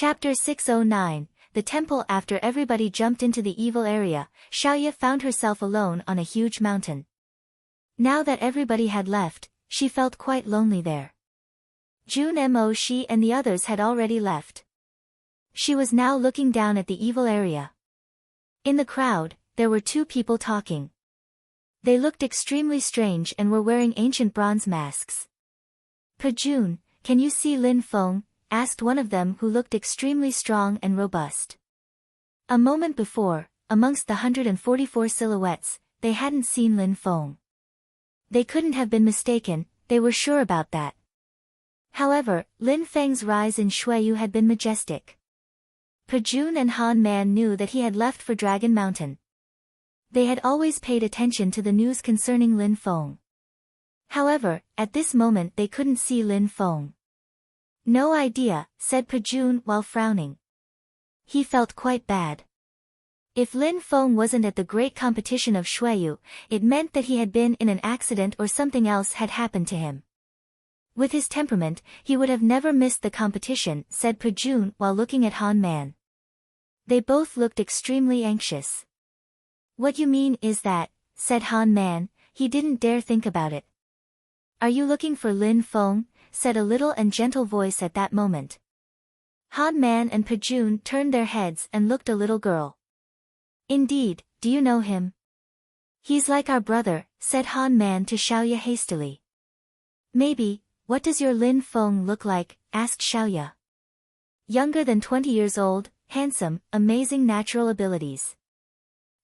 Chapter 609, The Temple. After everybody jumped into the evil area, Xiaoya found herself alone on a huge mountain. Now that everybody had left, she felt quite lonely there. She and the others had already left. She was now looking down at the evil area. In the crowd, there were two people talking. They looked extremely strange and were wearing ancient bronze masks. Jun, can you see Lin Feng? Asked one of them, who looked extremely strong and robust. A moment before, amongst the 144 silhouettes, they hadn't seen Lin Feng. They couldn't have been mistaken, they were sure about that. However, Lin Feng's rise in Shuiyu had been majestic. Jun and Han Man knew that he had left for Dragon Mountain. They had always paid attention to the news concerning Lin Feng. However, at this moment they couldn't see Lin Feng. No idea, said Jun while frowning. He felt quite bad. If Lin Feng wasn't at the great competition of Shuiyu, it meant that he had been in an accident or something else had happened to him. With his temperament, he would have never missed the competition, said Jun while looking at Han Man. They both looked extremely anxious. What you mean is that, said Han Man, he didn't dare think about it. Are you looking for Lin Feng? Said a little and gentle voice at that moment. Han Man and Jun turned their heads and looked a little girl. Indeed, do you know him? He's like our brother, said Han Man to Xiaoya hastily. Maybe. What does your Lin Feng look like? Asked Xiaoya. Younger than 20 years old, handsome, amazing natural abilities.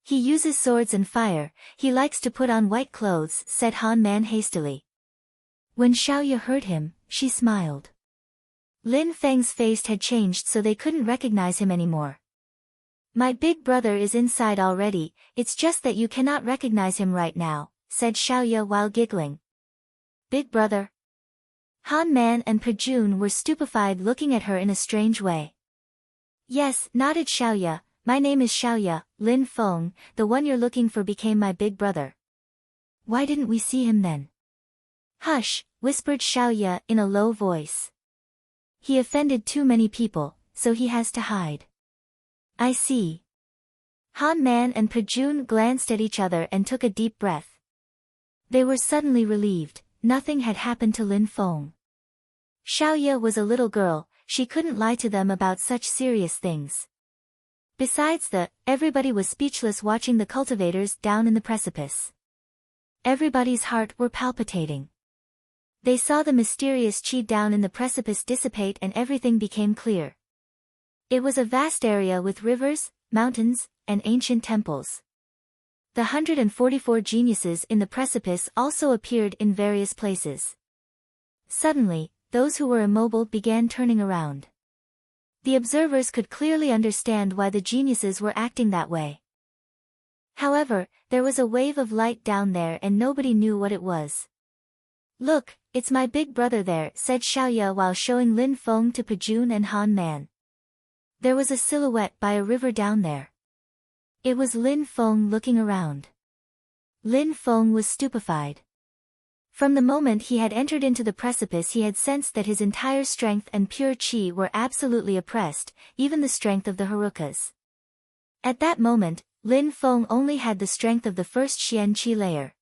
He uses swords and fire, he likes to put on white clothes, said Han Man hastily. When Xiaoya heard him, she smiled. Lin Feng's face had changed so they couldn't recognize him anymore. My big brother is inside already, it's just that you cannot recognize him right now, said Xiaoya while giggling. Big brother? Han Man and Jun were stupefied, looking at her in a strange way. Yes, nodded Xiaoya, my name is Xiaoya. Lin Feng, the one you're looking for, became my big brother. Why didn't we see him then? Hush, whispered Xiaoya in a low voice. He offended too many people, so he has to hide. I see. Han Man and Jun glanced at each other and took a deep breath. They were suddenly relieved, nothing had happened to Lin Feng. Xiaoya was a little girl, she couldn't lie to them about such serious things. Besides everybody was speechless watching the cultivators down in the precipice. Everybody's heart were palpitating. They saw the mysterious chi down in the precipice dissipate and everything became clear. It was a vast area with rivers, mountains, and ancient temples. The 144 geniuses in the precipice also appeared in various places. Suddenly, those who were immobile began turning around. The observers could clearly understand why the geniuses were acting that way. However, there was a wave of light down there and nobody knew what it was. Look, it's my big brother there, said Xiaoya while showing Lin Feng to Jun and Han Man. There was a silhouette by a river down there. It was Lin Feng looking around. Lin Feng was stupefied. From the moment he had entered into the precipice he had sensed that his entire strength and pure chi were absolutely oppressed, even the strength of the Harukas. At that moment, Lin Feng only had the strength of the first Xian Qi layer.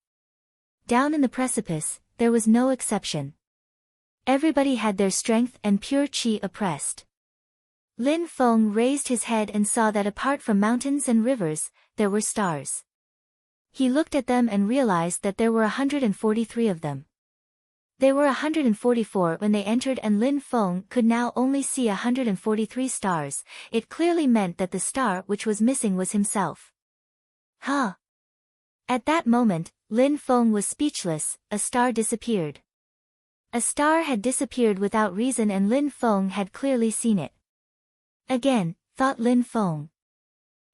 Down in the precipice, there was no exception. Everybody had their strength and pure chi oppressed. Lin Feng raised his head and saw that apart from mountains and rivers, there were stars. He looked at them and realized that there were 143 of them. There were 144 when they entered and Lin Feng could now only see 143 stars. It clearly meant that the star which was missing was himself. Huh? At that moment, Lin Feng was speechless, a star disappeared. A star had disappeared without reason and Lin Feng had clearly seen it. Again, thought Lin Feng.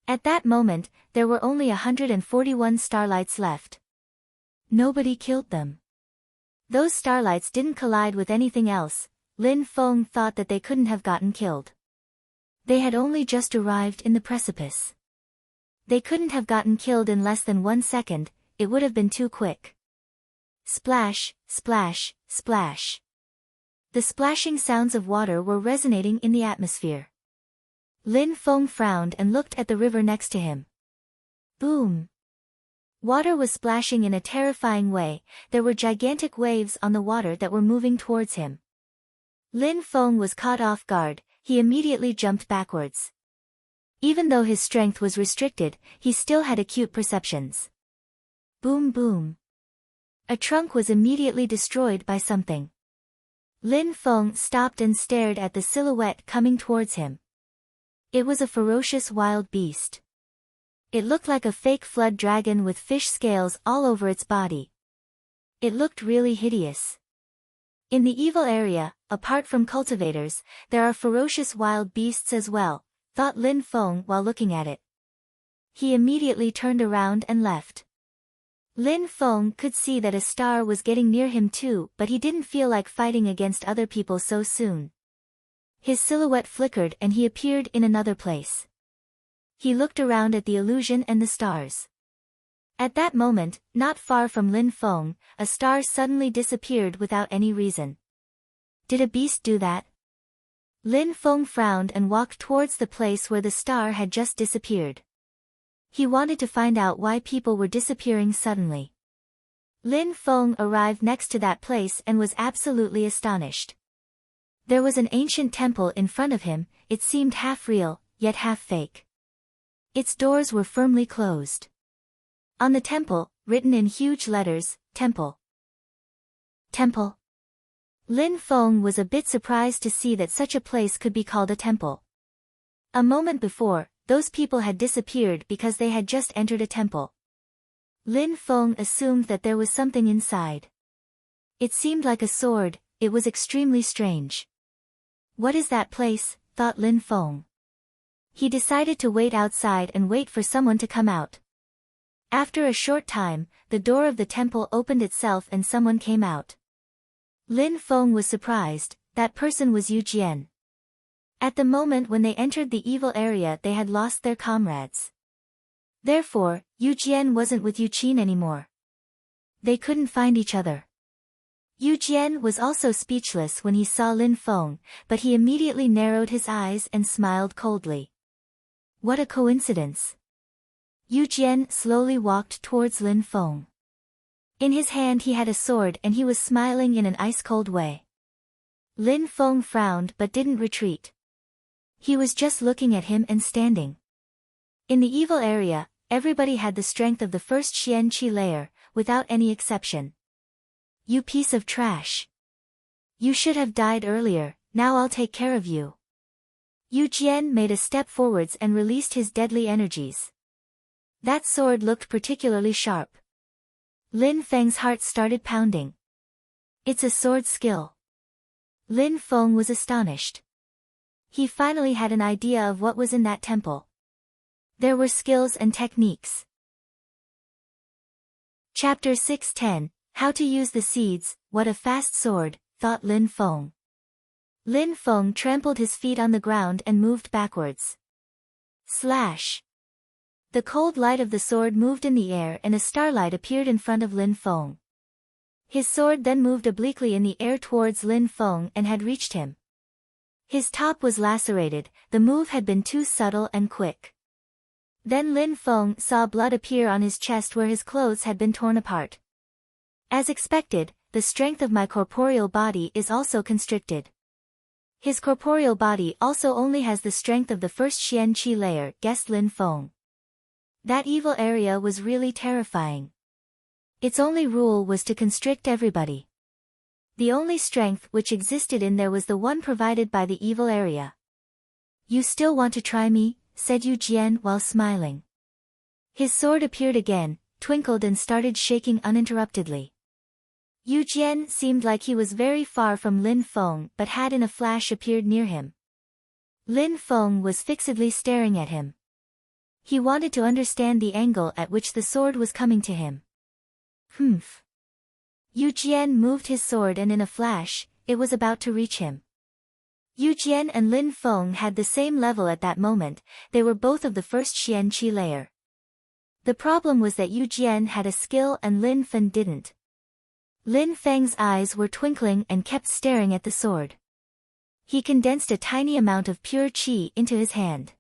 At that moment, there were only 141 starlights left. Nobody killed them. Those starlights didn't collide with anything else. Lin Feng thought that they couldn't have gotten killed. They had only just arrived in the precipice. They couldn't have gotten killed in less than 1 second, it would have been too quick. Splash, splash, splash. The splashing sounds of water were resonating in the atmosphere. Lin Feng frowned and looked at the river next to him. Boom! Water was splashing in a terrifying way. There were gigantic waves on the water that were moving towards him. Lin Feng was caught off guard. He immediately jumped backwards. Even though his strength was restricted, he still had acute perceptions. Boom boom. A trunk was immediately destroyed by something. Lin Feng stopped and stared at the silhouette coming towards him. It was a ferocious wild beast. It looked like a fake flood dragon with fish scales all over its body. It looked really hideous. In the evil area, apart from cultivators, there are ferocious wild beasts as well, thought Lin Feng while looking at it. He immediately turned around and left. Lin Feng could see that a star was getting near him too, but he didn't feel like fighting against other people so soon. His silhouette flickered and he appeared in another place. He looked around at the illusion and the stars. At that moment, not far from Lin Feng, a star suddenly disappeared without any reason. Did a beast do that? Lin Feng frowned and walked towards the place where the star had just disappeared. He wanted to find out why people were disappearing suddenly. Lin Feng arrived next to that place and was absolutely astonished. There was an ancient temple in front of him. It seemed half real, yet half fake. Its doors were firmly closed. On the temple, written in huge letters, Temple. Temple. Lin Feng was a bit surprised to see that such a place could be called a temple. A moment before, those people had disappeared because they had just entered a temple. Lin Feng assumed that there was something inside. It seemed like a sword. It was extremely strange. What is that place? Thought Lin Feng. He decided to wait outside and wait for someone to come out. After a short time, the door of the temple opened itself and someone came out. Lin Feng was surprised. That person was Yu Jian. At the moment when they entered the evil area they had lost their comrades. Therefore, Yu Jian wasn't with Yu Qin anymore. They couldn't find each other. Yu Jian was also speechless when he saw Lin Feng, but he immediately narrowed his eyes and smiled coldly. What a coincidence. Yu Jian slowly walked towards Lin Feng. In his hand he had a sword and he was smiling in an ice-cold way. Lin Feng frowned but didn't retreat. He was just looking at him and standing. In the evil area, everybody had the strength of the first Xian Qi layer, without any exception. You piece of trash. You should have died earlier. Now I'll take care of you. Yu Jian made a step forwards and released his deadly energies. That sword looked particularly sharp. Lin Feng's heart started pounding. It's a sword skill. Lin Feng was astonished. He finally had an idea of what was in that temple. There were skills and techniques. Chapter 610, How to Use the Seeds. What a fast sword, thought Lin Feng. Lin Feng trampled his feet on the ground and moved backwards. Slash! The cold light of the sword moved in the air and a starlight appeared in front of Lin Feng. His sword then moved obliquely in the air towards Lin Feng and had reached him. His top was lacerated. The move had been too subtle and quick. Then Lin Feng saw blood appear on his chest where his clothes had been torn apart. As expected, the strength of my corporeal body is also constricted. His corporeal body also only has the strength of the first Xian Qi layer, guessed Lin Feng. That evil area was really terrifying. Its only rule was to constrict everybody. The only strength which existed in there was the one provided by the evil area. You still want to try me? Said Yu Jian while smiling. His sword appeared again, twinkled and started shaking uninterruptedly. Yu Jian seemed like he was very far from Lin Feng but had in a flash appeared near him. Lin Feng was fixedly staring at him. He wanted to understand the angle at which the sword was coming to him. Humph. Yu Jian moved his sword and in a flash, it was about to reach him. Yu Jian and Lin Feng had the same level at that moment. They were both of the first Xian Qi layer. The problem was that Yu Jian had a skill and Lin Feng didn't. Lin Feng's eyes were twinkling and kept staring at the sword. He condensed a tiny amount of pure qi into his hand.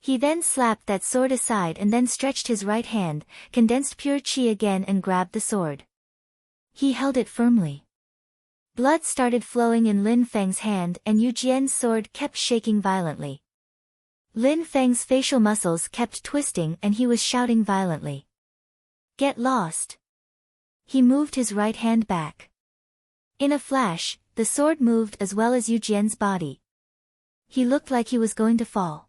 He then slapped that sword aside and then stretched his right hand, condensed pure qi again and grabbed the sword. He held it firmly. Blood started flowing in Lin Feng's hand and Yu Jian's sword kept shaking violently. Lin Feng's facial muscles kept twisting and he was shouting violently. "Get lost!" He moved his right hand back. In a flash, the sword moved as well as Yu Jian's body. He looked like he was going to fall.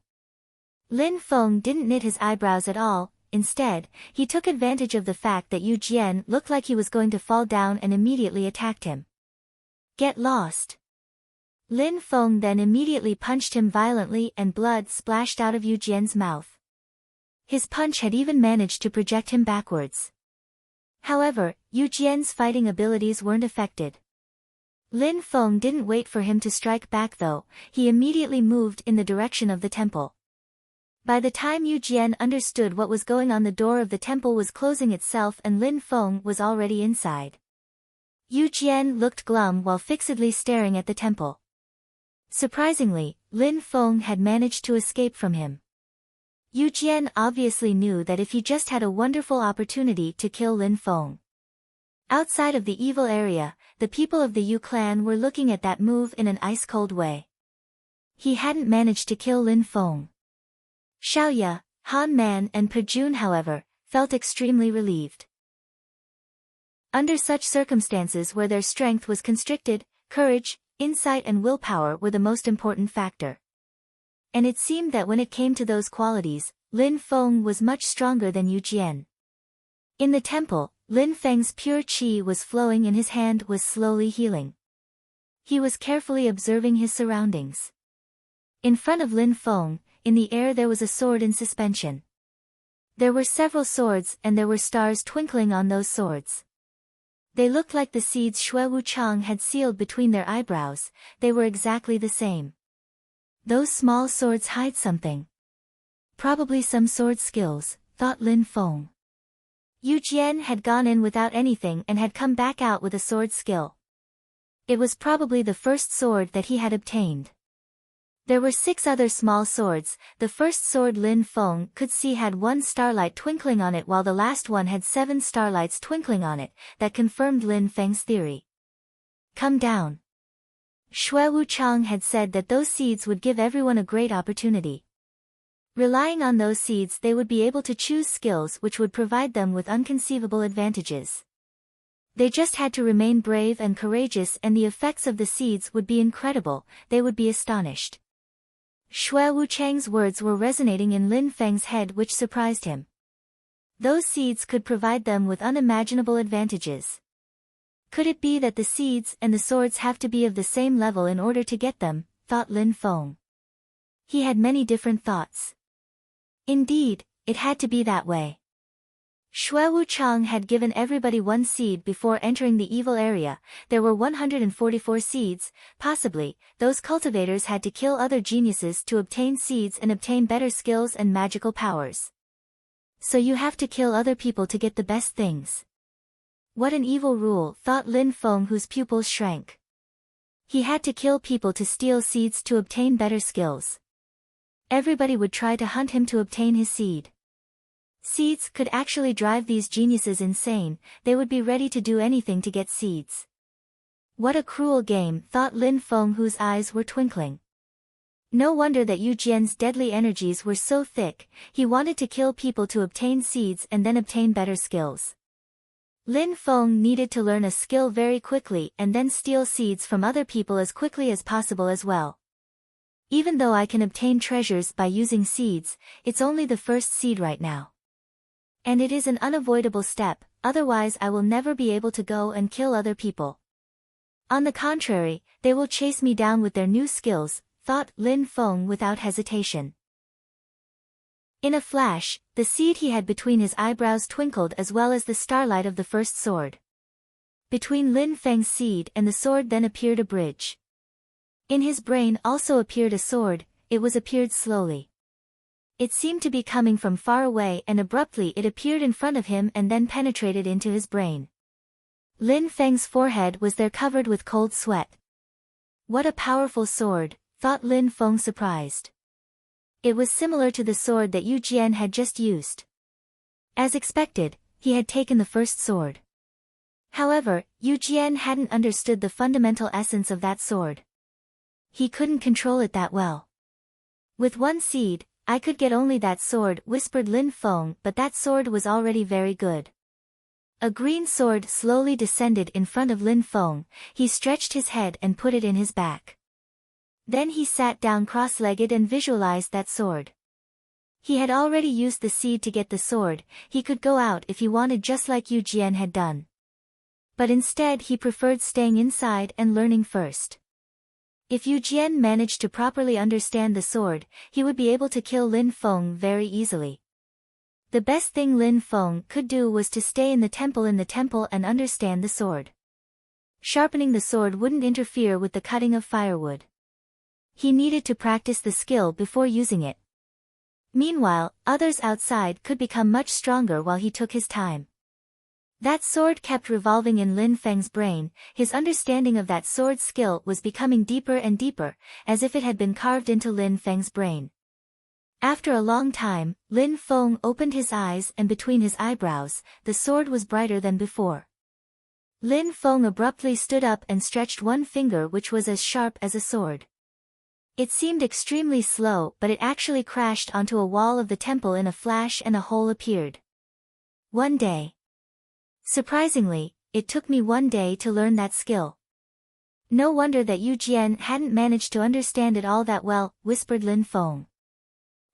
Lin Feng didn't knit his eyebrows at all. Instead, he took advantage of the fact that Yu Jian looked like he was going to fall down and immediately attacked him. "Get lost!" Lin Feng then immediately punched him violently and blood splashed out of Yu Jian's mouth. His punch had even managed to project him backwards. However, Yu Jian's fighting abilities weren't affected. Lin Feng didn't wait for him to strike back though, he immediately moved in the direction of the temple. By the time Yu Jian understood what was going on, the door of the temple was closing itself and Lin Feng was already inside. Yu Jian looked glum while fixedly staring at the temple. Surprisingly, Lin Feng had managed to escape from him. Yu Jian obviously knew that if he just had a wonderful opportunity to kill Lin Feng. Outside of the evil area, the people of the Yu clan were looking at that move in an ice-cold way. He hadn't managed to kill Lin Feng. Xiaoya, Han Man and Pe Jun, however, felt extremely relieved. Under such circumstances where their strength was constricted, courage, insight and willpower were the most important factor. And it seemed that when it came to those qualities, Lin Feng was much stronger than Yu Jian. In the temple, Lin Feng's pure qi was flowing and his hand was slowly healing. He was carefully observing his surroundings. In front of Lin Feng, in the air there was a sword in suspension. There were several swords and there were stars twinkling on those swords. They looked like the seeds Xue Wuchang had sealed between their eyebrows. They were exactly the same. Those small swords hide something. Probably some sword skills, thought Lin Feng. Yu Jian had gone in without anything and had come back out with a sword skill. It was probably the first sword that he had obtained. There were 6 other small swords. The first sword Lin Feng could see had 1 starlight twinkling on it while the last one had 7 starlights twinkling on it. That confirmed Lin Feng's theory. "Come down." Xue Wuchang had said that those seeds would give everyone a great opportunity. Relying on those seeds they would be able to choose skills which would provide them with unconceivable advantages. They just had to remain brave and courageous and the effects of the seeds would be incredible, they would be astonished. Xue Wuchang's words were resonating in Lin Feng's head, which surprised him. Those seeds could provide them with unimaginable advantages. Could it be that the seeds and the swords have to be of the same level in order to get them, thought Lin Feng. He had many different thoughts. Indeed, it had to be that way. Xue Wuchang had given everybody 1 seed before entering the evil area. There were 144 seeds, possibly. Those cultivators had to kill other geniuses to obtain seeds and obtain better skills and magical powers. So you have to kill other people to get the best things. What an evil rule, thought Lin Feng, whose pupils shrank. He had to kill people to steal seeds to obtain better skills. Everybody would try to hunt him to obtain his seed. Seeds could actually drive these geniuses insane, they would be ready to do anything to get seeds. What a cruel game, thought Lin Feng, whose eyes were twinkling. No wonder that Yu Jian's deadly energies were so thick. He wanted to kill people to obtain seeds and then obtain better skills. Lin Feng needed to learn a skill very quickly and then steal seeds from other people as quickly as possible as well. Even though I can obtain treasures by using seeds, it's only the first seed right now. And it is an unavoidable step, otherwise I will never be able to go and kill other people. On the contrary, they will chase me down with their new skills, thought Lin Feng without hesitation. In a flash, the seed he had between his eyebrows twinkled as well as the starlight of the first sword. Between Lin Feng's seed and the sword then appeared a bridge. In his brain also appeared a sword, it appeared slowly. It seemed to be coming from far away and abruptly it appeared in front of him and then penetrated into his brain. Lin Feng's forehead was there covered with cold sweat. What a powerful sword, thought Lin Feng, surprised. It was similar to the sword that Yu Jian had just used. As expected, he had taken the first sword. However, Yu Jian hadn't understood the fundamental essence of that sword. He couldn't control it that well. With one seed, I could get only that sword, whispered Lin Feng, but that sword was already very good. A green sword slowly descended in front of Lin Feng. He stretched his head and put it in his back. Then he sat down cross-legged and visualized that sword. He had already used the seed to get the sword. He could go out if he wanted, just like Yu Jian had done. But instead he preferred staying inside and learning first. If Yu Jian managed to properly understand the sword, he would be able to kill Lin Feng very easily. The best thing Lin Feng could do was to stay in the temple and understand the sword. Sharpening the sword wouldn't interfere with the cutting of firewood. He needed to practice the skill before using it. Meanwhile, others outside could become much stronger while he took his time. That sword kept revolving in Lin Feng's brain. His understanding of that sword skill was becoming deeper and deeper, as if it had been carved into Lin Feng's brain. After a long time, Lin Feng opened his eyes, and between his eyebrows, the sword was brighter than before. Lin Feng abruptly stood up and stretched one finger, which was as sharp as a sword. It seemed extremely slow, but it actually crashed onto a wall of the temple in a flash and a hole appeared. One day. Surprisingly, it took me one day to learn that skill. No wonder that Yu Jian hadn't managed to understand it all that well, whispered Lin Feng.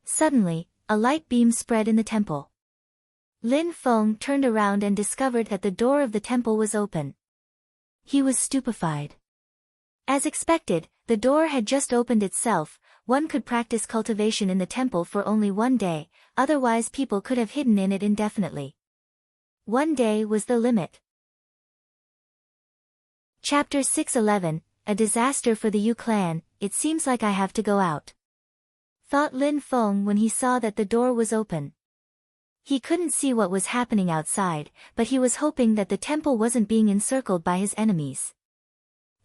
Suddenly, a light beam spread in the temple. Lin Feng turned around and discovered that the door of the temple was open. He was stupefied. As expected, the door had just opened itself. One could practice cultivation in the temple for only one day, otherwise people could have hidden in it indefinitely. One day was the limit. Chapter 6:11, A Disaster for the Yu clan. It seems like I have to go out, thought Lin Feng when he saw that the door was open. He couldn't see what was happening outside, but he was hoping that the temple wasn't being encircled by his enemies.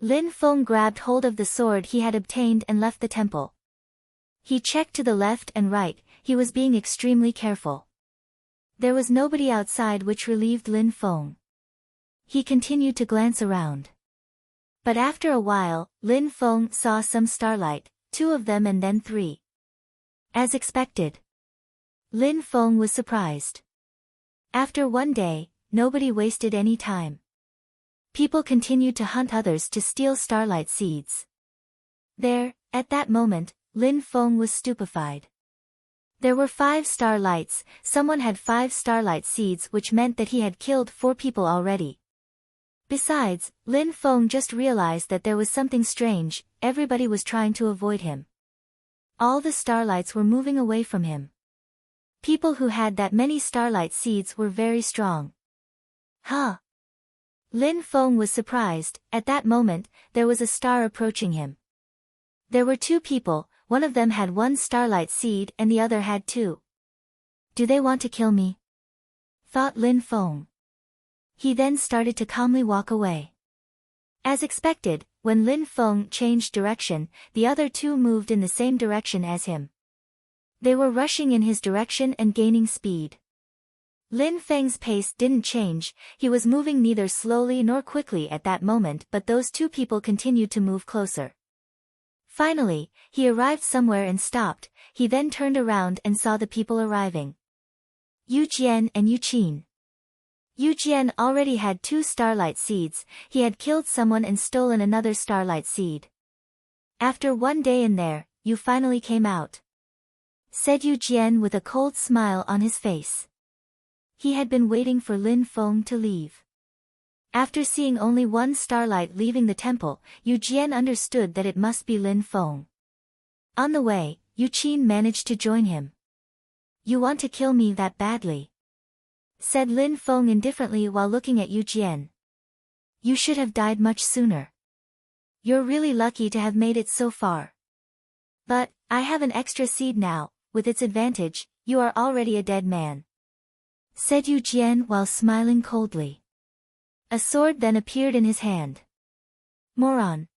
Lin Feng grabbed hold of the sword he had obtained and left the temple. He checked to the left and right. He was being extremely careful. There was nobody outside, which relieved Lin Feng. He continued to glance around. But after a while, Lin Feng saw some starlight, 2 of them and then 3. As expected. Lin Feng was surprised. After one day, nobody wasted any time. People continued to hunt others to steal starlight seeds. There, at that moment, Lin Feng was stupefied. There were 5 starlights. Someone had 5 starlight seeds, which meant that he had killed 4 people already. Besides, Lin Feng just realized that there was something strange. Everybody was trying to avoid him. All the starlights were moving away from him. People who had that many starlight seeds were very strong. Huh? Lin Feng was surprised. At that moment, there was a star approaching him. There were 2 people. One of them had 1 starlight seed and the other had 2. Do they want to kill me? Thought Lin Feng. He then started to calmly walk away. As expected, when Lin Feng changed direction, the other 2 moved in the same direction as him. They were rushing in his direction and gaining speed. Lin Feng's pace didn't change. He was moving neither slowly nor quickly at that moment, but those 2 people continued to move closer. Finally, he arrived somewhere and stopped. He then turned around and saw the people arriving. Yu Jian and Yu Qin. Yu Jian already had 2 starlight seeds. He had killed someone and stolen another starlight seed. After one day in there, you finally came out, said Yu Jian with a cold smile on his face. He had been waiting for Lin Feng to leave. After seeing only 1 starlight leaving the temple, Yu Jian understood that it must be Lin Feng. On the way, Yu Qin managed to join him. You want to kill me that badly? Said Lin Feng indifferently while looking at Yu Jian. You should have died much sooner. You're really lucky to have made it so far. But, I have an extra seed now. With its advantage, you are already a dead man, said Yu Jian while smiling coldly. A sword then appeared in his hand. Moron.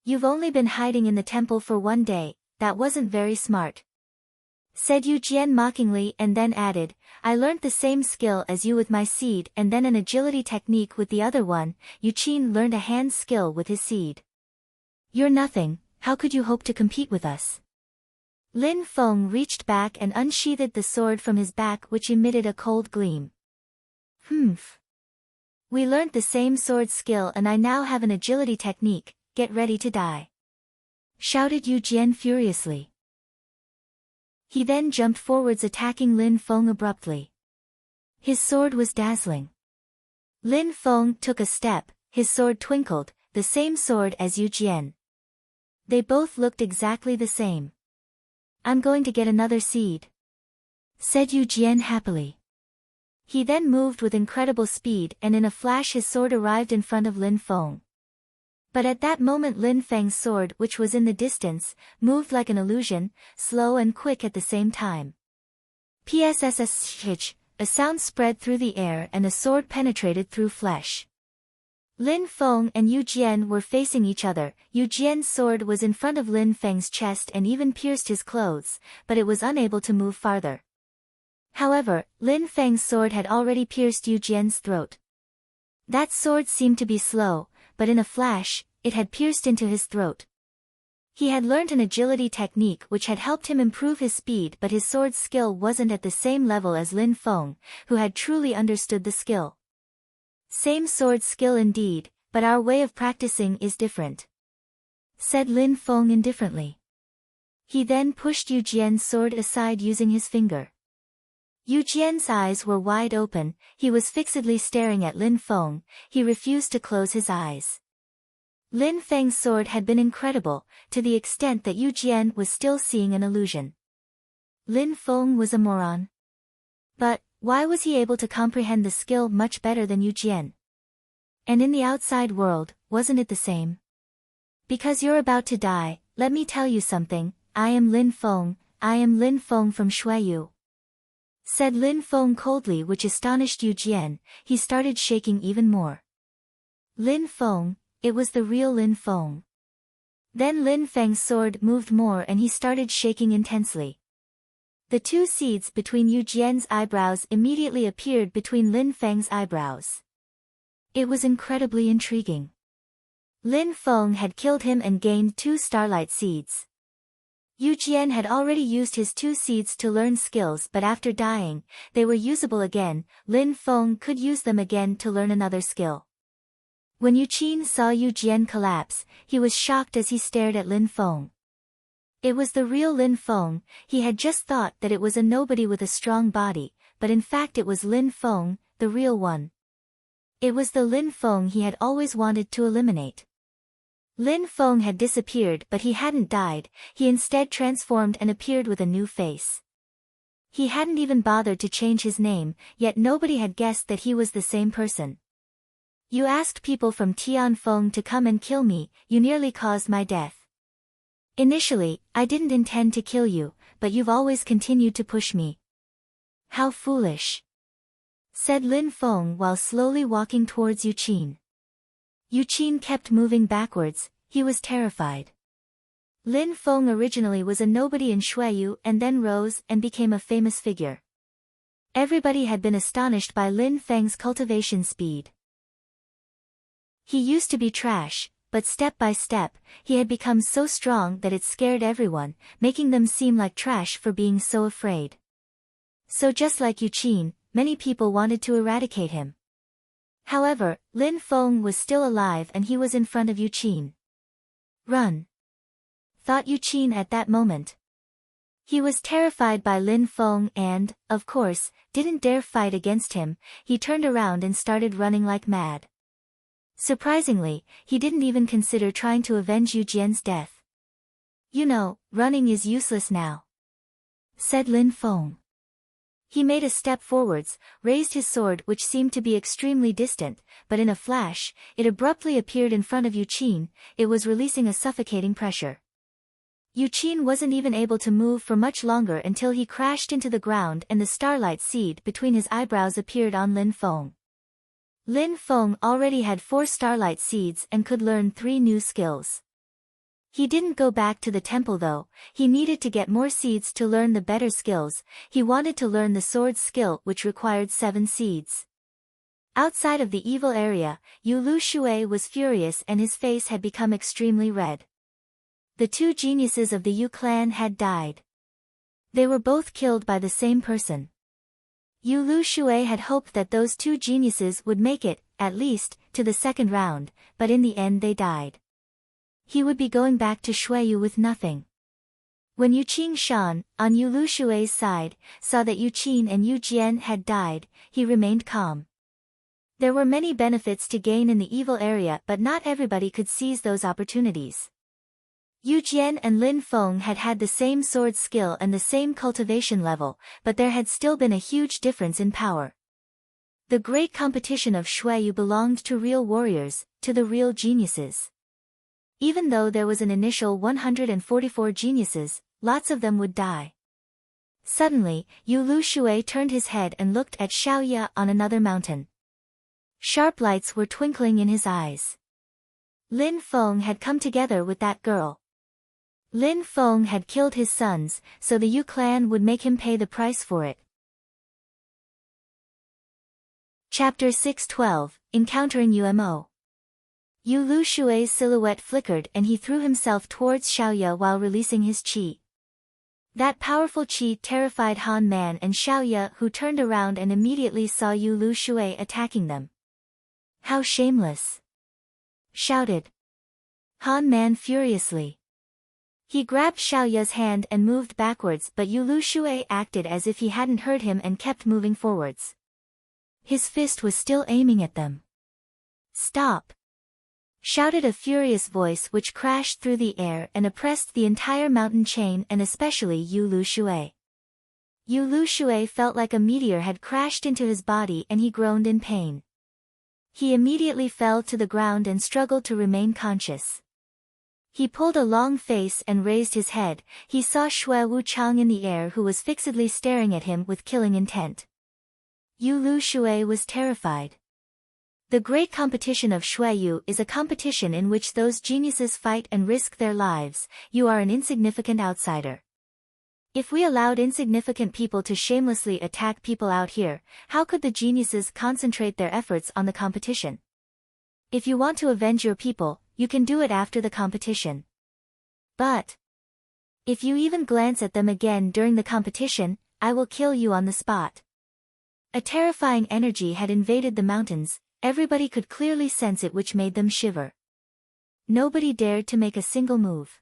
You've only been hiding in the temple for one day. That wasn't very smart. said Yu Jian mockingly and then added, I learnt the same skill as you with my seed and then an agility technique with the other one. Yu Qin learned a hand skill with his seed. You're nothing, how could you hope to compete with us? Lin Feng reached back and unsheathed the sword from his back which emitted a cold gleam. Humph. We learnt the same sword skill and I now have an agility technique, get ready to die. Shouted Yu Jian furiously. He then jumped forwards attacking Lin Feng abruptly. His sword was dazzling. Lin Feng took a step, his sword twinkled, the same sword as Yu Jian. They both looked exactly the same. I'm going to get another seed, said Yu Jian happily. He then moved with incredible speed and in a flash his sword arrived in front of Lin Feng. But at that moment Lin Feng's sword which was in the distance, moved like an illusion, slow and quick at the same time. Psss, a sound spread through the air and a sword penetrated through flesh. Lin Feng and Yu Jian were facing each other. Yu Jian's sword was in front of Lin Feng's chest and even pierced his clothes, but it was unable to move farther. However, Lin Feng's sword had already pierced Yu Jian's throat. That sword seemed to be slow, but in a flash, it had pierced into his throat. He had learnt an agility technique which had helped him improve his speed, but his sword skill wasn't at the same level as Lin Feng, who had truly understood the skill. Same sword skill indeed, but our way of practicing is different, said Lin Feng indifferently. He then pushed Yu Jian's sword aside using his finger. Yu Jian's eyes were wide open, he was fixedly staring at Lin Feng, he refused to close his eyes. Lin Feng's sword had been incredible, to the extent that Yu Jian was still seeing an illusion. Lin Feng was a moron. But, why was he able to comprehend the skill much better than Yu Jian? And in the outside world, wasn't it the same? Because you're about to die, let me tell you something, I am Lin Feng from Shuiyu, said Lin Feng coldly, which astonished Yu Jian. He started shaking even more. Lin Feng, it was the real Lin Feng. Then Lin Feng's sword moved more and he started shaking intensely. The two seeds between Yu Jian's eyebrows immediately appeared between Lin Feng's eyebrows. It was incredibly intriguing. Lin Feng had killed him and gained 2 starlight seeds. Yu Jian had already used his 2 seeds to learn skills, but after dying, they were usable again. Lin Feng could use them again to learn another skill. When Yu Qin saw Yu Jian collapse, he was shocked as he stared at Lin Feng. It was the real Lin Feng. He had just thought that it was a nobody with a strong body, but in fact it was Lin Feng, the real one. It was the Lin Feng he had always wanted to eliminate. Lin Feng had disappeared, but he hadn't died, he instead transformed and appeared with a new face. He hadn't even bothered to change his name, yet nobody had guessed that he was the same person. You asked people from Tianfeng to come and kill me, you nearly caused my death. Initially, I didn't intend to kill you, but you've always continued to push me. How foolish, said Lin Feng while slowly walking towards Yu Qin. Yu Qin kept moving backwards, he was terrified. Lin Feng originally was a nobody in Shuiyu and then rose and became a famous figure. Everybody had been astonished by Lin Feng's cultivation speed. He used to be trash, but step by step, he had become so strong that it scared everyone, making them seem like trash for being so afraid. So just like Yu Qin, many people wanted to eradicate him. However, Lin Feng was still alive and he was in front of Yu Qin. Run, thought Yu Qin at that moment. He was terrified by Lin Feng and, of course, didn't dare fight against him. He turned around and started running like mad. Surprisingly, he didn't even consider trying to avenge Yu Jian's death. You know, running is useless now, said Lin Feng. He made a step forwards, raised his sword which seemed to be extremely distant, but in a flash, it abruptly appeared in front of Yu Qin. It was releasing a suffocating pressure. Yu Qin wasn't even able to move for much longer until he crashed into the ground and the starlight seed between his eyebrows appeared on Lin Feng. Lin Feng already had 4 starlight seeds and could learn 3 new skills. He didn't go back to the temple though. He needed to get more seeds to learn the better skills. He wanted to learn the sword skill, which required 7 seeds. Outside of the evil area, Yu Lu Shui was furious and his face had become extremely red. The 2 geniuses of the Yu clan had died. They were both killed by the same person. Yu Lu Shui had hoped that those 2 geniuses would make it, at least, to the second round, but in the end they died. He would be going back to Shuiyu with nothing. When Yu Qing Shan, on Yu Lu Shui's side, saw that Yu Qin and Yu Jian had died, he remained calm. There were many benefits to gain in the evil area, but not everybody could seize those opportunities. Yu Jian and Lin Feng had had the same sword skill and the same cultivation level, but there had still been a huge difference in power. The great competition of Shuiyu belonged to real warriors, to the real geniuses. Even though there was an initial 144 geniuses, lots of them would die. Suddenly, Yu Lu Shui turned his head and looked at Xiaoya on another mountain. Sharp lights were twinkling in his eyes. Lin Feng had come together with that girl. Lin Feng had killed his sons, so the Yu clan would make him pay the price for it. Chapter 612, Encountering UMO. Yu Lu Shui's silhouette flickered and he threw himself towards Xiaoya while releasing his qi. That powerful qi terrified Han Man and Xiaoya, who turned around and immediately saw Yu Lu Shui attacking them. "How shameless!" shouted Han Man furiously. He grabbed Xiaoya's hand and moved backwards, but Yu Lu Shui acted as if he hadn't heard him and kept moving forwards. His fist was still aiming at them. "Stop!" shouted a furious voice which crashed through the air and oppressed the entire mountain chain and especially Yu Lu Shui. Yu Lu Shui felt like a meteor had crashed into his body and he groaned in pain. He immediately fell to the ground and struggled to remain conscious. He pulled a long face and raised his head. He saw Shui Wuchang in the air, who was fixedly staring at him with killing intent. Yu Lu Shui was terrified. The great competition of Shuiyu is a competition in which those geniuses fight and risk their lives. You are an insignificant outsider. If we allowed insignificant people to shamelessly attack people out here, how could the geniuses concentrate their efforts on the competition? If you want to avenge your people, you can do it after the competition. But if you even glance at them again during the competition, I will kill you on the spot. A terrifying energy had invaded the mountains. Everybody could clearly sense it, which made them shiver. Nobody dared to make a single move.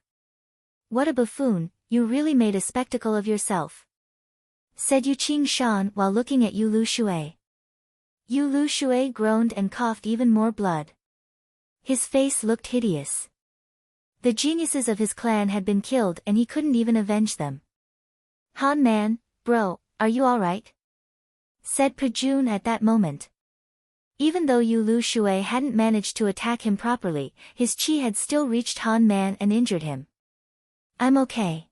"What a buffoon, you really made a spectacle of yourself," said Yu Qing Shan while looking at Yu Lu Shui. Yu Lu Shui groaned and coughed even more blood. His face looked hideous. The geniuses of his clan had been killed and he couldn't even avenge them. "Han Man, bro, are you alright?" said Pajun at that moment. Even though Yu Lu Shui hadn't managed to attack him properly, his qi had still reached Han Man and injured him. "I'm okay,"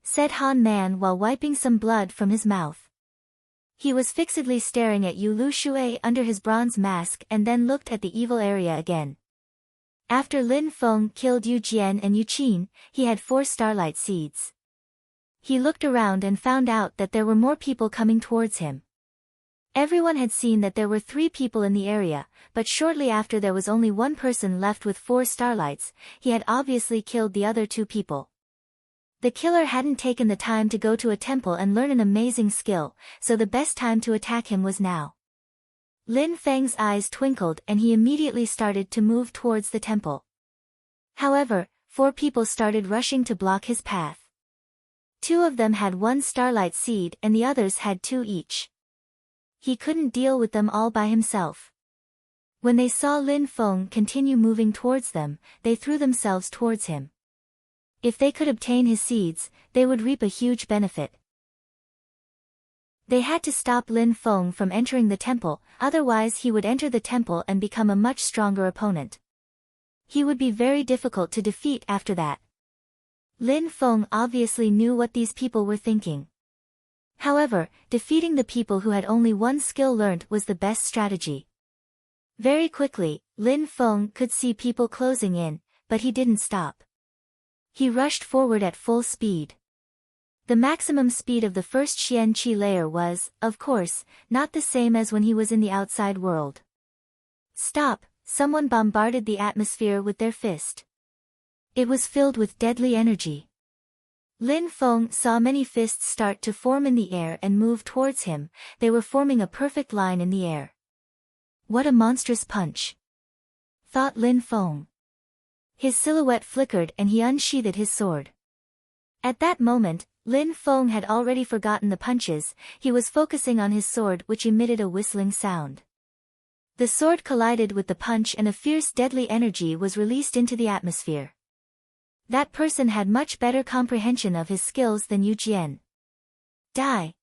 said Han Man while wiping some blood from his mouth. He was fixedly staring at Yu Lu Shui under his bronze mask and then looked at the evil area again. After Lin Feng killed Yu Jian and Yu Qin, he had 4 starlight seeds. He looked around and found out that there were more people coming towards him. Everyone had seen that there were 3 people in the area, but shortly after there was only 1 person left with 4 starlights. He had obviously killed the other 2 people. The killer hadn't taken the time to go to a temple and learn an amazing skill, so the best time to attack him was now. Lin Feng's eyes twinkled and he immediately started to move towards the temple. However, 4 people started rushing to block his path. 2 of them had 1 starlight seed and the others had 2 each. He couldn't deal with them all by himself. When they saw Lin Feng continue moving towards them, they threw themselves towards him. If they could obtain his seeds, they would reap a huge benefit. They had to stop Lin Feng from entering the temple, otherwise he would enter the temple and become a much stronger opponent. He would be very difficult to defeat after that. Lin Feng obviously knew what these people were thinking. However, defeating the people who had only 1 skill learnt was the best strategy. Very quickly, Lin Feng could see people closing in, but he didn't stop. He rushed forward at full speed. The maximum speed of the first Xian Qi layer was, of course, not the same as when he was in the outside world. Stop! Someone bombarded the atmosphere with their fist. It was filled with deadly energy. Lin Feng saw many fists start to form in the air and move towards him. They were forming a perfect line in the air. What a monstrous punch! Thought Lin Feng. His silhouette flickered and he unsheathed his sword. At that moment, Lin Feng had already forgotten the punches. He was focusing on his sword, which emitted a whistling sound. The sword collided with the punch and a fierce deadly energy was released into the atmosphere. That person had much better comprehension of his skills than Yu Jian. Die!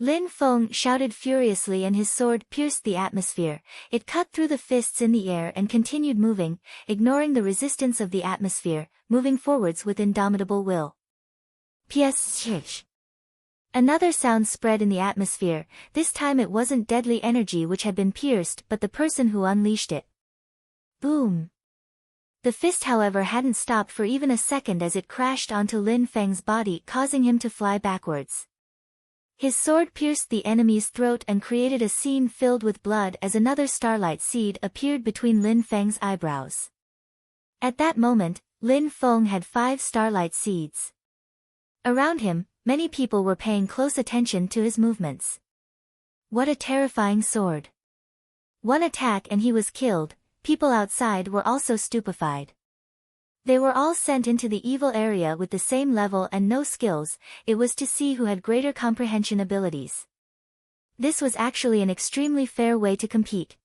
Lin Feng shouted furiously and his sword pierced the atmosphere. It cut through the fists in the air and continued moving, ignoring the resistance of the atmosphere, moving forwards with indomitable will. P.S. Another sound spread in the atmosphere. This time it wasn't deadly energy which had been pierced but the person who unleashed it. Boom! The fist however hadn't stopped for even a second as it crashed onto Lin Feng's body, causing him to fly backwards. His sword pierced the enemy's throat and created a scene filled with blood as another starlight seed appeared between Lin Feng's eyebrows. At that moment, Lin Feng had 5 starlight seeds. Around him, many people were paying close attention to his movements. What a terrifying sword! One attack and he was killed. People outside were also stupefied. They were all sent into the evil area with the same level and no skills. It was to see who had greater comprehension abilities. This was actually an extremely fair way to compete.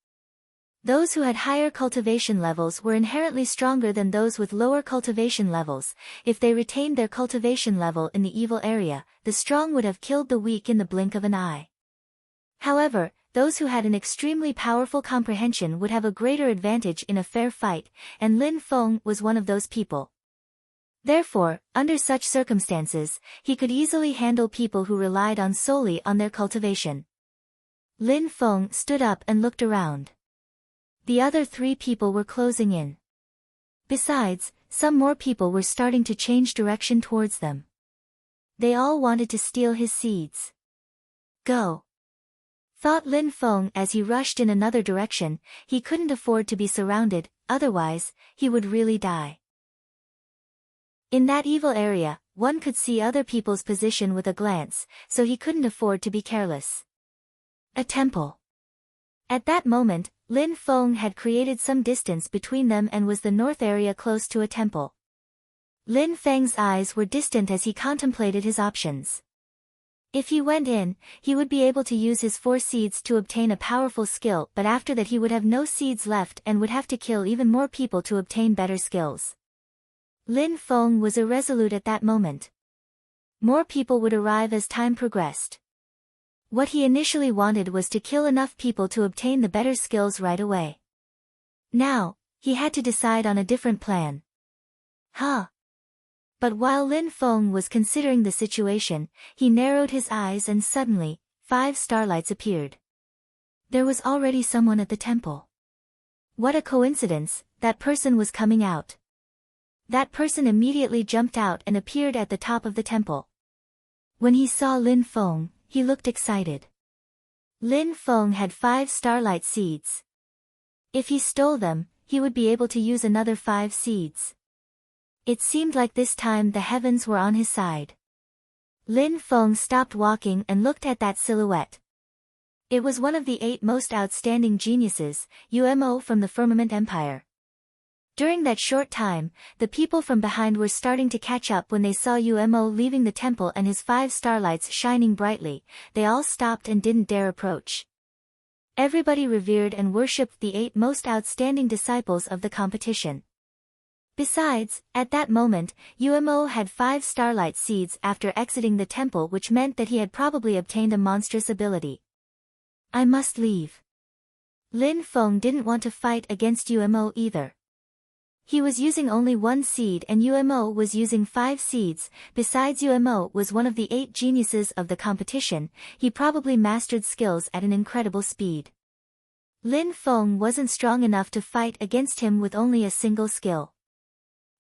Those who had higher cultivation levels were inherently stronger than those with lower cultivation levels. If they retained their cultivation level in the evil area, the strong would have killed the weak in the blink of an eye. However, those who had an extremely powerful comprehension would have a greater advantage in a fair fight, and Lin Feng was one of those people. Therefore, under such circumstances, he could easily handle people who relied solely on their cultivation. Lin Feng stood up and looked around. The other 3 people were closing in. Besides, some more people were starting to change direction towards them. They all wanted to steal his seeds. Go! Thought Lin Feng as he rushed in another direction. He couldn't afford to be surrounded, otherwise, he would really die. In that evil area, one could see other people's position with a glance, so he couldn't afford to be careless. A temple. At that moment, Lin Feng had created some distance between them and was the north area close to a temple. Lin Feng's eyes were distant as he contemplated his options. If he went in, he would be able to use his 4 seeds to obtain a powerful skill, but after that he would have no seeds left and would have to kill even more people to obtain better skills. Lin Feng was irresolute at that moment. More people would arrive as time progressed. What he initially wanted was to kill enough people to obtain the better skills right away. Now, he had to decide on a different plan. But while Lin Feng was considering the situation, he narrowed his eyes and suddenly, 5 starlights appeared. There was already someone at the temple. What a coincidence, that person was coming out. That person immediately jumped out and appeared at the top of the temple. When he saw Lin Feng, he looked excited. Lin Feng had 5 starlight seeds. If he stole them, he would be able to use another 5 seeds. It seemed like this time the heavens were on his side. Lin Feng stopped walking and looked at that silhouette. It was one of the 8 most outstanding geniuses, Umo from the Firmament Empire. During that short time, the people from behind were starting to catch up when they saw Umo leaving the temple and his 5 starlights shining brightly. They all stopped and didn't dare approach. Everybody revered and worshipped the 8 most outstanding disciples of the competition. Besides, at that moment, Umo had 5 starlight seeds after exiting the temple, which meant that he had probably obtained a monstrous ability. I must leave. Lin Feng didn't want to fight against Umo either. He was using only 1 seed and Umo was using 5 seeds. Besides, Umo was one of the 8 geniuses of the competition. He probably mastered skills at an incredible speed. Lin Feng wasn't strong enough to fight against him with only a single skill.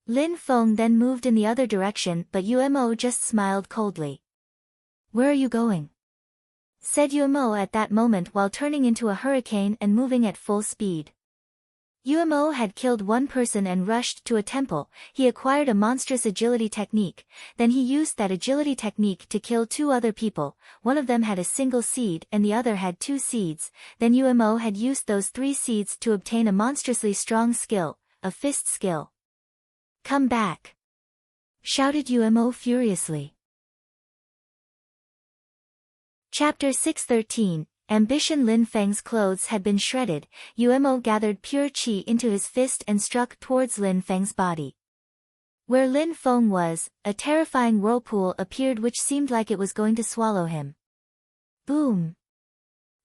Lin Feng then moved in the other direction, but Umo just smiled coldly. "Where are you going?" said Umo at that moment while turning into a hurricane and moving at full speed. Umo had killed one person and rushed to a temple. He acquired a monstrous agility technique, then he used that agility technique to kill two other people. One of them had a single seed and the other had two seeds. Then Umo had used those three seeds to obtain a monstrously strong skill, a fist skill. "Come back!" shouted Umo furiously. Chapter 613, Ambition. Lin Feng's clothes had been shredded. Umo gathered pure qi into his fist and struck towards Lin Feng's body. Where Lin Feng was, a terrifying whirlpool appeared which seemed like it was going to swallow him. Boom!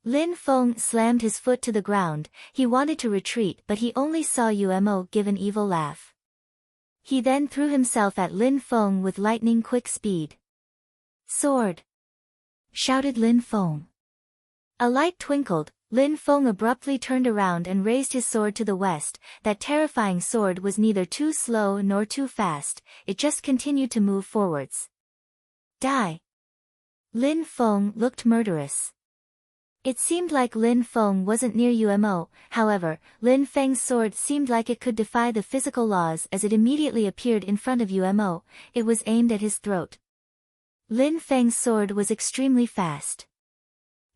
Lin Feng slammed his foot to the ground. He wanted to retreat but he only saw Umo give an evil laugh. He then threw himself at Lin Feng with lightning-quick speed. "Sword!" shouted Lin Feng. A light twinkled. Lin Feng abruptly turned around and raised his sword to the west. That terrifying sword was neither too slow nor too fast, it just continued to move forwards. "Die!" Lin Feng looked murderous. It seemed like Lin Feng wasn't near Umo, however, Lin Feng's sword seemed like it could defy the physical laws as it immediately appeared in front of Umo. It was aimed at his throat. Lin Feng's sword was extremely fast.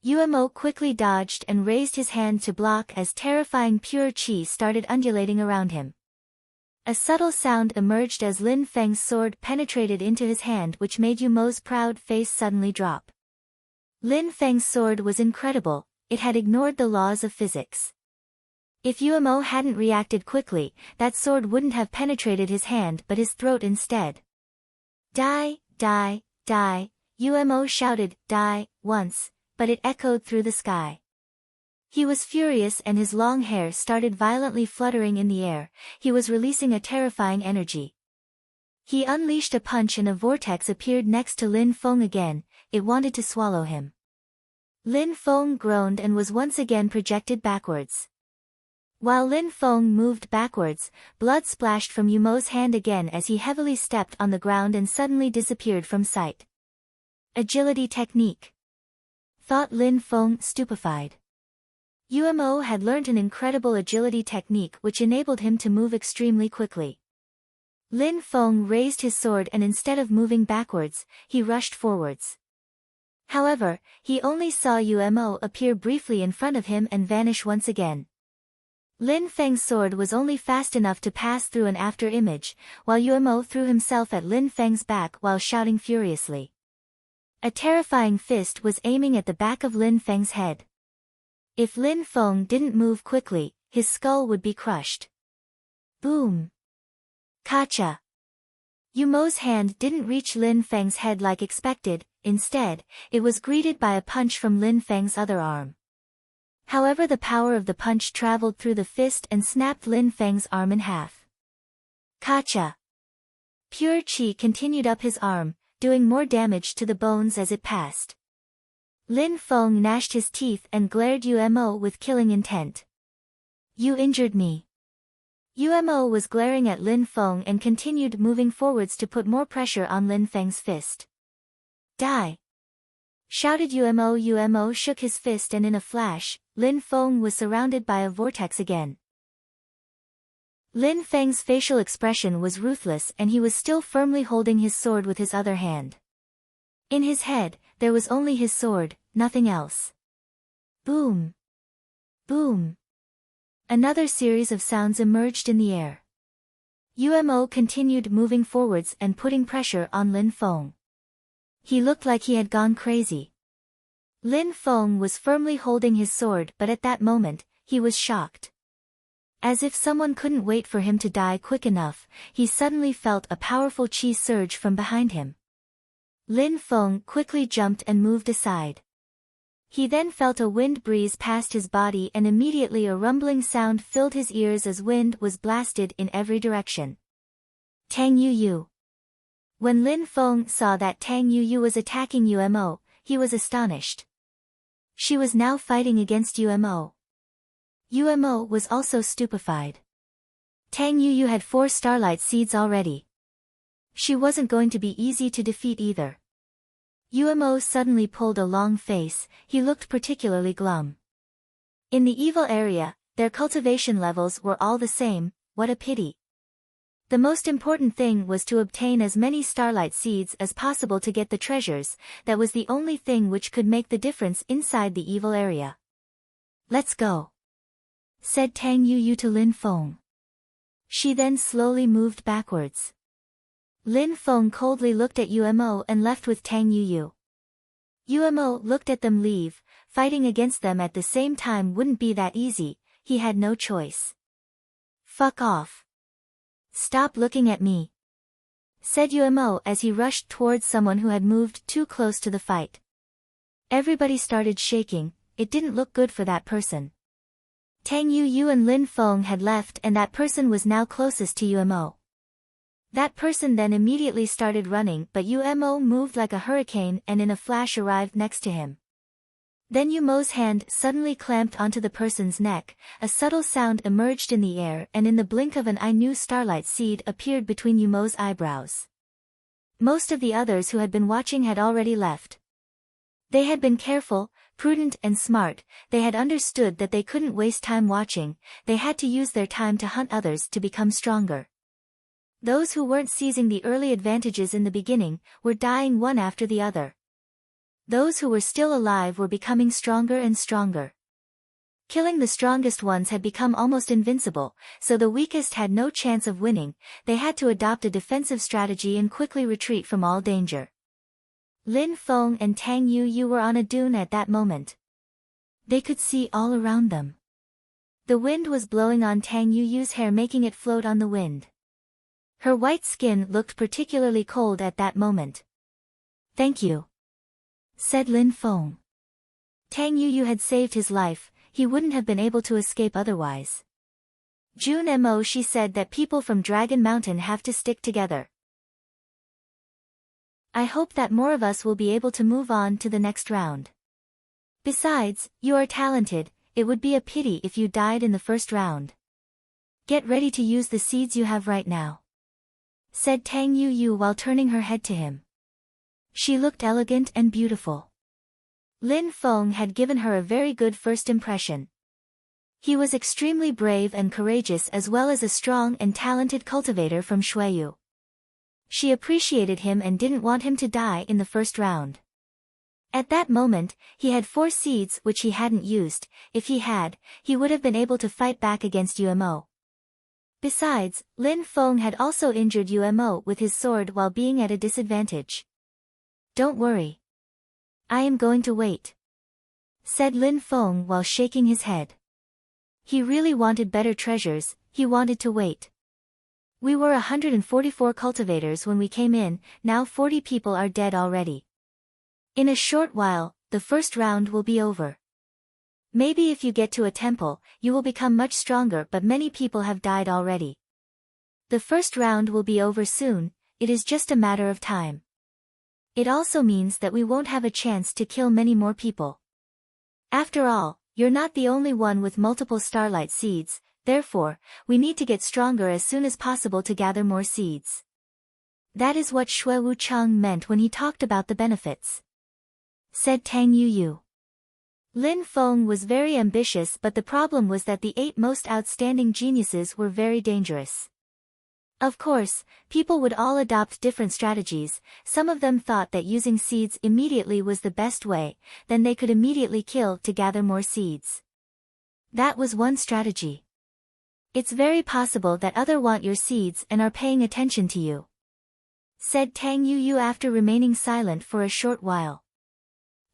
Umo quickly dodged and raised his hand to block as terrifying pure qi started undulating around him. A subtle sound emerged as Lin Feng's sword penetrated into his hand which made Umo's proud face suddenly drop. Lin Feng's sword was incredible, it had ignored the laws of physics. If Umo hadn't reacted quickly, that sword wouldn't have penetrated his hand but his throat instead. "Die, die, die!" Umo shouted, "Die," once, but it echoed through the sky. He was furious and his long hair started violently fluttering in the air. He was releasing a terrifying energy. He unleashed a punch and a vortex appeared next to Lin Feng again. It wanted to swallow him. Lin Feng groaned and was once again projected backwards. While Lin Feng moved backwards, blood splashed from Umo's hand again as he heavily stepped on the ground and suddenly disappeared from sight. Agility technique, thought Lin Feng, stupefied. Umo had learnt an incredible agility technique which enabled him to move extremely quickly. Lin Feng raised his sword and instead of moving backwards, he rushed forwards. However, he only saw Umo appear briefly in front of him and vanish once again. Lin Feng's sword was only fast enough to pass through an after image, while Umo threw himself at Lin Feng's back while shouting furiously. A terrifying fist was aiming at the back of Lin Feng's head. If Lin Feng didn't move quickly, his skull would be crushed. Boom! Kacha! Umo's hand didn't reach Lin Feng's head like expected, instead, it was greeted by a punch from Lin Feng's other arm. However, the power of the punch traveled through the fist and snapped Lin Feng's arm in half. Kacha! Pure qi continued up his arm, doing more damage to the bones as it passed. Lin Feng gnashed his teeth and glared Umo with killing intent. "You injured me." Umo was glaring at Lin Feng and continued moving forwards to put more pressure on Lin Feng's fist. "Die!" shouted Umo. Umo shook his fist and in a flash, Lin Feng was surrounded by a vortex again. Lin Feng's facial expression was ruthless and he was still firmly holding his sword with his other hand. In his head, there was only his sword, nothing else. Boom! Boom! Another series of sounds emerged in the air. Umo continued moving forwards and putting pressure on Lin Feng. He looked like he had gone crazy. Lin Feng was firmly holding his sword but at that moment, he was shocked. As if someone couldn't wait for him to die quick enough, he suddenly felt a powerful qi surge from behind him. Lin Feng quickly jumped and moved aside. He then felt a wind breeze past his body and immediately a rumbling sound filled his ears as wind was blasted in every direction. Tang Yu. When Lin Feng saw that Tang Yu was attacking Umo, he was astonished. She was now fighting against Umo. Umo was also stupefied. Tang Yuyu had 4 starlight seeds already. She wasn't going to be easy to defeat either. Umo suddenly pulled a long face, he looked particularly glum. In the evil area, their cultivation levels were all the same, what a pity. The most important thing was to obtain as many starlight seeds as possible to get the treasures, that was the only thing which could make the difference inside the evil area. Let's go, said Tang Yuyu to Lin Feng. She then slowly moved backwards. Lin Feng coldly looked at Umo and left with Tang Yuyu. Umo looked at them leave, fighting against them at the same time wouldn't be that easy, he had no choice. Fuck off. Stop looking at me, said Umo as he rushed towards someone who had moved too close to the fight. Everybody started shaking, it didn't look good for that person. Tang Yuyu and Lin Feng had left and that person was now closest to Umo. That person then immediately started running but Umo moved like a hurricane and in a flash arrived next to him. Then Umo's hand suddenly clamped onto the person's neck, a subtle sound emerged in the air and in the blink of an eye new starlight seed appeared between Umo's eyebrows. Most of the others who had been watching had already left. They had been careful, prudent and smart, they had understood that they couldn't waste time watching, they had to use their time to hunt others to become stronger. Those who weren't seizing the early advantages in the beginning, were dying one after the other. Those who were still alive were becoming stronger and stronger. Killing the strongest ones had become almost invincible, so the weakest had no chance of winning, they had to adopt a defensive strategy and quickly retreat from all danger. Lin Feng and Tang Yuyu were on a dune at that moment. They could see all around them. The wind was blowing on Tang Yuyu's hair making it float on the wind. Her white skin looked particularly cold at that moment. Thank you, said Lin Feng. Tang Yuyu had saved his life, he wouldn't have been able to escape otherwise. Jun Mo, she said that people from Dragon Mountain have to stick together. I hope that more of us will be able to move on to the next round. Besides, you are talented, it would be a pity if you died in the first round. Get ready to use the seeds you have right now, said Tang Yuyu while turning her head to him. She looked elegant and beautiful. Lin Feng had given her a very good first impression. He was extremely brave and courageous as well as a strong and talented cultivator from Shuiyu. She appreciated him and didn't want him to die in the first round. At that moment, he had 4 seeds which he hadn't used, if he had, he would have been able to fight back against Umo. Besides, Lin Feng had also injured Umo with his sword while being at a disadvantage. Don't worry. I am going to wait, said Lin Feng while shaking his head. He really wanted better treasures, he wanted to wait. We were 144 cultivators when we came in, now 40 people are dead already. In a short while, the first round will be over. Maybe if you get to a temple, you will become much stronger but many people have died already. The first round will be over soon, it is just a matter of time. It also means that we won't have a chance to kill many more people. After all, you're not the only one with multiple starlight seeds, therefore, we need to get stronger as soon as possible to gather more seeds. That is what Shui Wuchang meant when he talked about the benefits, said Tang Yuyu. Lin Feng was very ambitious but the problem was that the 8 most outstanding geniuses were very dangerous. Of course, people would all adopt different strategies, some of them thought that using seeds immediately was the best way, then they could immediately kill to gather more seeds. That was one strategy. It's very possible that others want your seeds and are paying attention to you, said Tang Yuyu after remaining silent for a short while.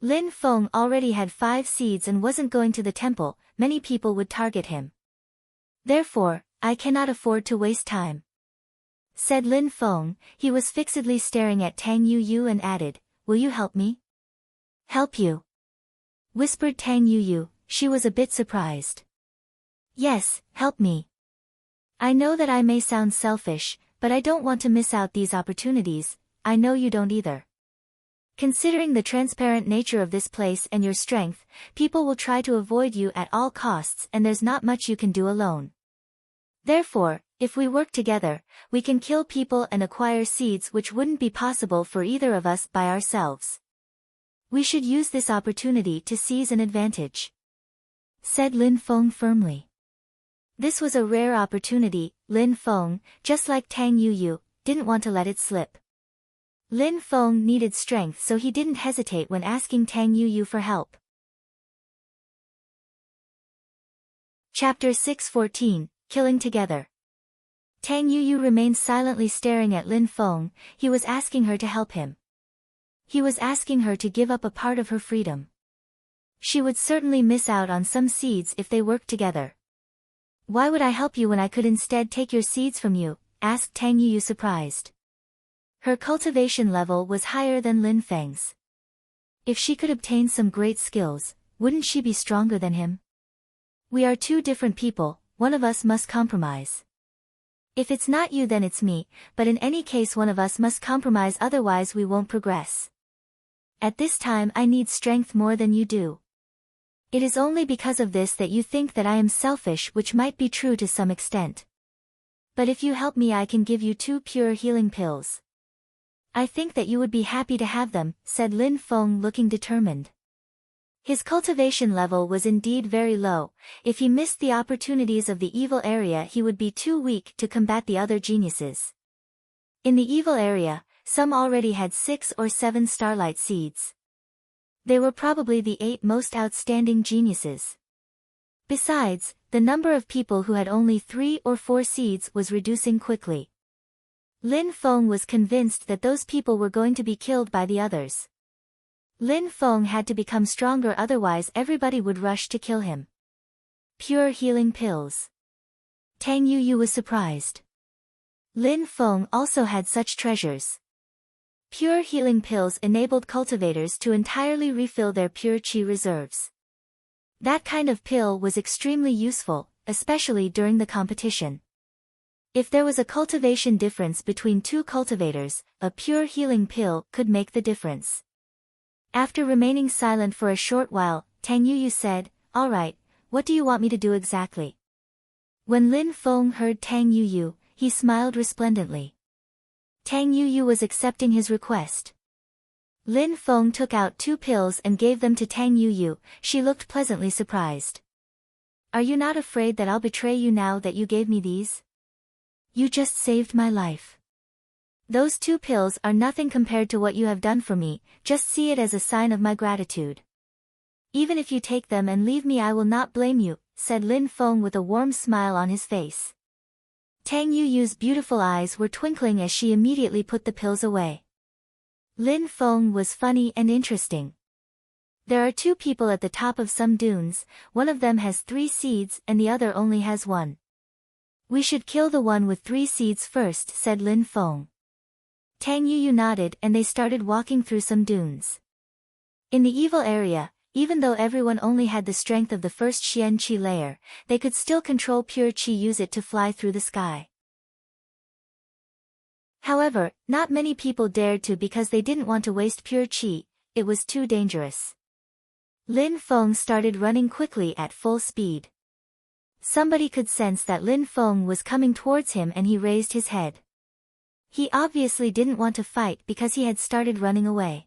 Lin Feng already had 5 seeds and wasn't going to the temple, many people would target him. Therefore, I cannot afford to waste time, said Lin Feng. He was fixedly staring at Tang Yuyu and added, will you help me? Help you? Whispered Tang Yuyu, she was a bit surprised. Yes, help me. I know that I may sound selfish, but I don't want to miss out these opportunities, I know you don't either. Considering the transparent nature of this place and your strength, people will try to avoid you at all costs and there's not much you can do alone. Therefore, If we work together, we can kill people and acquire seeds which wouldn't be possible for either of us by ourselves. We should use this opportunity to seize an advantage," said Lin Feng firmly. This was a rare opportunity. Lin Feng, just like Tang Yuyu, didn't want to let it slip. Lin Feng needed strength, so he didn't hesitate when asking Tang Yuyu for help. Chapter 614, Killing Together. Tang Yuyu remained silently staring at Lin Feng. He was asking her to help him. He was asking her to give up a part of her freedom. She would certainly miss out on some seeds if they worked together. "Why would I help you when I could instead take your seeds from you?" asked Tang Yuyu surprised. Her cultivation level was higher than Lin Feng's. If she could obtain some great skills, wouldn't she be stronger than him? "We are two different people, one of us must compromise. If it's not you then it's me, but in any case one of us must compromise, otherwise we won't progress. At this time I need strength more than you do. It is only because of this that you think that I am selfish, which might be true to some extent. But if you help me I can give you 2 pure healing pills. I think that you would be happy to have them," said Lin Feng looking determined. His cultivation level was indeed very low. If he missed the opportunities of the evil area he would be too weak to combat the other geniuses. In the evil area, some already had 6 or 7 starlight seeds. They were probably the 8 most outstanding geniuses. Besides, the number of people who had only 3 or 4 seeds was reducing quickly. Lin Feng was convinced that those people were going to be killed by the others. Lin Feng had to become stronger, otherwise everybody would rush to kill him. Pure healing pills. Tang Yuyu was surprised. Lin Feng also had such treasures. Pure healing pills enabled cultivators to entirely refill their pure qi reserves. That kind of pill was extremely useful, especially during the competition. If there was a cultivation difference between 2 cultivators, a pure healing pill could make the difference. After remaining silent for a short while, Tang Yuyu said, "All right, what do you want me to do exactly?" When Lin Feng heard Tang Yuyu, he smiled resplendently. Tang Yuyu was accepting his request. Lin Feng took out 2 pills and gave them to Tang Yuyu. She looked pleasantly surprised. "Are you not afraid that I'll betray you now that you gave me these? You just saved my life. Those 2 pills are nothing compared to what you have done for me, just see it as a sign of my gratitude. Even if you take them and leave me I will not blame you," said Lin Feng with a warm smile on his face. Tang Yuyu's beautiful eyes were twinkling as she immediately put the pills away. Lin Feng was funny and interesting. "There are 2 people at the top of some dunes, one of them has 3 seeds and the other only has 1. We should kill the one with 3 seeds first," said Lin Feng. Tang Yuyu nodded and they started walking through some dunes. In the evil area, even though everyone only had the strength of the first Xian Qi layer, they could still control pure Qi, use it to fly through the sky. However, not many people dared to because they didn't want to waste pure Qi, it was too dangerous. Lin Feng started running quickly at full speed. Somebody could sense that Lin Feng was coming towards him and he raised his head. He obviously didn't want to fight because he had started running away.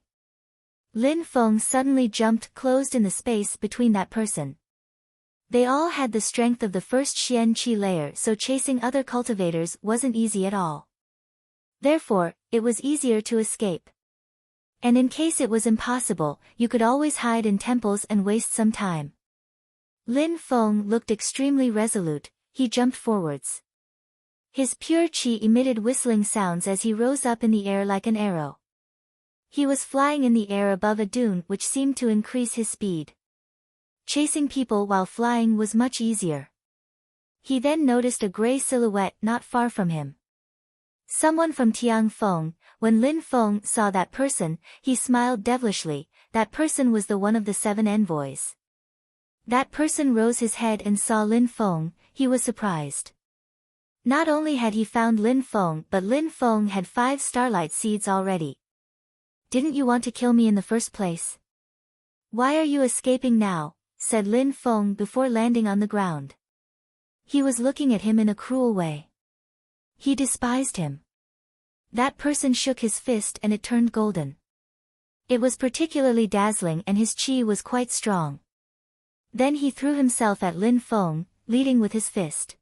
Lin Feng suddenly jumped, closed in the space between that person. They all had the strength of the first Xian Qi layer, so chasing other cultivators wasn't easy at all. Therefore, it was easier to escape. And in case it was impossible, you could always hide in temples and waste some time. Lin Feng looked extremely resolute. He jumped forwards. His pure qi emitted whistling sounds as he rose up in the air like an arrow. He was flying in the air above a dune, which seemed to increase his speed. Chasing people while flying was much easier. He then noticed a gray silhouette not far from him. Someone from Tiangfeng. When Lin Feng saw that person, he smiled devilishly. That person was the one of the 7 envoys. That person rose his head and saw Lin Feng. He was surprised. Not only had he found Lin Feng, but Lin Feng had 5 starlight seeds already. "Didn't you want to kill me in the first place? Why are you escaping now?" said Lin Feng before landing on the ground. He was looking at him in a cruel way. He despised him. That person shook his fist and it turned golden. It was particularly dazzling and his chi was quite strong. Then he threw himself at Lin Feng, leading with his fist.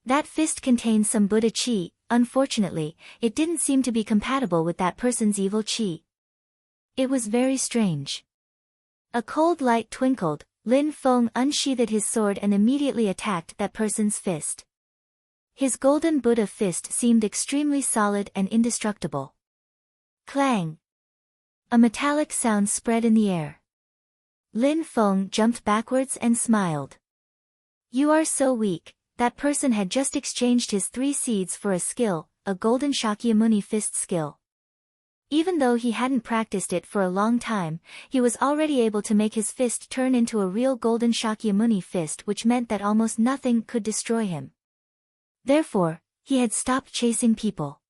That fist contained some Buddha chi. Unfortunately, it didn't seem to be compatible with that person's evil chi. It was very strange. A cold light twinkled. Lin Feng unsheathed his sword and immediately attacked that person's fist. His golden Buddha fist seemed extremely solid and indestructible. Clang! A metallic sound spread in the air. Lin Feng jumped backwards and smiled. You are so weak. That person had just exchanged his 3 seeds for a skill, a golden Shakyamuni fist skill. Even though he hadn't practiced it for a long time, he was already able to make his fist turn into a real golden Shakyamuni fist, which meant that almost nothing could destroy him. Therefore, he had stopped chasing people.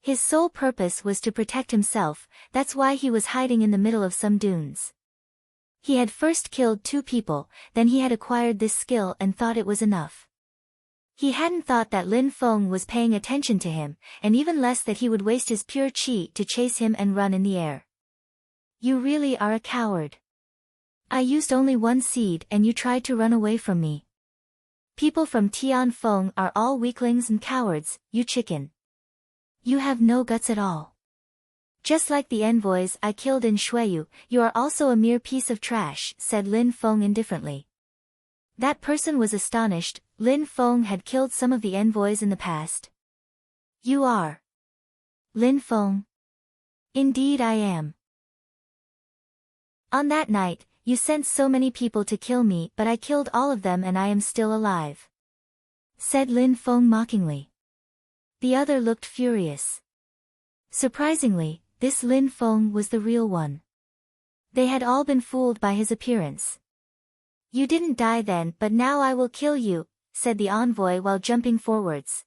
His sole purpose was to protect himself, that's why he was hiding in the middle of some dunes. He had first killed 2 people, then he had acquired this skill and thought it was enough. He hadn't thought that Lin Feng was paying attention to him, and even less that he would waste his pure chi to chase him and run in the air. You really are a coward. I used only 1 seed and you tried to run away from me. People from Tianfeng are all weaklings and cowards, you chicken. You have no guts at all. Just like the envoys I killed in Shuiyu, you are also a mere piece of trash, said Lin Feng indifferently. That person was astonished. Lin Feng had killed some of the envoys in the past. You are Lin Feng? Indeed I am. On that night, you sent so many people to kill me, but I killed all of them and I am still alive, said Lin Feng mockingly. The other looked furious. Surprisingly, this Lin Feng was the real one. They had all been fooled by his appearance. You didn't die then, but now I will kill you, said the envoy while jumping forwards.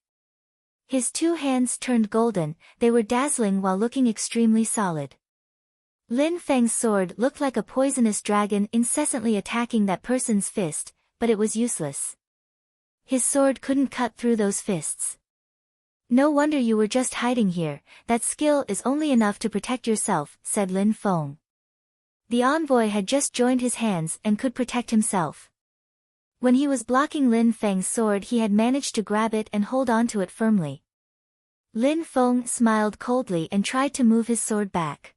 His 2 hands turned golden, they were dazzling while looking extremely solid. Lin Feng's sword looked like a poisonous dragon incessantly attacking that person's fist, but it was useless. His sword couldn't cut through those fists. No wonder you were just hiding here, that skill is only enough to protect yourself, said Lin Feng. The envoy had just joined his hands and could protect himself. When he was blocking Lin Feng's sword he had managed to grab it and hold onto it firmly. Lin Feng smiled coldly and tried to move his sword back.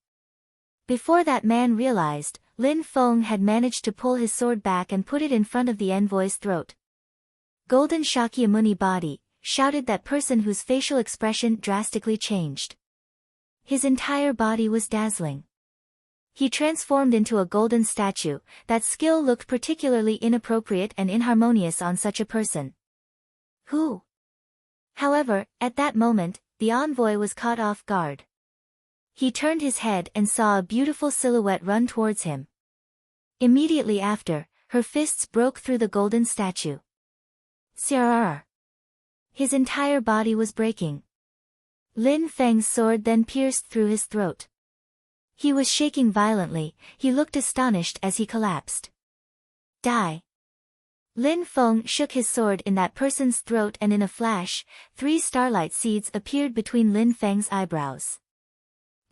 Before that man realized, Lin Feng had managed to pull his sword back and put it in front of the envoy's throat. Golden Shakyamuni body, shouted that person whose facial expression drastically changed. His entire body was dazzling. He transformed into a golden statue. That skill looked particularly inappropriate and inharmonious on such a person. Who? However, at that moment, the envoy was caught off guard. He turned his head and saw a beautiful silhouette run towards him. Immediately after, her fists broke through the golden statue. Sirrr! His entire body was breaking. Lin Feng's sword then pierced through his throat. He was shaking violently, he looked astonished as he collapsed. Die! Lin Feng shook his sword in that person's throat and in a flash, 3 starlight seeds appeared between Lin Feng's eyebrows.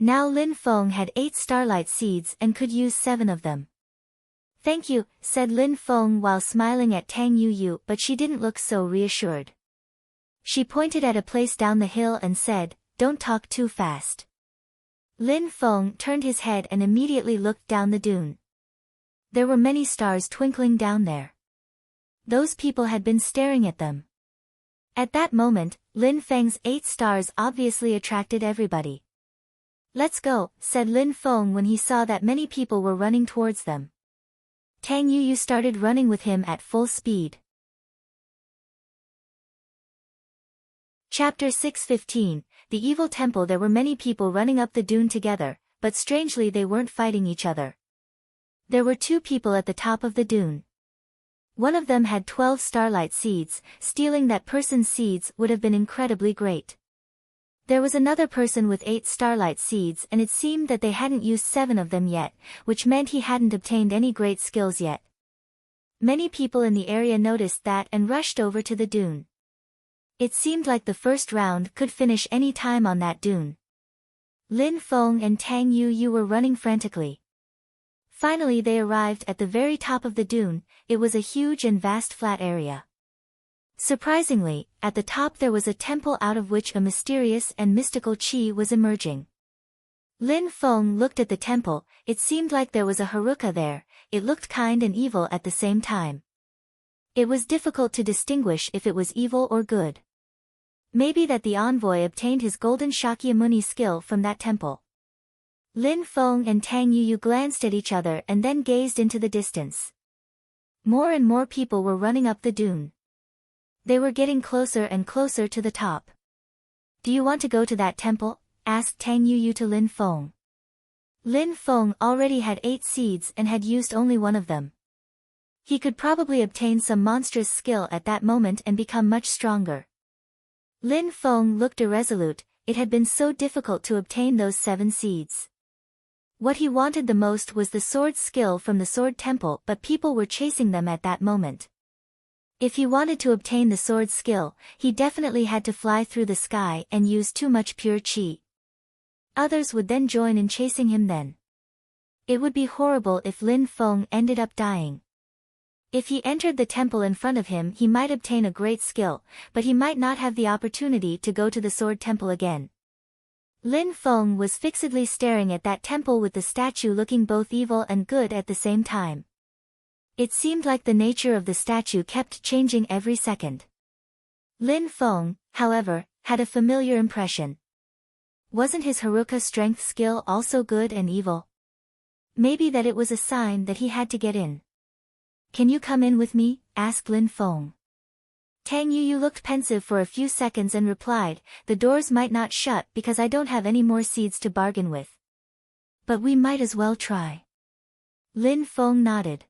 Now Lin Feng had 8 starlight seeds and could use 7 of them. Thank you, said Lin Feng while smiling at Tang Yu, but she didn't look so reassured. She pointed at a place down the hill and said, don't talk too fast. Lin Feng turned his head and immediately looked down the dune. There were many stars twinkling down there. Those people had been staring at them. At that moment, Lin Feng's 8 stars obviously attracted everybody. Let's go, said Lin Feng when he saw that many people were running towards them. Tang Yu started running with him at full speed. Chapter 6:15, The Evil Temple. There were many people running up the dune together, but strangely they weren't fighting each other. There were 2 people at the top of the dune. One of them had 12 starlight seeds. Stealing that person's seeds would have been incredibly great. There was another person with 8 starlight seeds and it seemed that they hadn't used 7 of them yet, which meant he hadn't obtained any great skills yet. Many people in the area noticed that and rushed over to the dune. It seemed like the first round could finish any time on that dune. Lin Feng and Tang Yu were running frantically. Finally they arrived at the very top of the dune. It was a huge and vast flat area. Surprisingly, at the top there was a temple out of which a mysterious and mystical qi was emerging. Lin Feng looked at the temple. It seemed like there was a Haruka there. It looked kind and evil at the same time. It was difficult to distinguish if it was evil or good. Maybe that the envoy obtained his golden Shakyamuni skill from that temple. Lin Feng and Tang Yu glanced at each other and then gazed into the distance. More and more people were running up the dune. They were getting closer and closer to the top. "Do you want to go to that temple?" asked Tang Yu to Lin Feng. Lin Feng already had 8 seeds and had used only one of them. He could probably obtain some monstrous skill at that moment and become much stronger. Lin Feng looked irresolute. It had been so difficult to obtain those 7 seeds. What he wanted the most was the sword skill from the sword temple, but people were chasing them at that moment. If he wanted to obtain the sword skill, he definitely had to fly through the sky and use too much pure qi. Others would then join in chasing him then. It would be horrible if Lin Feng ended up dying. If he entered the temple in front of him, he might obtain a great skill, but he might not have the opportunity to go to the sword temple again. Lin Feng was fixedly staring at that temple with the statue looking both evil and good at the same time. It seemed like the nature of the statue kept changing every second. Lin Feng, however, had a familiar impression. Wasn't his Haruka strength skill also good and evil? Maybe that it was a sign that he had to get in. "Can you come in with me?" asked Lin Feng. Tang Yu looked pensive for a few seconds and replied, "The doors might not shut because I don't have any more seeds to bargain with. But we might as well try." Lin Feng nodded.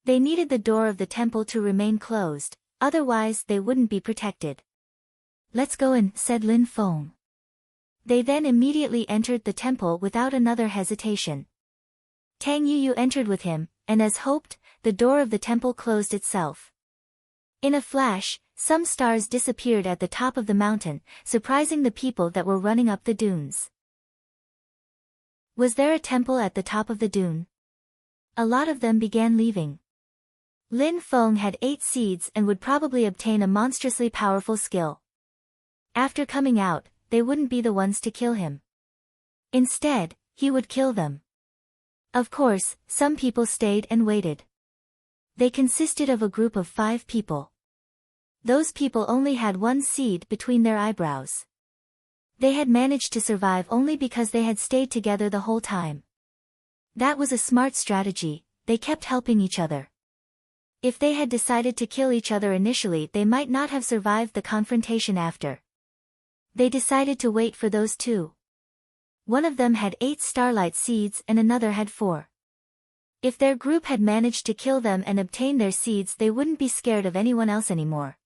They needed the door of the temple to remain closed, otherwise they wouldn't be protected. "Let's go in," said Lin Feng. They then immediately entered the temple without another hesitation. Tang Yu entered with him, and as hoped, the door of the temple closed itself. In a flash, some stars disappeared at the top of the mountain, surprising the people that were running up the dunes. Was there a temple at the top of the dune? A lot of them began leaving. Lin Feng had 8 seeds and would probably obtain a monstrously powerful skill. After coming out, they wouldn't be the ones to kill him. Instead, he would kill them. Of course, some people stayed and waited. They consisted of a group of 5 people. Those people only had 1 seed between their eyebrows. They had managed to survive only because they had stayed together the whole time. That was a smart strategy. They kept helping each other. If they had decided to kill each other initially, they might not have survived the confrontation after. They decided to wait for those 2. One of them had 8 starlight seeds and another had 4. If their group had managed to kill them and obtain their seeds, they wouldn't be scared of anyone else anymore.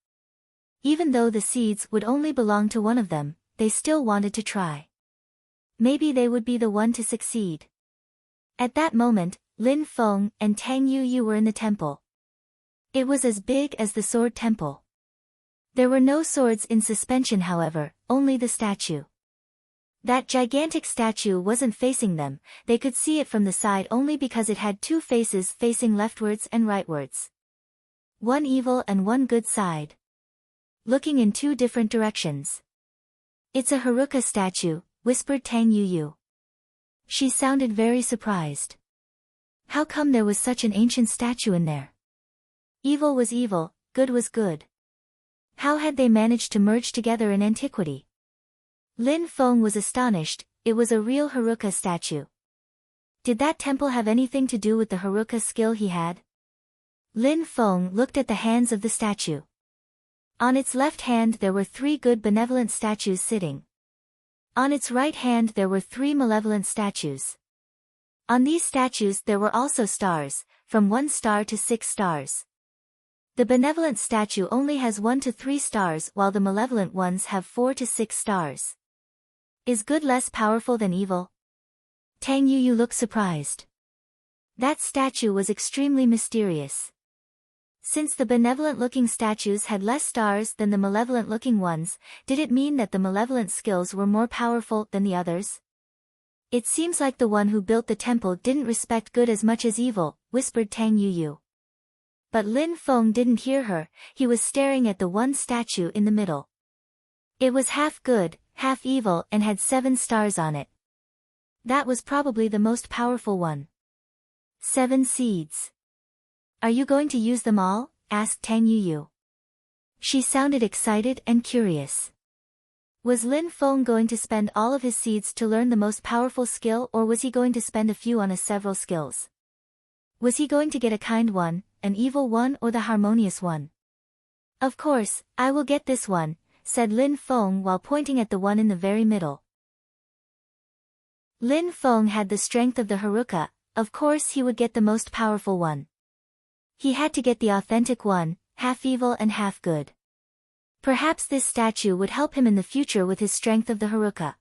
Even though the seeds would only belong to one of them, they still wanted to try. Maybe they would be the one to succeed. At that moment, Lin Feng and Tang Yu were in the temple. It was as big as the sword temple. There were no swords in suspension, however, only the statue. That gigantic statue wasn't facing them. They could see it from the side only because it had 2 faces facing leftwards and rightwards. One evil and one good side. Looking in 2 different directions. "It's a Haruka statue," whispered Tang Yu. She sounded very surprised. How come there was such an ancient statue in there? Evil was evil, good was good. How had they managed to merge together in antiquity? Lin Feng was astonished. It was a real Haruka statue. Did that temple have anything to do with the Haruka skill he had? Lin Feng looked at the hands of the statue. On its left hand there were 3 good benevolent statues sitting. On its right hand there were 3 malevolent statues. On these statues there were also stars, from 1 star to 6 stars. The benevolent statue only has 1 to 3 stars while the malevolent ones have 4 to 6 stars. Is good less powerful than evil? Tang Yu looked surprised. That statue was extremely mysterious. Since the benevolent-looking statues had less stars than the malevolent-looking ones, did it mean that the malevolent skills were more powerful than the others? It seems like the one who built the temple didn't respect good as much as evil, whispered Tang Yuyu. But Lin Feng didn't hear her, he was staring at the one statue in the middle. It was half good, half evil and had 7 stars on it. That was probably the most powerful one. 7 seeds. Are you going to use them all? Asked Tang Yuyu. She sounded excited and curious. Was Lin Feng going to spend all of his seeds to learn the most powerful skill, or was he going to spend a few on several skills? Was he going to get a kind one, an evil one or the harmonious one? Of course, I will get this one, said Lin Feng while pointing at the one in the very middle. Lin Feng had the strength of the Haruka, of course he would get the most powerful one. He had to get the authentic one, half evil and half good. Perhaps this statue would help him in the future with his strength of the Haruka.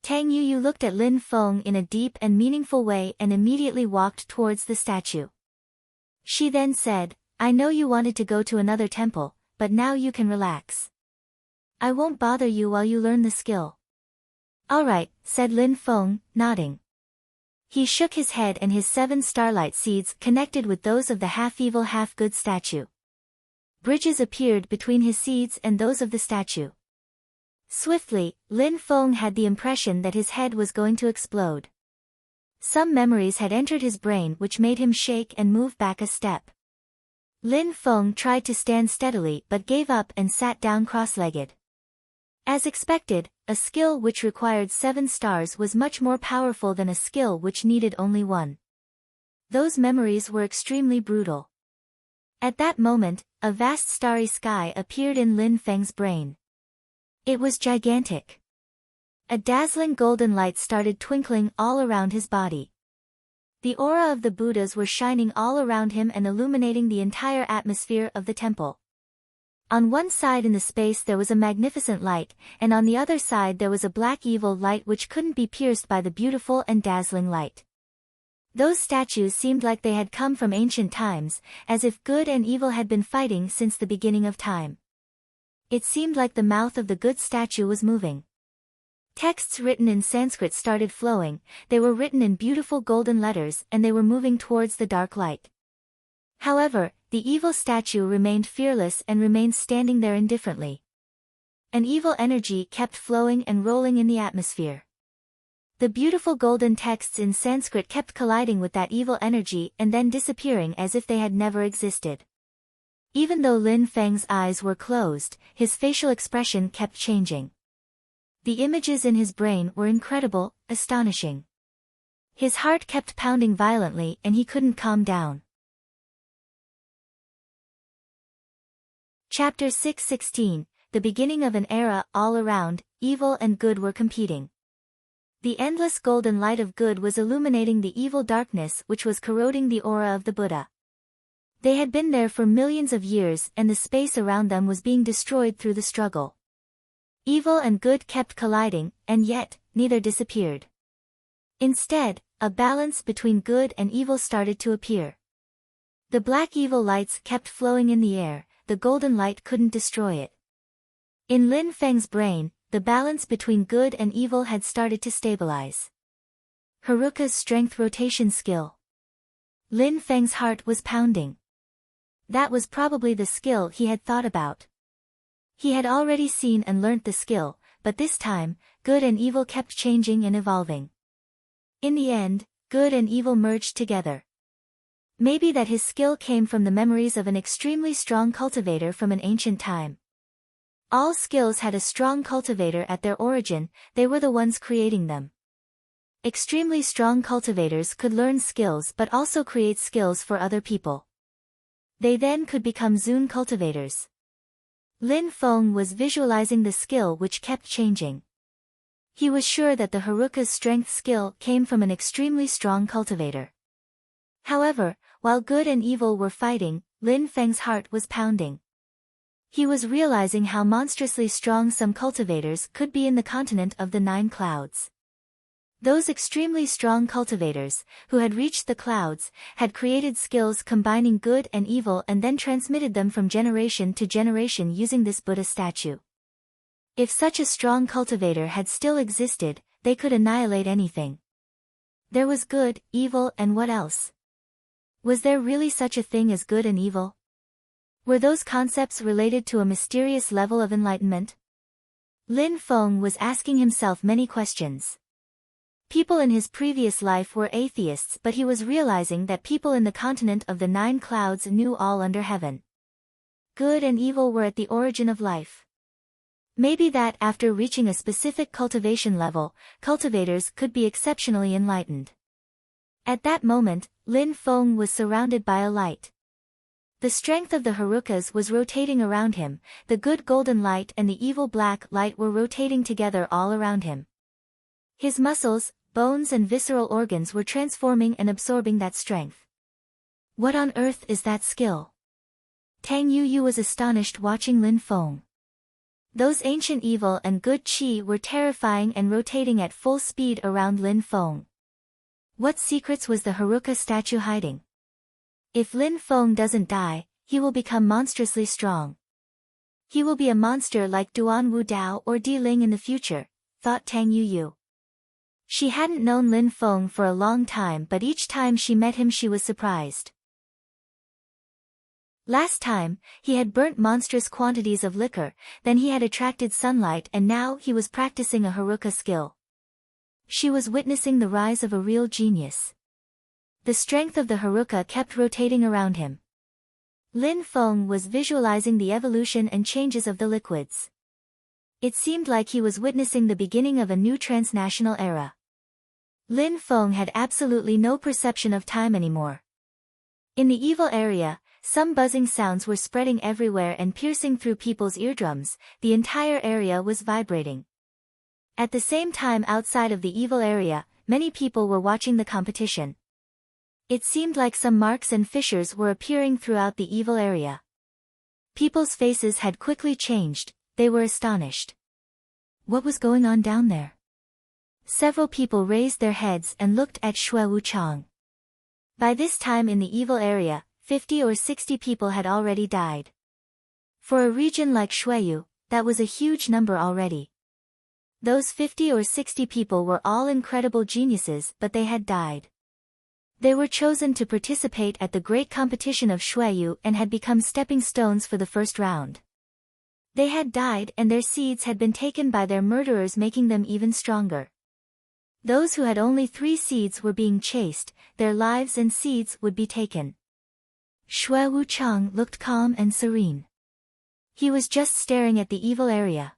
Tang Yuyu looked at Lin Feng in a deep and meaningful way and immediately walked towards the statue. She then said, I know you wanted to go to another temple, but now you can relax. I won't bother you while you learn the skill. Alright, said Lin Feng, nodding. He shook his head and his 7 starlight seeds connected with those of the half-evil half-good statue. Bridges appeared between his seeds and those of the statue. Swiftly, Lin Feng had the impression that his head was going to explode. Some memories had entered his brain which made him shake and move back a step. Lin Feng tried to stand steadily but gave up and sat down cross-legged. As expected, a skill which required 7 stars was much more powerful than a skill which needed only 1. Those memories were extremely brutal. At that moment, a vast starry sky appeared in Lin Feng's brain. It was gigantic. A dazzling golden light started twinkling all around his body. The aura of the Buddhas were shining all around him and illuminating the entire atmosphere of the temple. On one side in the space there was a magnificent light, and on the other side there was a black evil light which couldn't be pierced by the beautiful and dazzling light. Those statues seemed like they had come from ancient times, as if good and evil had been fighting since the beginning of time. It seemed like the mouth of the good statue was moving. Texts written in Sanskrit started flowing, they were written in beautiful golden letters and they were moving towards the dark light. However, the evil statue remained fearless and remained standing there indifferently. An evil energy kept flowing and rolling in the atmosphere. The beautiful golden texts in Sanskrit kept colliding with that evil energy and then disappearing as if they had never existed. Even though Lin Feng's eyes were closed, his facial expression kept changing. The images in his brain were incredible, astonishing. His heart kept pounding violently and he couldn't calm down. Chapter 6:16, The beginning of an era. All around, evil and good were competing. The endless golden light of good was illuminating the evil darkness which was corroding the aura of the Buddha. They had been there for millions of years and the space around them was being destroyed through the struggle. Evil and good kept colliding, and yet, neither disappeared. Instead, a balance between good and evil started to appear. The black evil lights kept flowing in the air, the golden light couldn't destroy it. In Lin Feng's brain, the balance between good and evil had started to stabilize. Haruka's strength rotation skill. Lin Feng's heart was pounding. That was probably the skill he had thought about. He had already seen and learnt the skill, but this time, good and evil kept changing and evolving. In the end, good and evil merged together. Maybe that his skill came from the memories of an extremely strong cultivator from an ancient time. All skills had a strong cultivator at their origin, they were the ones creating them. Extremely strong cultivators could learn skills but also create skills for other people. They then could become Zun cultivators. Lin Feng was visualizing the skill which kept changing. He was sure that the Haruka's strength skill came from an extremely strong cultivator. However, while good and evil were fighting, Lin Feng's heart was pounding. He was realizing how monstrously strong some cultivators could be in the continent of the 9 clouds. Those extremely strong cultivators, who had reached the clouds, had created skills combining good and evil and then transmitted them from generation to generation using this Buddha statue. If such a strong cultivator had still existed, they could annihilate anything. There was good, evil, and what else? Was there really such a thing as good and evil? Were those concepts related to a mysterious level of enlightenment? Lin Feng was asking himself many questions. People in his previous life were atheists, but he was realizing that people in the continent of the 9 clouds knew all under heaven. Good and evil were at the origin of life. Maybe that after reaching a specific cultivation level, cultivators could be exceptionally enlightened. At that moment, Lin Feng was surrounded by a light. The strength of the Harukas was rotating around him, the good golden light and the evil black light were rotating together all around him. His muscles, bones and visceral organs were transforming and absorbing that strength. What on earth is that skill? Tang Yuyu was astonished watching Lin Feng. Those ancient evil and good qi were terrifying and rotating at full speed around Lin Feng. What secrets was the Haruka statue hiding? If Lin Feng doesn't die, he will become monstrously strong. He will be a monster like Duan Wu Dao or Di Ling in the future, thought Tang Yuyu. She hadn't known Lin Feng for a long time, but each time she met him she was surprised. Last time, he had burnt monstrous quantities of liquor, then he had attracted sunlight and now he was practicing a Haruka skill. She was witnessing the rise of a real genius. The strength of the Haruka kept rotating around him. Lin Feng was visualizing the evolution and changes of the liquids. It seemed like he was witnessing the beginning of a new transnational era. Lin Feng had absolutely no perception of time anymore. In the evil area, some buzzing sounds were spreading everywhere and piercing through people's eardrums, the entire area was vibrating. At the same time outside of the evil area, many people were watching the competition. It seemed like some marks and fissures were appearing throughout the evil area. People's faces had quickly changed, they were astonished. What was going on down there? Several people raised their heads and looked at Shui Wuchang. By this time in the evil area, 50 or 60 people had already died. For a region like Shuiyu, that was a huge number already. Those 50 or 60 people were all incredible geniuses, but they had died. They were chosen to participate at the great competition of Shuiyu and had become stepping stones for the first round. They had died and their seeds had been taken by their murderers, making them even stronger. Those who had only 3 seeds were being chased, their lives and seeds would be taken. Shui Wuchang looked calm and serene. He was just staring at the evil area.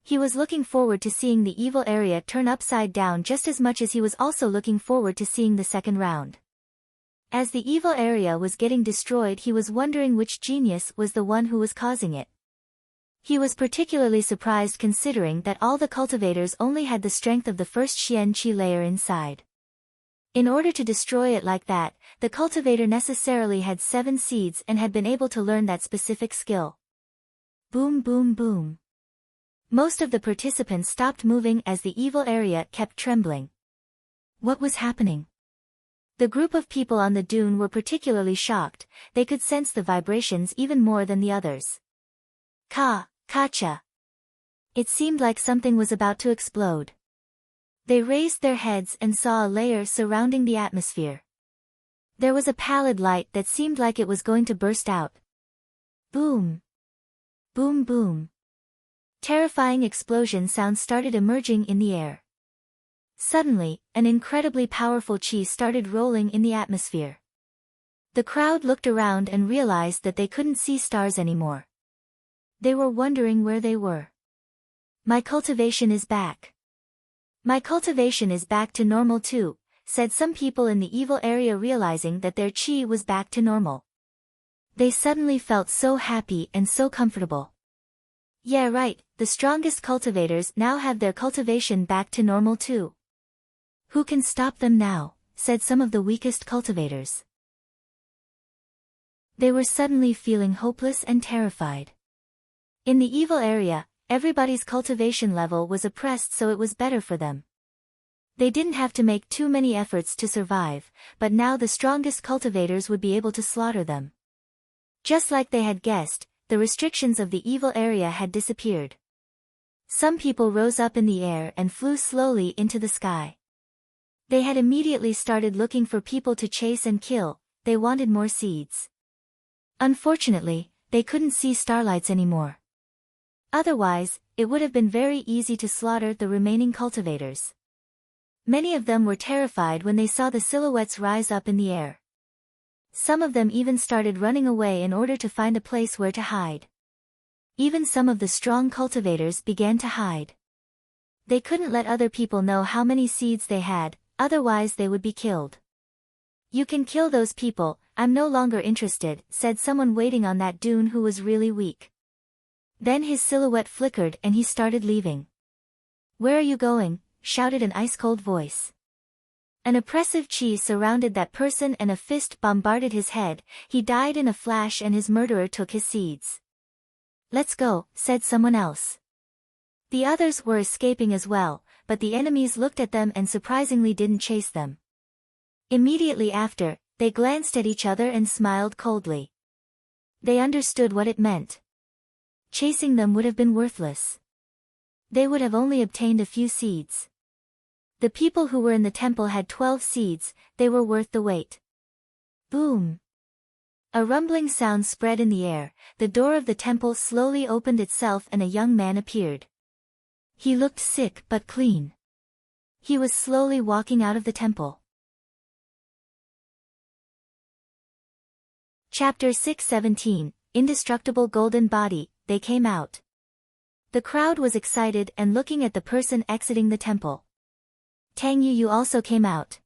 He was looking forward to seeing the evil area turn upside down just as much as he was also looking forward to seeing the second round. As the evil area was getting destroyed, he was wondering which genius was the one who was causing it. He was particularly surprised considering that all the cultivators only had the strength of the first Xian Qi layer inside. In order to destroy it like that, the cultivator necessarily had 7 seeds and had been able to learn that specific skill. Boom boom boom. Most of the participants stopped moving as the evil area kept trembling. What was happening? The group of people on the dune were particularly shocked, they could sense the vibrations even more than the others. Kacha. It seemed like something was about to explode. They raised their heads and saw a layer surrounding the atmosphere. There was a pallid light that seemed like it was going to burst out. Boom. Boom boom. Terrifying explosion sounds started emerging in the air. Suddenly, an incredibly powerful qi started rolling in the atmosphere. The crowd looked around and realized that they couldn't see stars anymore. They were wondering where they were. My cultivation is back. My cultivation is back to normal too, said some people in the evil area, realizing that their qi was back to normal. They suddenly felt so happy and so comfortable. Yeah right, the strongest cultivators now have their cultivation back to normal too. Who can stop them now, said some of the weakest cultivators. They were suddenly feeling hopeless and terrified. In the evil area, everybody's cultivation level was oppressed, so it was better for them. They didn't have to make too many efforts to survive, but now the strongest cultivators would be able to slaughter them. Just like they had guessed, the restrictions of the evil area had disappeared. Some people rose up in the air and flew slowly into the sky. They had immediately started looking for people to chase and kill. They wanted more seeds. Unfortunately, they couldn't see starlights anymore. Otherwise, it would have been very easy to slaughter the remaining cultivators. Many of them were terrified when they saw the silhouettes rise up in the air. Some of them even started running away in order to find a place where to hide. Even some of the strong cultivators began to hide. They couldn't let other people know how many seeds they had, otherwise they would be killed. "You can kill those people, I'm no longer interested," said someone waiting on that dune who was really weak. Then his silhouette flickered and he started leaving. "Where are you going?" shouted an ice-cold voice. An oppressive chi surrounded that person and a fist bombarded his head. He died in a flash and his murderer took his seeds. "Let's go," said someone else. The others were escaping as well, but the enemies looked at them and surprisingly didn't chase them. Immediately after, they glanced at each other and smiled coldly. They understood what it meant. Chasing them would have been worthless. They would have only obtained a few seeds. The people who were in the temple had 12 seeds, they were worth the wait. Boom! A rumbling sound spread in the air, the door of the temple slowly opened itself and a young man appeared. He looked sick but clean. He was slowly walking out of the temple. Chapter 617, Indestructible Golden Body. They came out. The crowd was excited and looking at the person exiting the temple. Tang Yuyu also came out.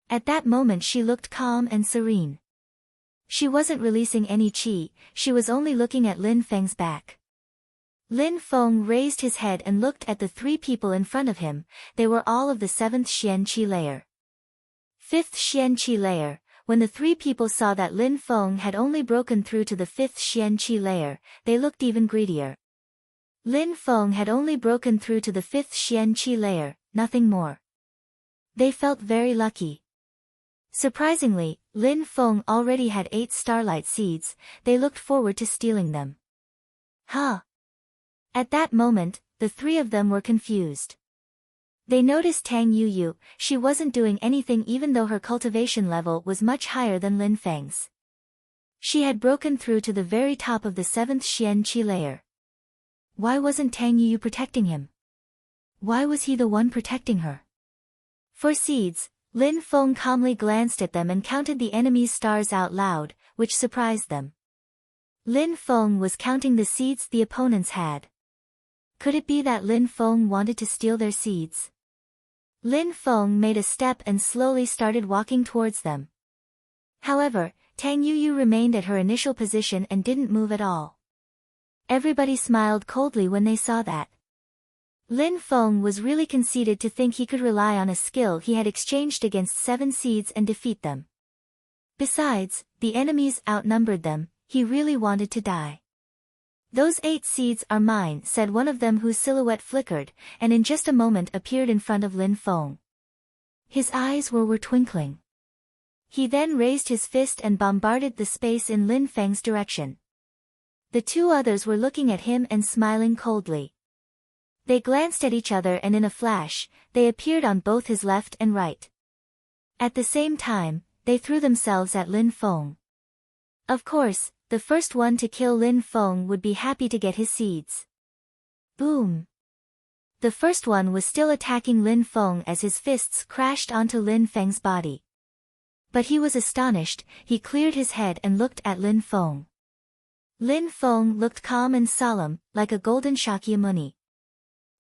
At that moment she looked calm and serene. She wasn't releasing any chi, she was only looking at Lin Feng's back. Lin Feng raised his head and looked at the 3 people in front of him. They were all of the 7th Xian Qi layer. 5th Xian Qi layer. When the 3 people saw that Lin Feng had only broken through to the 5th Xian Qi layer, they looked even greedier. Lin Feng had only broken through to the 5th Xian Qi layer, nothing more. They felt very lucky. Surprisingly, Lin Feng already had 8 starlight seeds. They looked forward to stealing them. Huh? At that moment, the 3 of them were confused. They noticed Tang Yuyu. She wasn't doing anything even though her cultivation level was much higher than Lin Feng's. She had broken through to the very top of the 7th Xian Qi layer. Why wasn't Tang Yuyu protecting him? Why was he the one protecting her? For seeds, Lin Feng calmly glanced at them and counted the enemy's stars out loud, which surprised them. Lin Feng was counting the seeds the opponents had. Could it be that Lin Feng wanted to steal their seeds? Lin Feng made a step and slowly started walking towards them. However, Tang Yuyu remained at her initial position and didn't move at all. Everybody smiled coldly when they saw that. Lin Feng was really conceited to think he could rely on a skill he had exchanged against 7 seeds and defeat them. Besides, the enemies outnumbered them, he really wanted to die. "Those 8 seeds are mine," said one of them whose silhouette flickered, and in just a moment appeared in front of Lin Feng. His eyes were twinkling. He then raised his fist and bombarded the space in Lin Feng's direction. The 2 others were looking at him and smiling coldly. They glanced at each other and in a flash, they appeared on both his left and right. At the same time, they threw themselves at Lin Feng. Of course, the first one to kill Lin Feng would be happy to get his seeds. Boom! The first one was still attacking Lin Feng as his fists crashed onto Lin Feng's body. But he was astonished. He cleared his head and looked at Lin Feng. Lin Feng looked calm and solemn, like a golden Shakyamuni.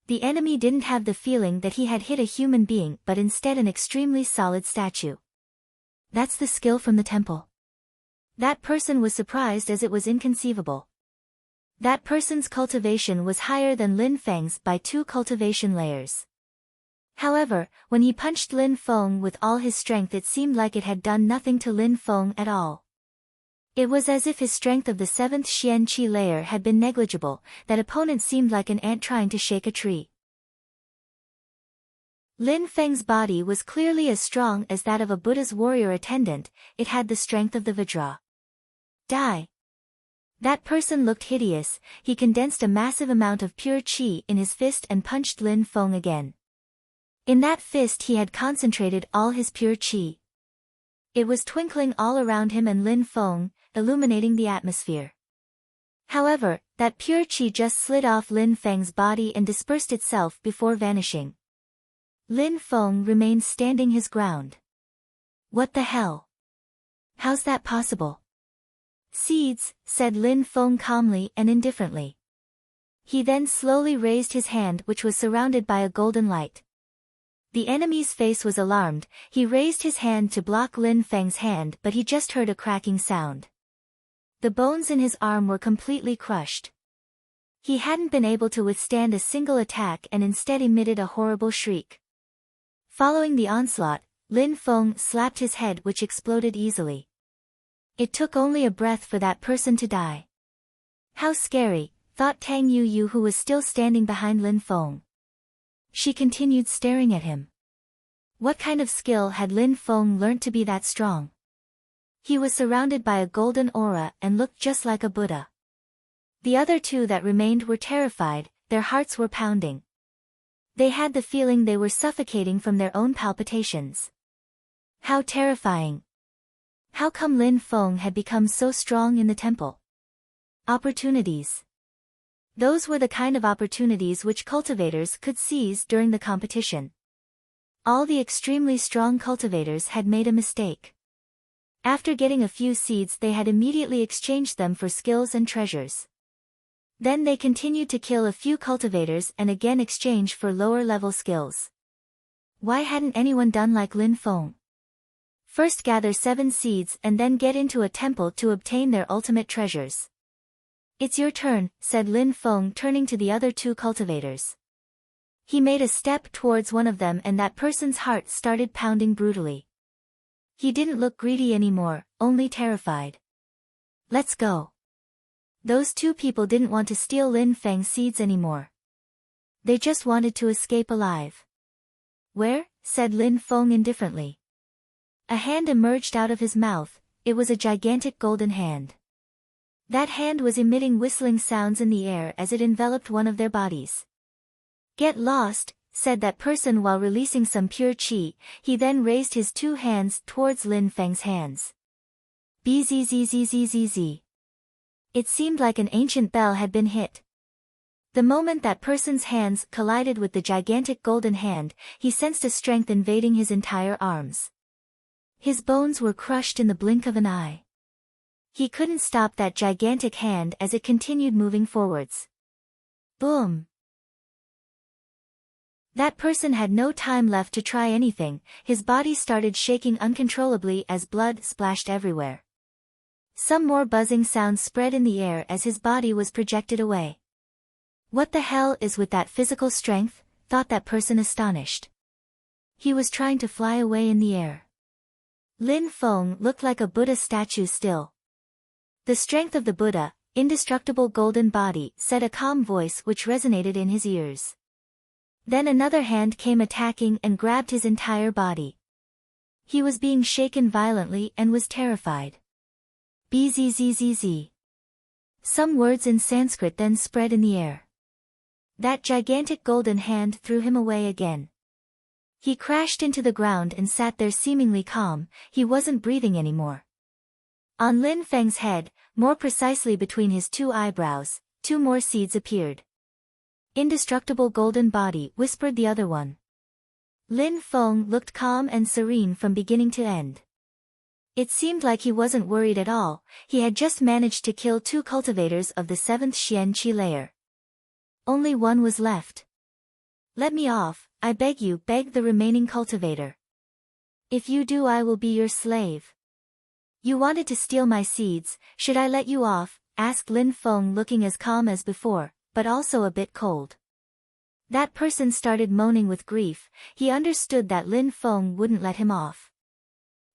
The enemy didn't have the feeling that he had hit a human being but instead an extremely solid statue. That's the skill from the temple. That person was surprised as it was inconceivable. That person's cultivation was higher than Lin Feng's by 2 cultivation layers. However, when he punched Lin Feng with all his strength it seemed like it had done nothing to Lin Feng at all. It was as if his strength of the 7th Xian Qi layer had been negligible. That opponent seemed like an ant trying to shake a tree. Lin Feng's body was clearly as strong as that of a Buddha's warrior attendant, it had the strength of the Vajra. Die. That person looked hideous, he condensed a massive amount of pure qi in his fist and punched Lin Feng again. In that fist he had concentrated all his pure qi. It was twinkling all around him and Lin Feng, illuminating the atmosphere. However, that pure qi just slid off Lin Feng's body and dispersed itself before vanishing. Lin Feng remained standing his ground. What the hell? How's that possible? Seeds, said Lin Feng calmly and indifferently. He then slowly raised his hand which was surrounded by a golden light. The enemy's face was alarmed, he raised his hand to block Lin Feng's hand but he just heard a cracking sound. The bones in his arm were completely crushed. He hadn't been able to withstand a single attack and instead emitted a horrible shriek. Following the onslaught, Lin Feng slapped his head which exploded easily. It took only a breath for that person to die. How scary, thought Tang Yu who was still standing behind Lin Feng. She continued staring at him. What kind of skill had Lin Feng learnt to be that strong? He was surrounded by a golden aura and looked just like a Buddha. The other two that remained were terrified, their hearts were pounding. They had the feeling they were suffocating from their own palpitations. How terrifying! How come Lin Feng had become so strong in the temple? Opportunities. Those were the kind of opportunities which cultivators could seize during the competition. All the extremely strong cultivators had made a mistake. After getting a few seeds they had immediately exchanged them for skills and treasures. Then they continued to kill a few cultivators and again exchange for lower-level skills. Why hadn't anyone done like Lin Feng? First gather 7 seeds and then get into a temple to obtain their ultimate treasures. It's your turn, said Lin Feng turning to the other 2 cultivators. He made a step towards one of them and that person's heart started pounding brutally. He didn't look greedy anymore, only terrified. Let's go. Those 2 people didn't want to steal Lin Feng's seeds anymore. They just wanted to escape alive. Where? Said Lin Feng indifferently. A hand emerged out of his mouth, it was a gigantic golden hand. That hand was emitting whistling sounds in the air as it enveloped one of their bodies. Get lost, said that person while releasing some pure qi, he then raised his 2 hands towards Lin Feng's hands. Bzzzzzzz. It seemed like an ancient bell had been hit. The moment that person's hands collided with the gigantic golden hand, he sensed a strength invading his entire arms. His bones were crushed in the blink of an eye. He couldn't stop that gigantic hand as it continued moving forwards. Boom! That person had no time left to try anything, his body started shaking uncontrollably as blood splashed everywhere. Some more buzzing sounds spread in the air as his body was projected away. What the hell is with that physical strength, thought that person astonished. He was trying to fly away in the air. Lin Feng looked like a Buddha statue still. The strength of the Buddha, indestructible golden body, said a calm voice which resonated in his ears. Then another hand came attacking and grabbed his entire body. He was being shaken violently and was terrified. Bzzzzz. Some words in Sanskrit then spread in the air. That gigantic golden hand threw him away again. He crashed into the ground and sat there seemingly calm, he wasn't breathing anymore. On Lin Feng's head, more precisely between his 2 eyebrows, 2 more seeds appeared. Indestructible golden body, whispered the other one. Lin Feng looked calm and serene from beginning to end. It seemed like he wasn't worried at all, he had just managed to kill 2 cultivators of the 7th Xian Qi layer. Only one was left. Let me off, I beg you, begged the remaining cultivator. If you do I will be your slave. You wanted to steal my seeds, should I let you off? Asked Lin Feng looking as calm as before, but also a bit cold. That person started moaning with grief, he understood that Lin Feng wouldn't let him off.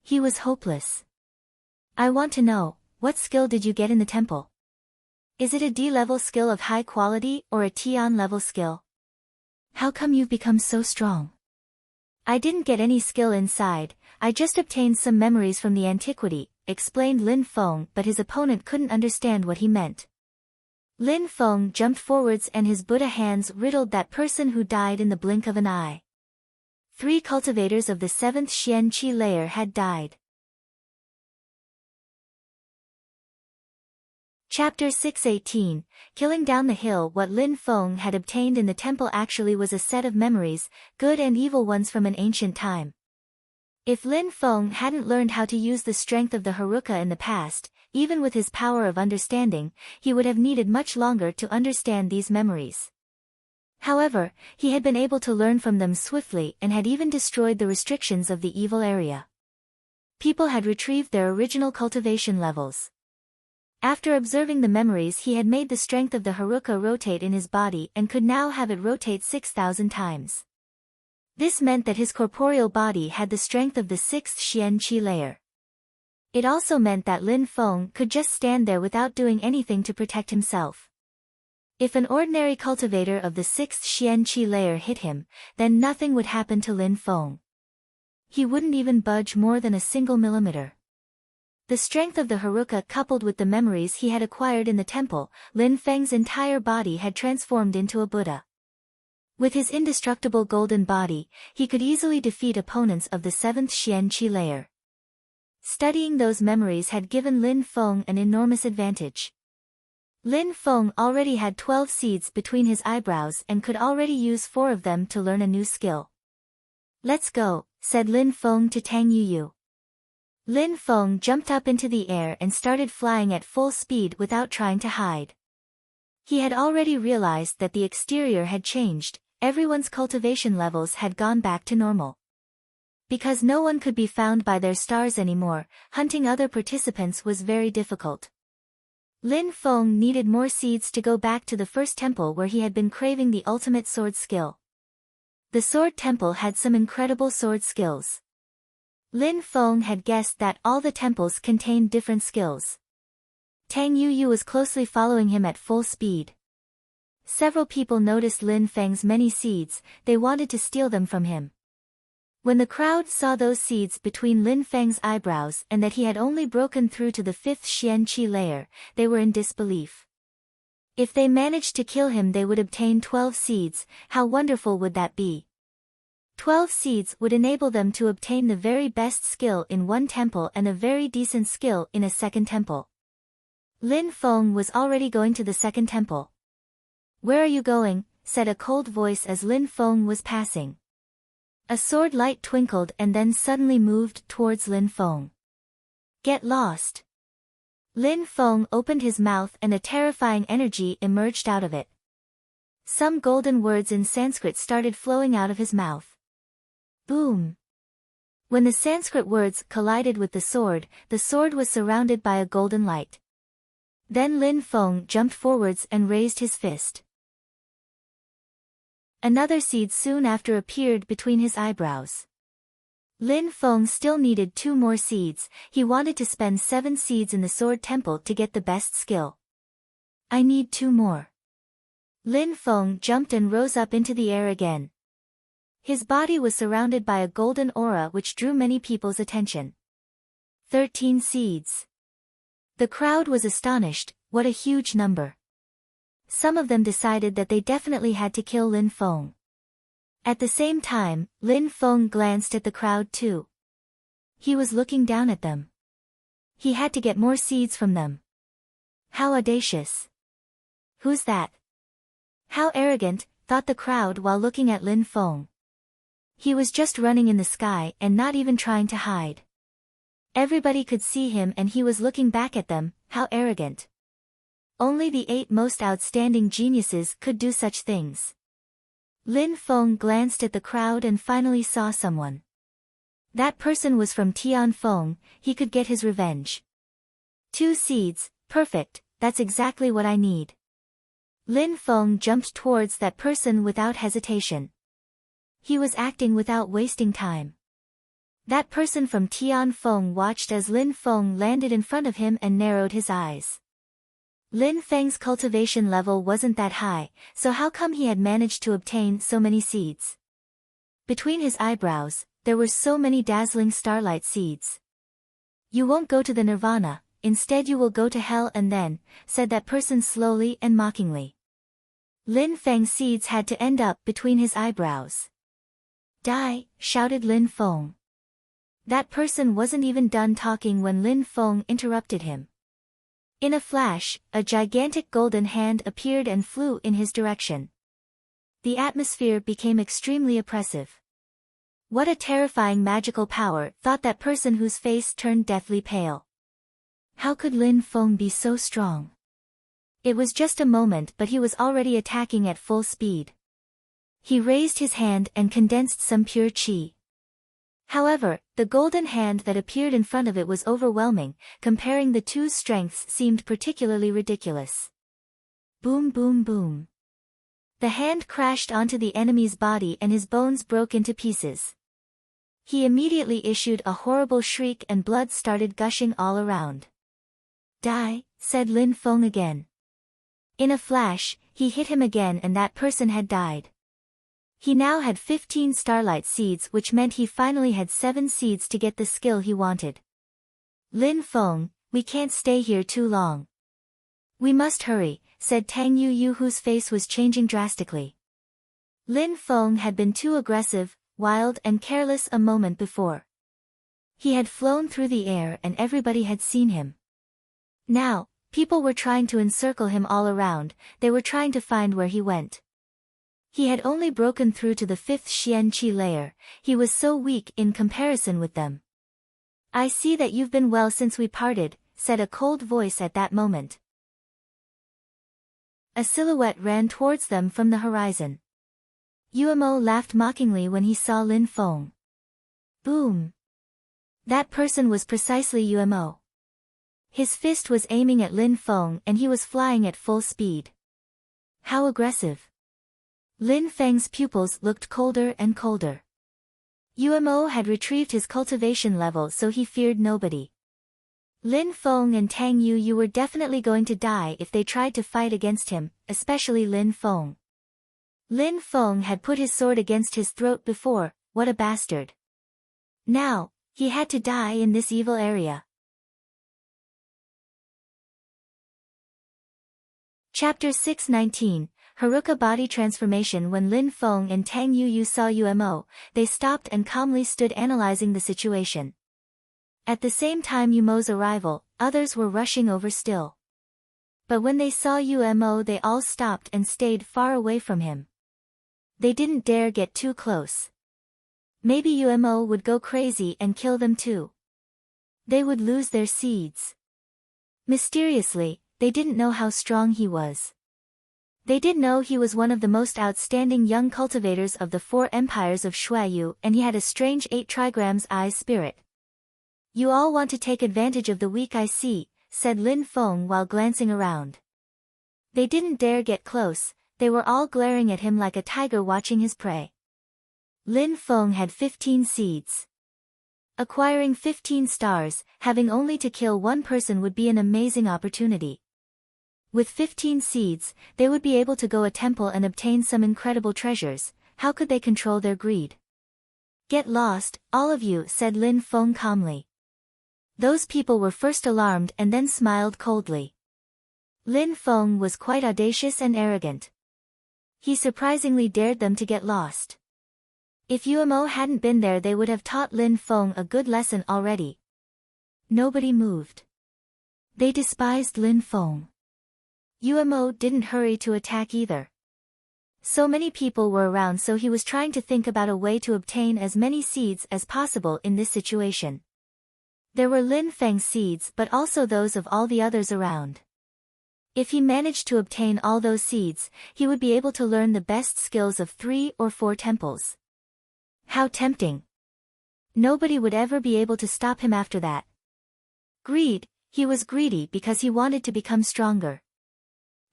He was hopeless. I want to know, what skill did you get in the temple? Is it a D-level skill of high quality or a Tian level skill? How come you've become so strong? I didn't get any skill inside, I just obtained some memories from the antiquity, explained Lin Feng, but his opponent couldn't understand what he meant. Lin Feng jumped forwards and his Buddha hands riddled that person who died in the blink of an eye. 3 cultivators of the 7th Xian Qi layer had died. Chapter 618, Killing Down the Hill. What Lin Feng had obtained in the temple actually was a set of memories, good and evil ones from an ancient time. If Lin Feng hadn't learned how to use the strength of the Haruka in the past, even with his power of understanding, he would have needed much longer to understand these memories. However, he had been able to learn from them swiftly and had even destroyed the restrictions of the evil area. People had retrieved their original cultivation levels. After observing the memories, he had made the strength of the Haruka rotate in his body and could now have it rotate 6,000 times. This meant that his corporeal body had the strength of the 6th Xian Qi layer. It also meant that Lin Feng could just stand there without doing anything to protect himself. If an ordinary cultivator of the 6th Xian Qi layer hit him, then nothing would happen to Lin Feng. He wouldn't even budge more than a single millimeter. The strength of the Haruka coupled with the memories he had acquired in the temple, Lin Feng's entire body had transformed into a Buddha. With his indestructible golden body, he could easily defeat opponents of the 7th Xian Qi layer. Studying those memories had given Lin Feng an enormous advantage. Lin Feng already had 12 seeds between his eyebrows and could already use 4 of them to learn a new skill. "Let's go," said Lin Feng to Tang Yuyu. Lin Feng jumped up into the air and started flying at full speed without trying to hide. He had already realized that the exterior had changed, everyone's cultivation levels had gone back to normal. Because no one could be found by their stars anymore, hunting other participants was very difficult. Lin Feng needed more seeds to go back to the first temple where he had been craving the ultimate sword skill. The sword temple had some incredible sword skills. Lin Feng had guessed that all the temples contained different skills. Tang Yuyu was closely following him at full speed. Several people noticed Lin Feng's many seeds, they wanted to steal them from him. When the crowd saw those seeds between Lin Feng's eyebrows and that he had only broken through to the 5th Xian Qi layer, they were in disbelief. If they managed to kill him, they would obtain 12 seeds, how wonderful would that be? 12 seeds would enable them to obtain the very best skill in one temple and a very decent skill in a second temple. Lin Feng was already going to the second temple. "Where are you going?" said a cold voice as Lin Feng was passing. A sword light twinkled and then suddenly moved towards Lin Feng. "Get lost." Lin Feng opened his mouth and a terrifying energy emerged out of it. Some golden words in Sanskrit started flowing out of his mouth. Boom! When the Sanskrit words collided with the sword was surrounded by a golden light. Then Lin Feng jumped forwards and raised his fist. Another seed soon after appeared between his eyebrows. Lin Feng still needed 2 more seeds, he wanted to spend 7 seeds in the sword temple to get the best skill. "I need 2 more." Lin Feng jumped and rose up into the air again. His body was surrounded by a golden aura which drew many people's attention. 13 seeds. The crowd was astonished, what a huge number. Some of them decided that they definitely had to kill Lin Feng. At the same time, Lin Feng glanced at the crowd too. He was looking down at them. He had to get more seeds from them. How audacious. "Who's that?" How arrogant, thought the crowd while looking at Lin Feng. He was just running in the sky and not even trying to hide. Everybody could see him and he was looking back at them, how arrogant. Only the 8 most outstanding geniuses could do such things. Lin Feng glanced at the crowd and finally saw someone. That person was from Tian Feng, he could get his revenge. 2 seeds, perfect, that's exactly what I need. Lin Feng jumped towards that person without hesitation. He was acting without wasting time. That person from Tian Feng watched as Lin Feng landed in front of him and narrowed his eyes. Lin Feng's cultivation level wasn't that high, so how come he had managed to obtain so many seeds? Between his eyebrows, there were so many dazzling starlight seeds. You won't go to the nirvana, instead you will go to hell and then, said that person slowly and mockingly. Lin Feng's seeds had to end up between his eyebrows. Die, shouted Lin Feng. That person wasn't even done talking when Lin Feng interrupted him. In a flash, a gigantic golden hand appeared and flew in his direction. The atmosphere became extremely oppressive. What a terrifying magical power, thought that person whose face turned deathly pale. How could Lin Feng be so strong? It was just a moment but he was already attacking at full speed. He raised his hand and condensed some pure qi. However, the golden hand that appeared in front of it was overwhelming, comparing the two strengths seemed particularly ridiculous. Boom boom boom. The hand crashed onto the enemy's body and his bones broke into pieces. He immediately issued a horrible shriek and blood started gushing all around. Die, said Lin Feng again. In a flash, he hit him again and that person had died. He now had 15 starlight seeds, which meant he finally had 7 seeds to get the skill he wanted. Lin Feng, we can't stay here too long. We must hurry, said Tang Yu, whose face was changing drastically. Lin Feng had been too aggressive, wild and careless a moment before. He had flown through the air and everybody had seen him. Now, people were trying to encircle him all around, they were trying to find where he went. He had only broken through to the 5th Xian Qi layer, he was so weak in comparison with them. I see that you've been well since we parted, said a cold voice at that moment. A silhouette ran towards them from the horizon. Yuemo laughed mockingly when he saw Lin Feng. Boom! That person was precisely Yuemo. His fist was aiming at Lin Feng and he was flying at full speed. How aggressive! Lin Feng's pupils looked colder and colder. Yuemo had retrieved his cultivation level so he feared nobody. Lin Feng and Tang Yu were definitely going to die if they tried to fight against him, especially Lin Feng. Lin Feng had put his sword against his throat before, what a bastard. Now, he had to die in this evil area. Chapter 619, Haruka Body Transformation. When Lin Feng and Tang Yu saw Yuemo, they stopped and calmly stood analyzing the situation. At the same time Yuemo's arrival, others were rushing over still. But when they saw Yuemo they all stopped and stayed far away from him. They didn't dare get too close. Maybe Yuemo would go crazy and kill them too. They would lose their seeds. Mysteriously, they didn't know how strong he was. They did know he was one of the most outstanding young cultivators of the 4 empires of Shuaiyu and he had a strange 8 trigrams eyes spirit. You all want to take advantage of the weak I see, said Lin Feng while glancing around. They didn't dare get close, they were all glaring at him like a tiger watching his prey. Lin Feng had 15 seeds. Acquiring 15 stars, having only to kill one person would be an amazing opportunity. With 15 seeds, they would be able to go a temple and obtain some incredible treasures. How could they control their greed? Get lost, all of you, said Lin Feng calmly. Those people were first alarmed and then smiled coldly. Lin Feng was quite audacious and arrogant. He surprisingly dared them to get lost. If Yuemo hadn't been there they would have taught Lin Feng a good lesson already. Nobody moved. They despised Lin Feng. Yuemo didn't hurry to attack either. So many people were around so he was trying to think about a way to obtain as many seeds as possible in this situation. There were Lin Feng's seeds but also those of all the others around. If he managed to obtain all those seeds, he would be able to learn the best skills of 3 or 4 temples. How tempting! Nobody would ever be able to stop him after that. Greed, he was greedy because he wanted to become stronger.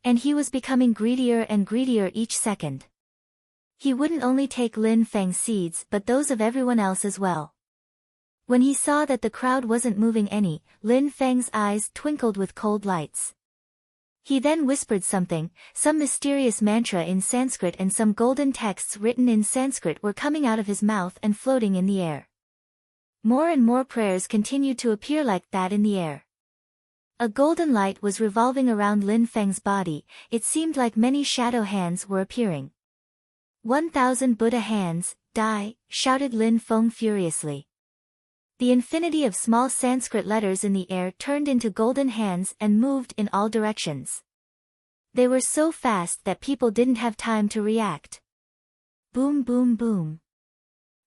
And he was becoming greedier and greedier each second. He wouldn't only take Lin Feng's seeds but those of everyone else as well. When he saw that the crowd wasn't moving any, Lin Feng's eyes twinkled with cold lights. He then whispered something, some mysterious mantra in Sanskrit, and some golden texts written in Sanskrit were coming out of his mouth and floating in the air. More and more prayers continued to appear like that in the air. A golden light was revolving around Lin Feng's body. It seemed like many shadow hands were appearing. 1,000 Buddha hands, die, shouted Lin Feng furiously. The infinity of small Sanskrit letters in the air turned into golden hands and moved in all directions. They were so fast that people didn't have time to react. Boom, boom, boom.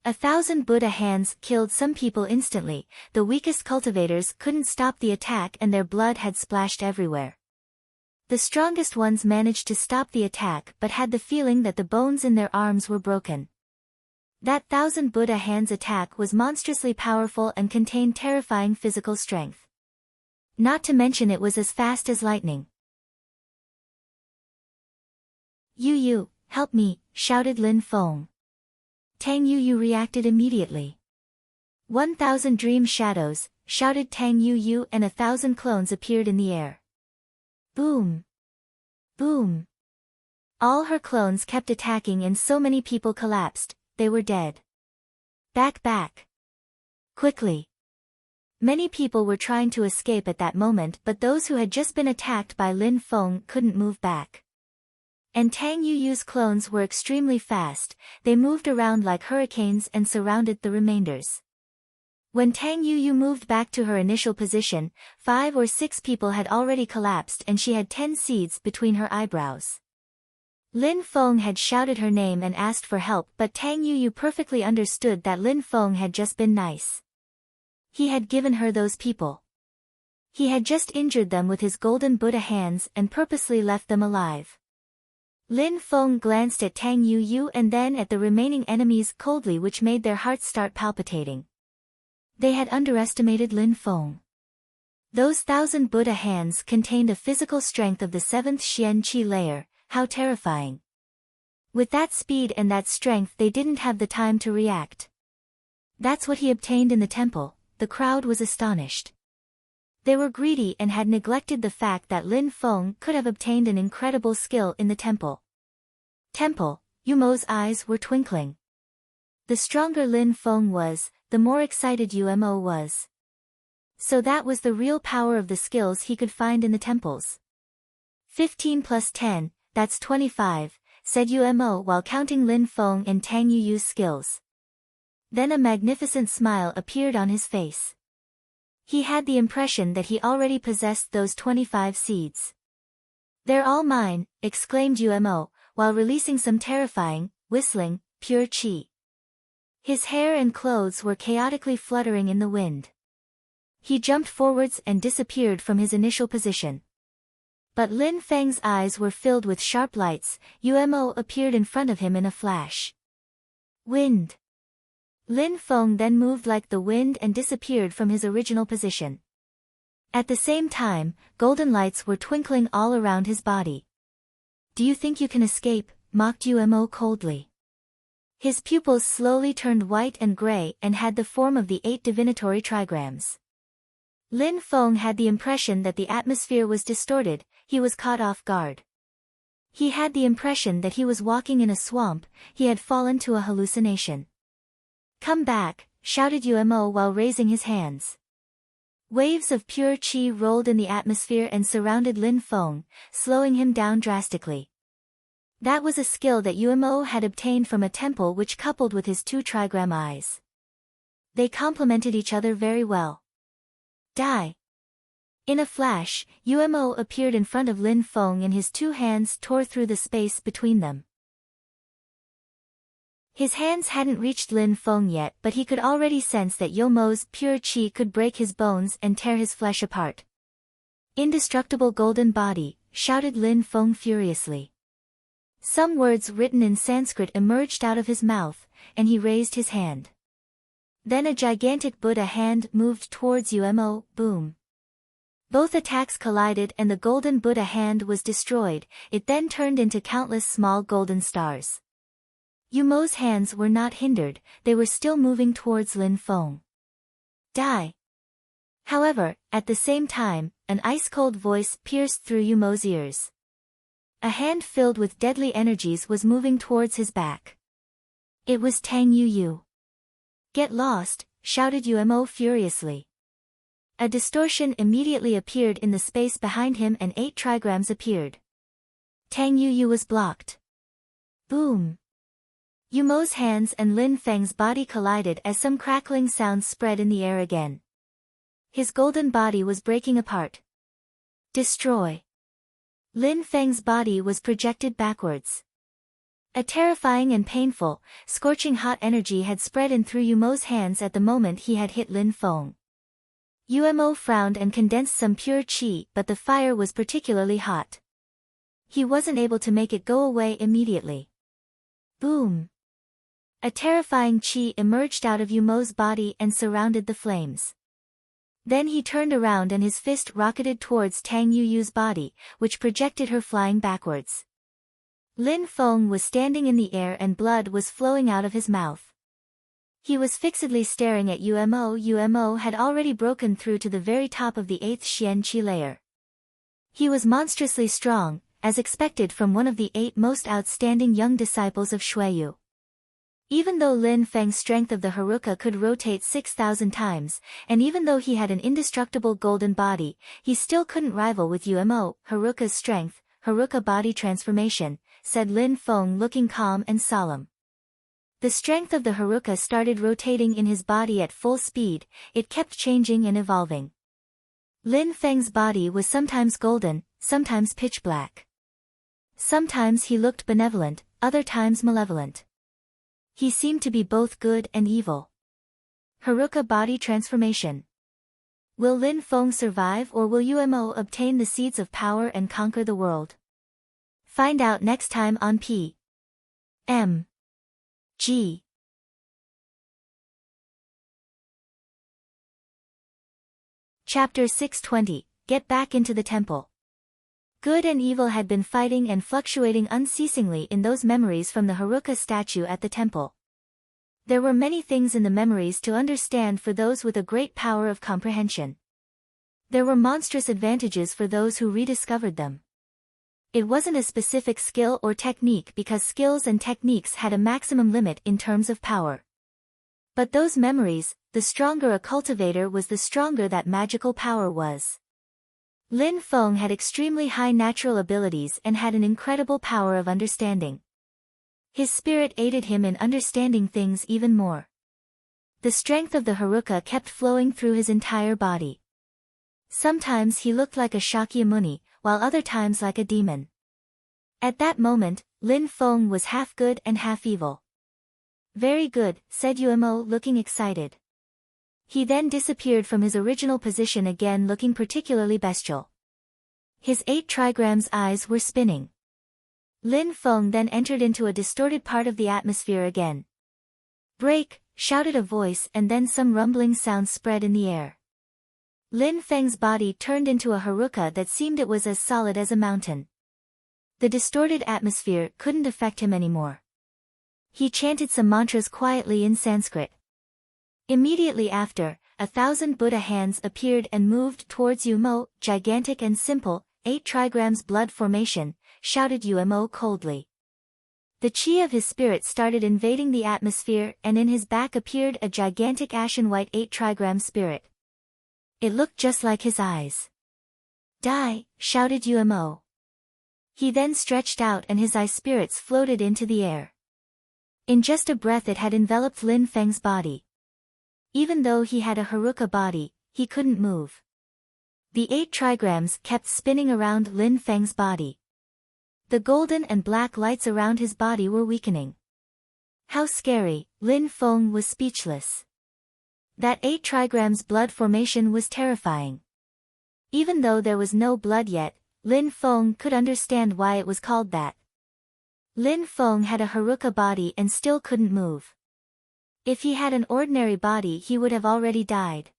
1,000 Buddha hands killed some people instantly. The weakest cultivators couldn't stop the attack and their blood had splashed everywhere. The strongest ones managed to stop the attack but had the feeling that the bones in their arms were broken. That 1,000 Buddha hands attack was monstrously powerful and contained terrifying physical strength. Not to mention it was as fast as lightning. Yu, help me, shouted Lin Feng. Tang Yu reacted immediately. 1,000 dream shadows, shouted Tang Yu, and 1,000 clones appeared in the air. Boom! Boom! All her clones kept attacking and so many people collapsed. They were dead. Back! Quickly! Many people were trying to escape at that moment, but those who had just been attacked by Lin Feng couldn't move back. And Tang Yu's clones were extremely fast. They moved around like hurricanes and surrounded the remainders. When Tang Yu moved back to her initial position, 5 or 6 people had already collapsed and she had 10 seeds between her eyebrows. Lin Feng had shouted her name and asked for help, but Tang Yu perfectly understood that Lin Feng had just been nice. He had given her those people. He had just injured them with his golden Buddha hands and purposely left them alive. Lin Feng glanced at Tang Yu and then at the remaining enemies coldly, which made their hearts start palpitating. They had underestimated Lin Feng. Those 1,000 Buddha hands contained a physical strength of the 7th Xian Qi layer. How terrifying. With that speed and that strength they didn't have the time to react. That's what he obtained in the temple. The crowd was astonished. They were greedy and had neglected the fact that Lin Feng could have obtained an incredible skill in the temple. Yumo's eyes were twinkling. The stronger Lin Feng was, the more excited Yumo was. So that was the real power of the skills he could find in the temples. 15 plus 10. That's 25, said Yumo while counting Lin Feng and Tang Yu's skills. Then a magnificent smile appeared on his face. He had the impression that he already possessed those 25 seeds. They're all mine, exclaimed Yumo, while releasing some terrifying, whistling, pure qi. His hair and clothes were chaotically fluttering in the wind. He jumped forwards and disappeared from his initial position. But Lin Feng's eyes were filled with sharp lights. Yumo appeared in front of him in a flash. Wind. Lin Feng then moved like the wind and disappeared from his original position. At the same time, golden lights were twinkling all around his body. Do you think you can escape? Mocked Yumo coldly. His pupils slowly turned white and gray and had the form of the 8 divinatory trigrams. Lin Feng had the impression that the atmosphere was distorted. He was caught off guard. He had the impression that he was walking in a swamp. He had fallen to a hallucination. Come back, shouted Yumo while raising his hands. Waves of pure qi rolled in the atmosphere and surrounded Lin Feng, slowing him down drastically. That was a skill that Yumo had obtained from a temple which coupled with his 2 trigram eyes. They complemented each other very well. Die! In a flash, Yumo appeared in front of Lin Feng and his 2 hands tore through the space between them. His hands hadn't reached Lin Feng yet, but he could already sense that Yumo's pure qi could break his bones and tear his flesh apart. Indestructible golden body, shouted Lin Feng furiously. Some words written in Sanskrit emerged out of his mouth, and he raised his hand. Then a gigantic Buddha hand moved towards Yumo. Boom. Both attacks collided and the golden Buddha hand was destroyed. It then turned into countless small golden stars. Yumo's hands were not hindered, they were still moving towards Lin Feng. Die! However, at the same time, an ice-cold voice pierced through Yumo's ears. A hand filled with deadly energies was moving towards his back. It was Tang Yu. "Get lost," shouted Yumo furiously. A distortion immediately appeared in the space behind him and 8 trigrams appeared. Tang Yu was blocked. Boom! Yumo's hands and Lin Feng's body collided as some crackling sounds spread in the air again. His golden body was breaking apart. Destroy! Lin Feng's body was projected backwards. A terrifying and painful, scorching hot energy had spread in through Yumo's hands at the moment he had hit Lin Feng. Yumo frowned and condensed some pure qi, but the fire was particularly hot. He wasn't able to make it go away immediately. Boom! A terrifying qi emerged out of Yumo's body and surrounded the flames. Then he turned around and his fist rocketed towards Tang Yu's body, which projected her flying backwards. Lin Feng was standing in the air and blood was flowing out of his mouth. He was fixedly staring at Yumo. Yumo had already broken through to the very top of the 8th Xian Qi layer. He was monstrously strong, as expected from one of the 8 most outstanding young disciples of Xueyu. Even though Lin Feng's strength of the Haruka could rotate 6,000 times, and even though he had an indestructible golden body, he still couldn't rival with Yumo. "Haruka's strength, Haruka body transformation," said Lin Feng looking calm and solemn. The strength of the Haruka started rotating in his body at full speed, it kept changing and evolving. Lin Feng's body was sometimes golden, sometimes pitch black. Sometimes he looked benevolent, other times malevolent. He seemed to be both good and evil. Haruka body transformation. Will Lin Feng survive or will Yumo obtain the seeds of power and conquer the world? Find out next time on P. M. G. Chapter 620, Get Back into the Temple. Good and evil had been fighting and fluctuating unceasingly in those memories from the Haruka statue at the temple. There were many things in the memories to understand for those with a great power of comprehension. There were monstrous advantages for those who rediscovered them. It wasn't a specific skill or technique because skills and techniques had a maximum limit in terms of power. But those memories, the stronger a cultivator was, the stronger that magical power was. Lin Feng had extremely high natural abilities and had an incredible power of understanding. His spirit aided him in understanding things even more. The strength of the Haruka kept flowing through his entire body. Sometimes he looked like a Shakyamuni, while other times like a demon. At that moment, Lin Feng was half good and half evil. "Very good," said Yumo looking excited. He then disappeared from his original position again looking particularly bestial. His 8 trigrams eyes were spinning. Lin Feng then entered into a distorted part of the atmosphere again. "Break!" shouted a voice and then some rumbling sounds spread in the air. Lin Feng's body turned into a Haruka that seemed it was as solid as a mountain. The distorted atmosphere couldn't affect him anymore. He chanted some mantras quietly in Sanskrit. Immediately after, 1,000 Buddha hands appeared and moved towards Yumo, gigantic and simple, 8 trigrams blood formation, shouted Yumo coldly. The chi of his spirit started invading the atmosphere and in his back appeared a gigantic ashen white 8 trigram spirit. It looked just like his eyes. "Die!" shouted Yumo. He then stretched out and his eye spirits floated into the air. In just a breath it had enveloped Lin Feng's body. Even though he had a Haruka body, he couldn't move. The 8 trigrams kept spinning around Lin Feng's body. The golden and black lights around his body were weakening. How scary! Lin Feng was speechless. That 8 trigrams blood formation was terrifying. Even though there was no blood yet, Lin Feng could understand why it was called that. Lin Feng had a Haruka body and still couldn't move. If he had an ordinary body he would have already died.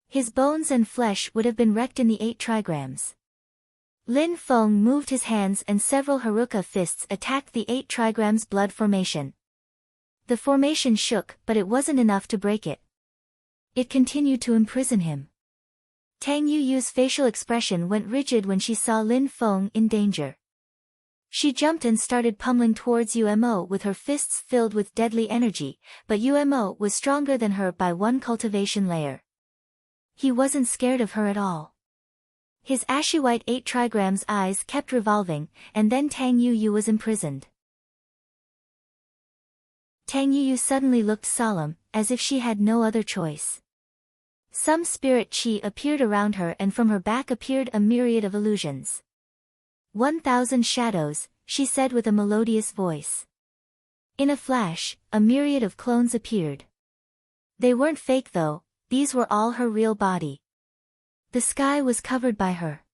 His bones and flesh would have been wrecked in the 8 trigrams. Lin Feng moved his hands and several Haruka fists attacked the 8 trigrams blood formation. The formation shook, but it wasn't enough to break it. It continued to imprison him. Tang Yuyu's facial expression went rigid when she saw Lin Feng in danger. She jumped and started pummeling towards Umo with her fists filled with deadly energy, but Umo was stronger than her by one cultivation layer. He wasn't scared of her at all. His ashy white 8 trigrams eyes kept revolving, and then Tang Yuyu was imprisoned. Tang Yuyu suddenly looked solemn, as if she had no other choice. Some spirit chi appeared around her, and from her back appeared a myriad of illusions. 1,000 shadows, she said with a melodious voice. In a flash, a myriad of clones appeared. They weren't fake though, these were all her real body. The sky was covered by her.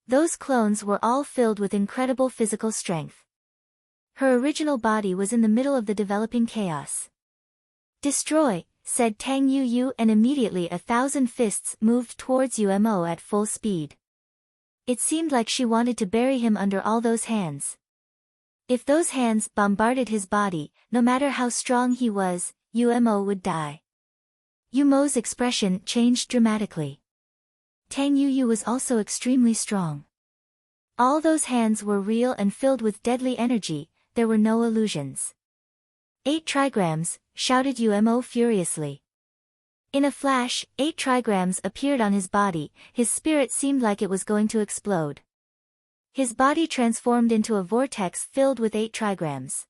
Those clones were all filled with incredible physical strength. Her original body was in the middle of the developing chaos. Destroy, said Tang Yuyu, and immediately 1,000 fists moved towards Umo at full speed. It seemed like she wanted to bury him under all those hands. If those hands bombarded his body, no matter how strong he was, Umo would die. Umo's expression changed dramatically. Tang Yuyu was also extremely strong. All those hands were real and filled with deadly energy, there were no illusions. 8 trigrams, shouted Umo furiously. In a flash, 8 trigrams appeared on his body, his spirit seemed like it was going to explode. His body transformed into a vortex filled with 8 trigrams.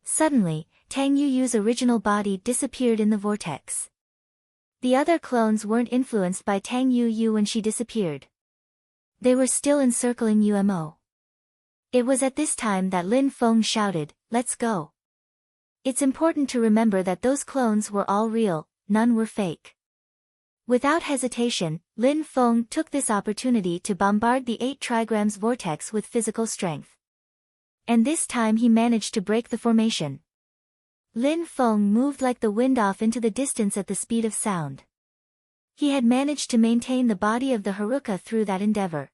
Suddenly, Tang Yuyu's original body disappeared in the vortex. The other clones weren't influenced by Tang Yuyu when she disappeared. They were still encircling Umo. It was at this time that Lin Feng shouted, "Let's go." It's important to remember that those clones were all real, none were fake. Without hesitation, Lin Feng took this opportunity to bombard the 8 trigrams vortex with physical strength. And this time he managed to break the formation. Lin Feng moved like the wind off into the distance at the speed of sound. He had managed to maintain the body of the Haruka through that endeavor.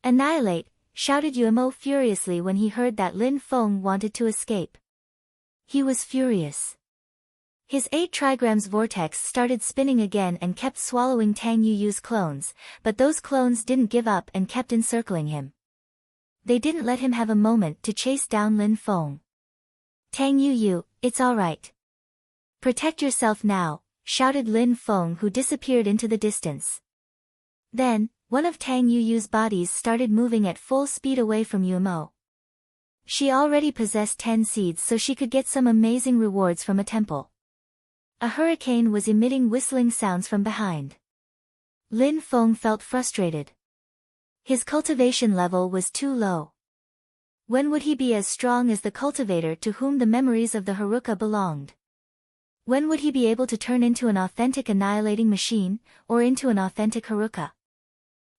"Annihilate," shouted Umo furiously when he heard that Lin Feng wanted to escape. He was furious. His 8 trigrams vortex started spinning again and kept swallowing Tang Yuyu's clones, but those clones didn't give up and kept encircling him. They didn't let him have a moment to chase down Lin Feng. "Tang Yuyu, it's alright. Protect yourself now," shouted Lin Feng, who disappeared into the distance. Then, one of Tang Yuyu's bodies started moving at full speed away from Umo. She already possessed 10 seeds, so she could get some amazing rewards from a temple. A hurricane was emitting whistling sounds from behind. Lin Feng felt frustrated. His cultivation level was too low. When would he be as strong as the cultivator to whom the memories of the Haruka belonged? When would he be able to turn into an authentic annihilating machine, or into an authentic Haruka?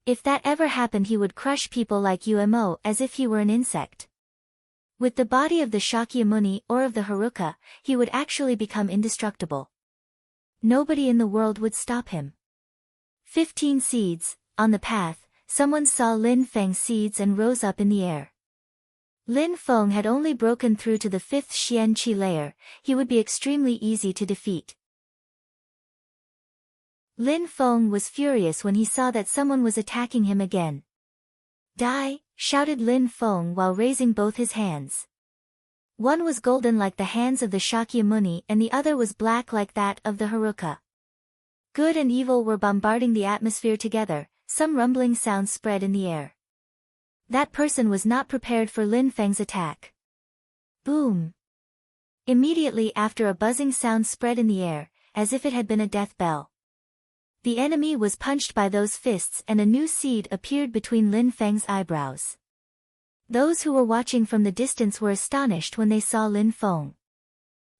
If that ever happened, he would crush people like Umo as if he were an insect. With the body of the Shakyamuni or of the Haruka, he would actually become indestructible. Nobody in the world would stop him. 15 seeds, on the path, someone saw Lin Feng's seeds and rose up in the air. Lin Feng had only broken through to the 5th Xian Qi layer, he would be extremely easy to defeat. Lin Feng was furious when he saw that someone was attacking him again. "Die!" shouted Lin Feng while raising both his hands. One was golden like the hands of the Shakyamuni and the other was black like that of the Haruka. Good and evil were bombarding the atmosphere together, some rumbling sounds spread in the air. That person was not prepared for Lin Feng's attack. Boom! Immediately after, a buzzing sound spread in the air, as if it had been a death bell. The enemy was punched by those fists and a new seed appeared between Lin Feng's eyebrows. Those who were watching from the distance were astonished when they saw Lin Feng.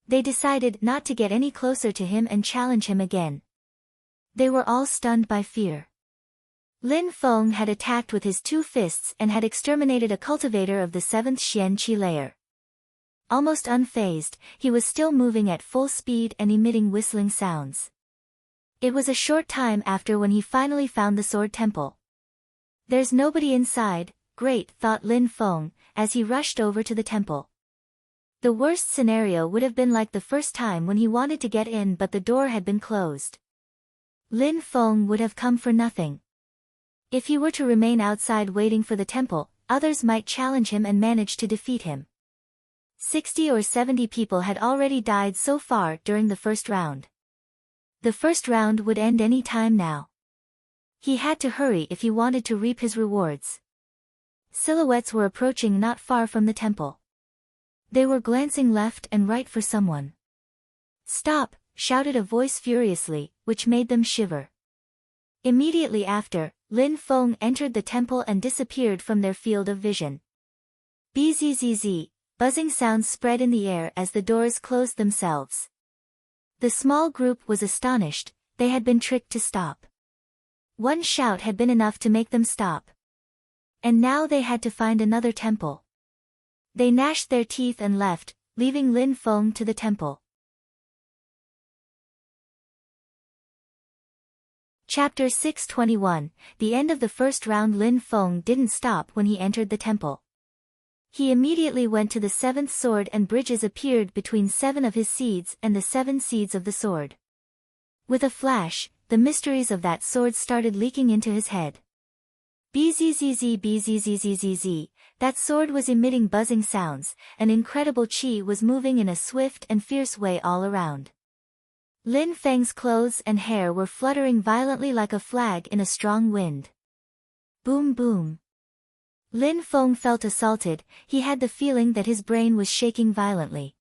They decided not to get any closer to him and challenge him again. They were all stunned by fear. Lin Feng had attacked with his 2 fists and had exterminated a cultivator of the 7th Xian Qi layer. Almost unfazed, he was still moving at full speed and emitting whistling sounds. It was a short time after when he finally found the Sword Temple. "There's nobody inside," great, thought Lin Feng, as he rushed over to the temple. The worst scenario would have been like the first time when he wanted to get in but the door had been closed. Lin Feng would have come for nothing. If he were to remain outside waiting for the temple, others might challenge him and manage to defeat him. 60 or 70 people had already died so far during the first round. The first round would end any time now. He had to hurry if he wanted to reap his rewards. Silhouettes were approaching not far from the temple. They were glancing left and right for someone. "Stop!" shouted a voice furiously, which made them shiver. Immediately after, Lin Feng entered the temple and disappeared from their field of vision. Bzzz, buzzing sounds spread in the air as the doors closed themselves. The small group was astonished, they had been tricked to stop. One shout had been enough to make them stop. And now they had to find another temple. They gnashed their teeth and left, leaving Lin Feng to the temple. Chapter 621, the end of the first round. Lin Feng didn't stop when he entered the temple. He immediately went to the seventh sword and bridges appeared between 7 of his seeds and the 7 seeds of the sword. With a flash, the mysteries of that sword started leaking into his head. Bzzz, that sword was emitting buzzing sounds, an incredible chi was moving in a swift and fierce way all around. Lin Feng's clothes and hair were fluttering violently like a flag in a strong wind. Boom boom. Lin Feng felt assaulted, he had the feeling that his brain was shaking violently.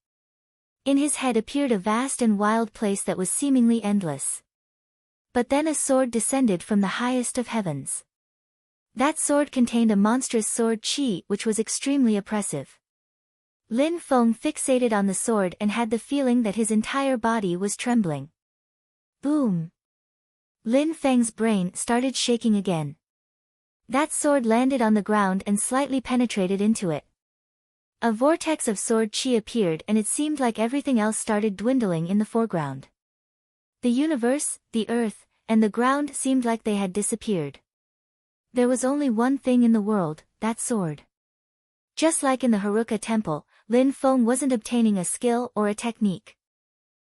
In his head appeared a vast and wild place that was seemingly endless. But then a sword descended from the highest of heavens. That sword contained a monstrous sword chi which was extremely oppressive. Lin Feng fixated on the sword and had the feeling that his entire body was trembling. Boom! Lin Feng's brain started shaking again. That sword landed on the ground and slightly penetrated into it. A vortex of sword chi appeared and it seemed like everything else started dwindling in the foreground. The universe, the earth, and the ground seemed like they had disappeared. There was only one thing in the world, that sword. Just like in the Haruka temple, Lin Feng wasn't obtaining a skill or a technique.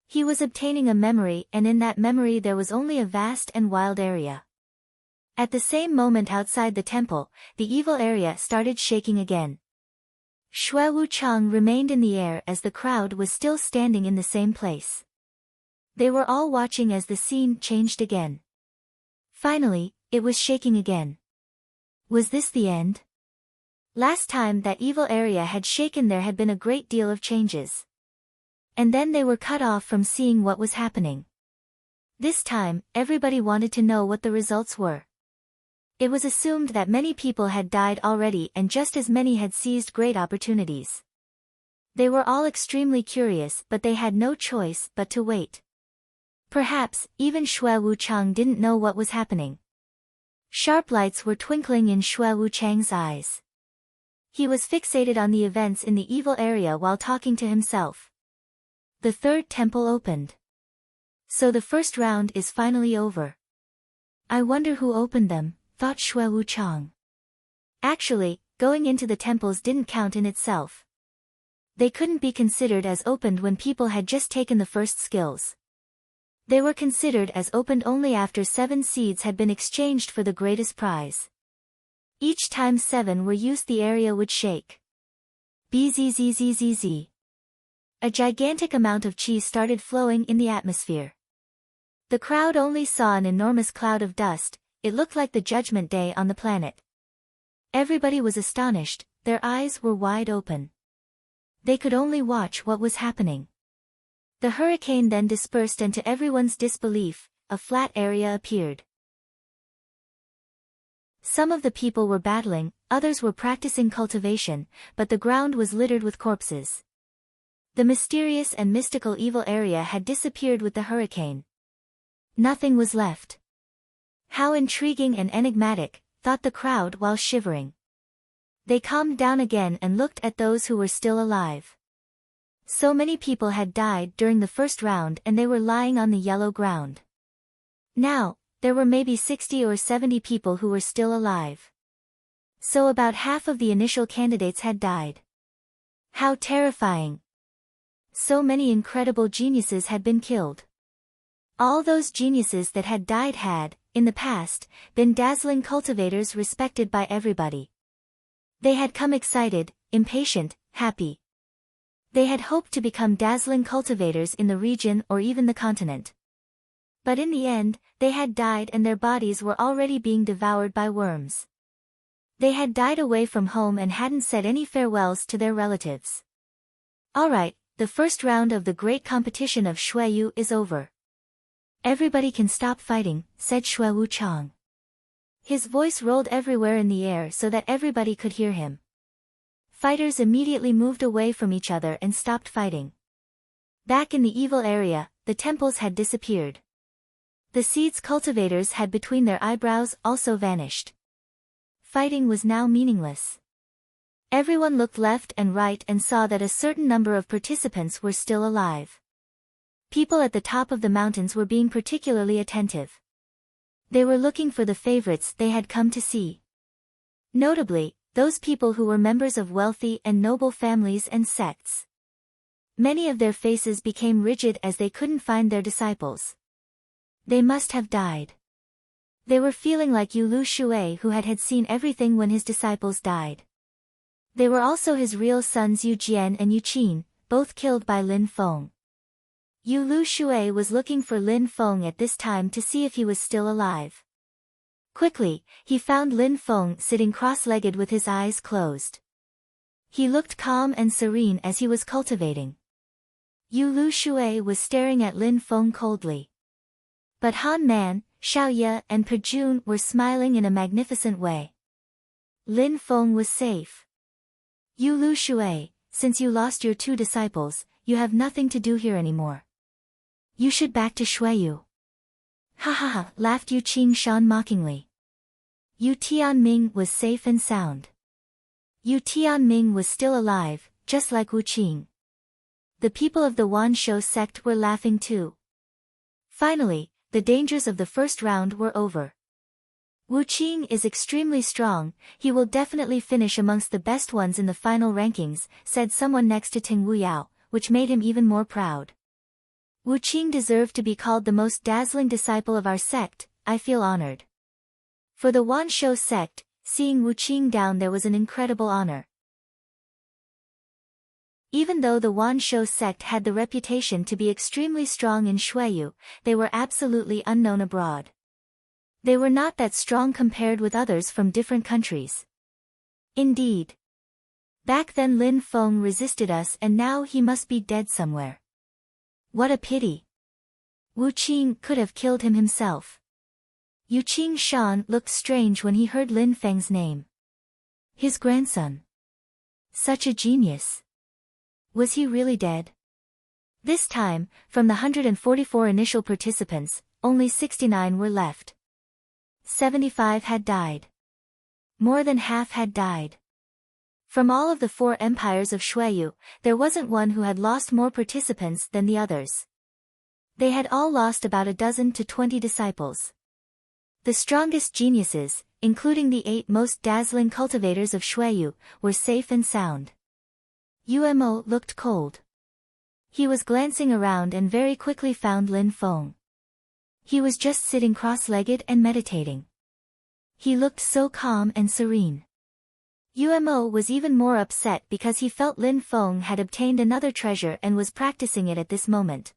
He was obtaining a memory, and in that memory there was only a vast and wild area. At the same moment outside the temple, the evil area started shaking again. Shui Wuchang remained in the air as the crowd was still standing in the same place. They were all watching as the scene changed again. Finally, it was shaking again. Was this the end? Last time that evil area had shaken there had been a great deal of changes. And then they were cut off from seeing what was happening. This time, everybody wanted to know what the results were. It was assumed that many people had died already and just as many had seized great opportunities. They were all extremely curious but they had no choice but to wait. Perhaps, even Shui Wuchang didn't know what was happening. Sharp lights were twinkling in Shui Wuchang's eyes. He was fixated on the events in the evil area while talking to himself. The third temple opened. So the first round is finally over. I wonder who opened them, thought Shui Wuchang. Actually, going into the temples didn't count in itself. They couldn't be considered as opened when people had just taken the first skills. They were considered as opened only after 7 seeds had been exchanged for the greatest prize. Each time 7 were used the area would shake. Bzzz. A gigantic amount of chi started flowing in the atmosphere. The crowd only saw an enormous cloud of dust, it looked like the judgment day on the planet. Everybody was astonished, their eyes were wide open. They could only watch what was happening. The hurricane then dispersed and to everyone's disbelief, a flat area appeared. Some of the people were battling, others were practicing cultivation, but the ground was littered with corpses. The mysterious and mystical evil area had disappeared with the hurricane. Nothing was left. How intriguing and enigmatic, thought the crowd while shivering. They calmed down again and looked at those who were still alive. So many people had died during the first round and they were lying on the yellow ground. Now, there were maybe 60 or 70 people who were still alive. So about half of the initial candidates had died. How terrifying! So many incredible geniuses had been killed. All those geniuses that had died had, in the past, been dazzling cultivators respected by everybody. They had come excited, impatient, happy. They had hoped to become dazzling cultivators in the region or even the continent. But in the end, they had died and their bodies were already being devoured by worms. They had died away from home and hadn't said any farewells to their relatives. Alright, the first round of the great competition of Shuiyu is over. Everybody can stop fighting, said Shui Wuchang. His voice rolled everywhere in the air so that everybody could hear him. Fighters immediately moved away from each other and stopped fighting. Back in the evil area, the temples had disappeared. The seeds cultivators had between their eyebrows also vanished. Fighting was now meaningless. Everyone looked left and right and saw that a certain number of participants were still alive. People at the top of the mountains were being particularly attentive. They were looking for the favorites they had come to see. Notably, those people who were members of wealthy and noble families and sects. Many of their faces became rigid as they couldn't find their disciples. They must have died. They were feeling like Yu Lu Shui who had seen everything when his disciples died. They were also his real sons Yu Jian and Yu Qin, both killed by Lin Feng. Yu Lu Shui was looking for Lin Feng at this time to see if he was still alive. Quickly, he found Lin Feng sitting cross-legged with his eyes closed. He looked calm and serene as he was cultivating. Yu Lu Shui was staring at Lin Feng coldly. But Han Man, Xiao Ye and Pe Jun were smiling in a magnificent way. Lin Feng was safe. Yu Lu Shui, since you lost your two disciples, you have nothing to do here anymore. You should back to Shuiyu. Ha ha ha, laughed Yu Qingshan mockingly. Yu Tianming was safe and sound. Yu Tianming was still alive, just like Wu Qing. The people of the Wanshou sect were laughing too. Finally, the dangers of the first round were over. Wu Qing is extremely strong, he will definitely finish amongst the best ones in the final rankings, said someone next to Ting Wuyao, which made him even more proud. Wu Qing deserved to be called the most dazzling disciple of our sect, I feel honored. For the Wanshou sect, seeing Wu Qing down there was an incredible honor. Even though the Wanshou sect had the reputation to be extremely strong in Shuiyu, they were absolutely unknown abroad. They were not that strong compared with others from different countries. Indeed. Back then Lin Feng resisted us and now he must be dead somewhere. What a pity. Wu Qing could have killed him himself. Yu Qingshan looked strange when he heard Lin Feng's name. His grandson. Such a genius. Was he really dead? This time, from the 144 initial participants, only 69 were left. 75 had died. More than half had died. From all of the 4 empires of Shuiyu, there wasn't one who had lost more participants than the others. They had all lost about a dozen to 20 disciples. The strongest geniuses, including the 8 most dazzling cultivators of Shuiyu, were safe and sound. Umo looked cold. He was glancing around and very quickly found Lin Feng. He was just sitting cross-legged and meditating. He looked so calm and serene. Umo was even more upset because he felt Lin Feng had obtained another treasure and was practicing it at this moment.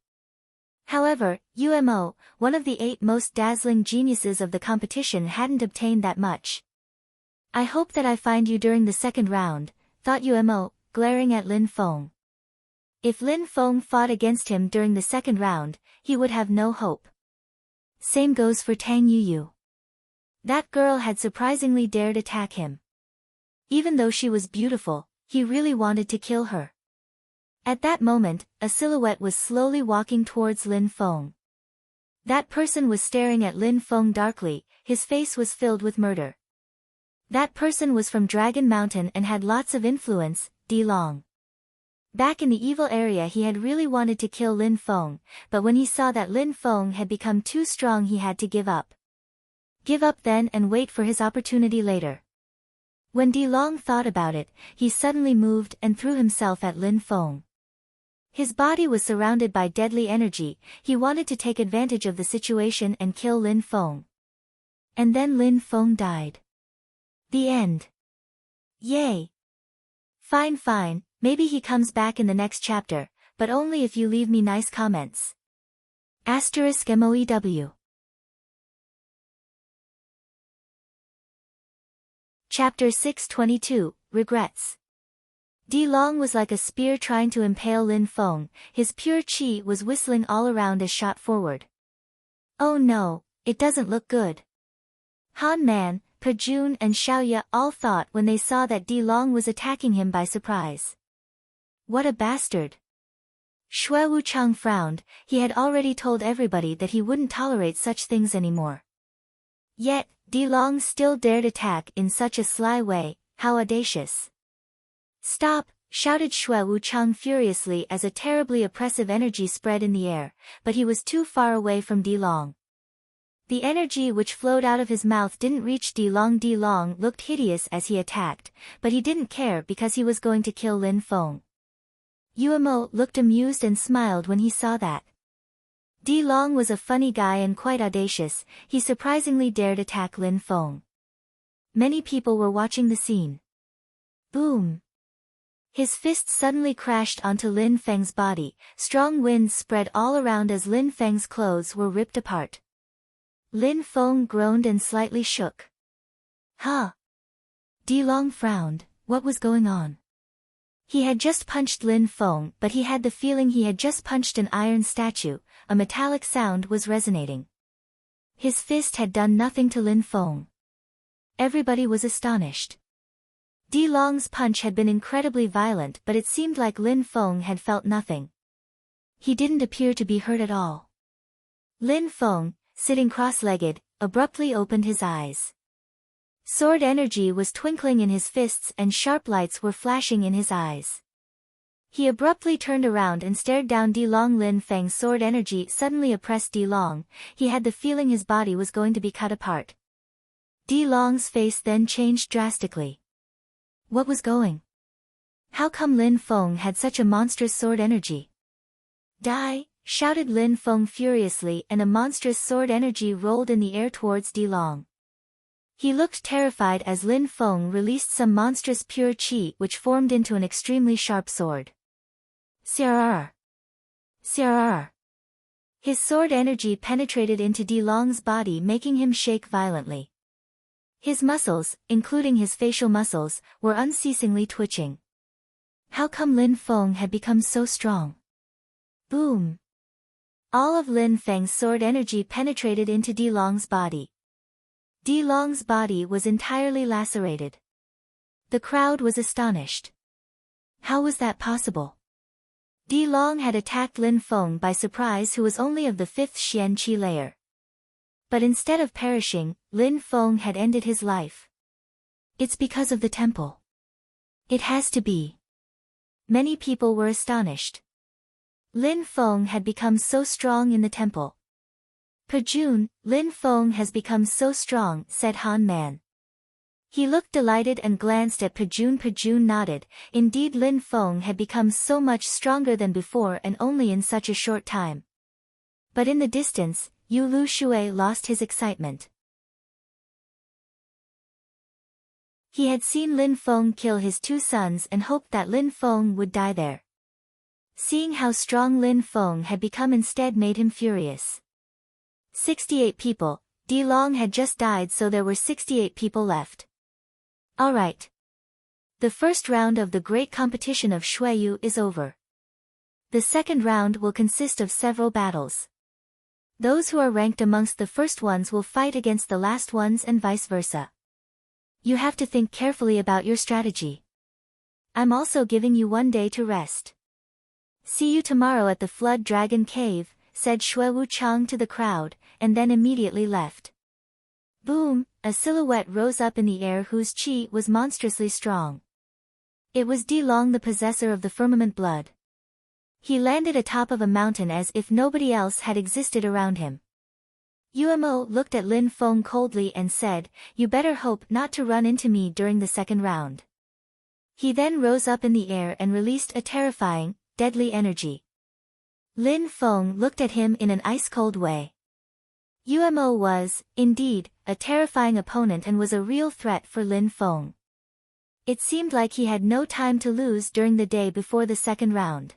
However, Umo, one of the 8 most dazzling geniuses of the competition, hadn't obtained that much. I hope that I find you during the second round, thought Umo, glaring at Lin Feng. If Lin Feng fought against him during the second round, he would have no hope. Same goes for Tang Yuyu. That girl had surprisingly dared attack him. Even though she was beautiful, he really wanted to kill her. At that moment, a silhouette was slowly walking towards Lin Feng. That person was staring at Lin Feng darkly, his face was filled with murder. That person was from Dragon Mountain and had lots of influence, Di Long. Back in the evil area he had really wanted to kill Lin Feng, but when he saw that Lin Feng had become too strong he had to give up. Give up then and wait for his opportunity later. When Di Long thought about it, he suddenly moved and threw himself at Lin Feng. His body was surrounded by deadly energy. He wanted to take advantage of the situation and kill Lin Feng. And then Lin Feng died. The end. Yay! Fine, maybe he comes back in the next chapter, but only if you leave me nice comments. *MOEW. Chapter 622, Regrets. Di Long was like a spear trying to impale Lin Feng. His pure qi was whistling all around as shot forward. Oh no, it doesn't look good. Han Man, Pa Jun and Xiaoya all thought when they saw that Di Long was attacking him by surprise. What a bastard. Xue Wuchang frowned. He had already told everybody that he wouldn't tolerate such things anymore. Yet, Di Long still dared attack in such a sly way. How audacious. Stop, shouted Xue Wuchang furiously as a terribly oppressive energy spread in the air, but he was too far away from Di Long. The energy which flowed out of his mouth didn't reach Di Long. Di Long looked hideous as he attacked, but he didn't care because he was going to kill Lin Feng. Yuemo looked amused and smiled when he saw that. Di Long was a funny guy and quite audacious. He surprisingly dared attack Lin Feng. Many people were watching the scene. Boom! His fist suddenly crashed onto Lin Feng's body. Strong winds spread all around as Lin Feng's clothes were ripped apart. Lin Feng groaned and slightly shook. Huh? Di Long frowned. What was going on? He had just punched Lin Feng, but he had the feeling he had just punched an iron statue. A metallic sound was resonating. His fist had done nothing to Lin Feng. Everybody was astonished. Di Long's punch had been incredibly violent, but it seemed like Lin Feng had felt nothing. He didn't appear to be hurt at all. Lin Feng, sitting cross-legged, abruptly opened his eyes. Sword energy was twinkling in his fists and sharp lights were flashing in his eyes. He abruptly turned around and stared down Di Long. Lin Feng's sword energy suddenly oppressed Di Long. He had the feeling his body was going to be cut apart. Di Long's face then changed drastically. What was going? How come Lin Feng had such a monstrous sword energy? Die! Shouted Lin Feng furiously, and a monstrous sword energy rolled in the air towards Di Long. He looked terrified as Lin Feng released some monstrous pure qi which formed into an extremely sharp sword. Sirrr! Sirrr! His sword energy penetrated into Di Long's body, making him shake violently. His muscles, including his facial muscles, were unceasingly twitching. How come Lin Feng had become so strong? Boom! All of Lin Feng's sword energy penetrated into Di Long's body. Di Long's body was entirely lacerated. The crowd was astonished. How was that possible? Di Long had attacked Lin Feng by surprise, who was only of the 5th Xian Qi layer. But instead of perishing, Lin Feng had ended his life. It's because of the temple. It has to be. Many people were astonished. Lin Feng had become so strong in the temple. Pa Jun, Lin Feng has become so strong, said Han Man. He looked delighted and glanced at Pa Jun. Pa Jun nodded. Indeed, Lin Feng had become so much stronger than before, and only in such a short time. But in the distance, Yu Lu Shui lost his excitement. He had seen Lin Feng kill his 2 sons and hoped that Lin Feng would die there. Seeing how strong Lin Feng had become instead made him furious. 68 people, Di Long had just died, so there were 68 people left. Alright. The first round of the great competition of Shuiyu is over. The second round will consist of several battles. Those who are ranked amongst the first ones will fight against the last ones and vice versa. You have to think carefully about your strategy. I'm also giving you 1 day to rest. See you tomorrow at the Flood Dragon Cave, said Xue Wuchang to the crowd, and then immediately left. Boom! A silhouette rose up in the air whose qi was monstrously strong. It was Di Long, the possessor of the firmament blood. He landed atop of a mountain as if nobody else had existed around him. Yuemo looked at Lin Feng coldly and said, "You better hope not to run into me during the second round." He then rose up in the air and released a terrifying, deadly energy. Lin Feng looked at him in an ice-cold way. Umo was, indeed, a terrifying opponent and was a real threat for Lin Feng. It seemed like he had no time to lose during the day before the second round.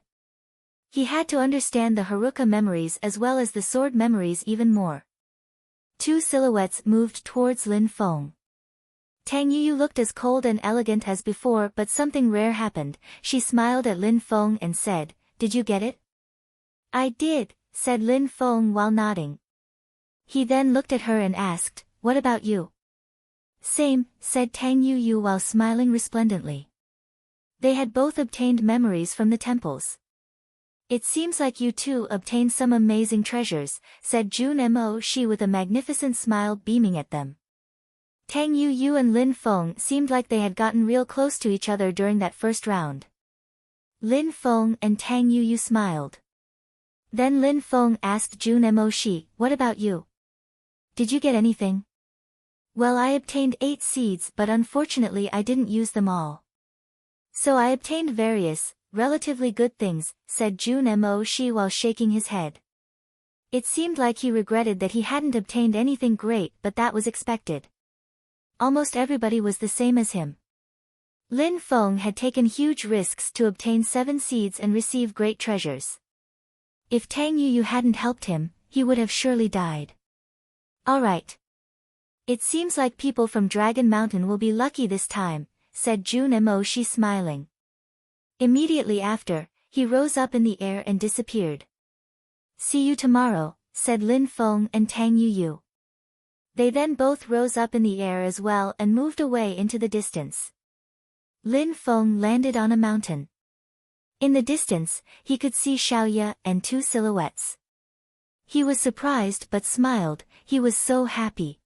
He had to understand the Haruka memories as well as the sword memories even more. Two silhouettes moved towards Lin Feng. Tang Yuyu looked as cold and elegant as before, but something rare happened. She smiled at Lin Feng and said, "Did you get it?" "I did," said Lin Feng while nodding. He then looked at her and asked, "What about you?" "Same," said Tang Yuyu while smiling resplendently. They had both obtained memories from the temples. "It seems like you two obtained some amazing treasures," said Jun Mo Shi with a magnificent smile beaming at them. Tang Yuyu and Lin Feng seemed like they had gotten real close to each other during that first round. Lin Feng and Tang Yuyu smiled. Then Lin Feng asked Jun Mo Shi, "What about you? Did you get anything?" "Well, I obtained 8 seeds, but unfortunately I didn't use them all. So I obtained various, relatively good things," said Jun Mo Shi while shaking his head. It seemed like he regretted that he hadn't obtained anything great, but that was expected. Almost everybody was the same as him. Lin Feng had taken huge risks to obtain 7 seeds and receive great treasures. If Tang Yuyu hadn't helped him, he would have surely died. "Alright. It seems like people from Dragon Mountain will be lucky this time," said Jun Mo Shi smiling. Immediately after, he rose up in the air and disappeared. "See you tomorrow," said Lin Feng and Tang Yuyu. They then both rose up in the air as well and moved away into the distance. Lin Feng landed on a mountain. In the distance, he could see Xiaoya and 2 silhouettes. He was surprised but smiled, he was so happy.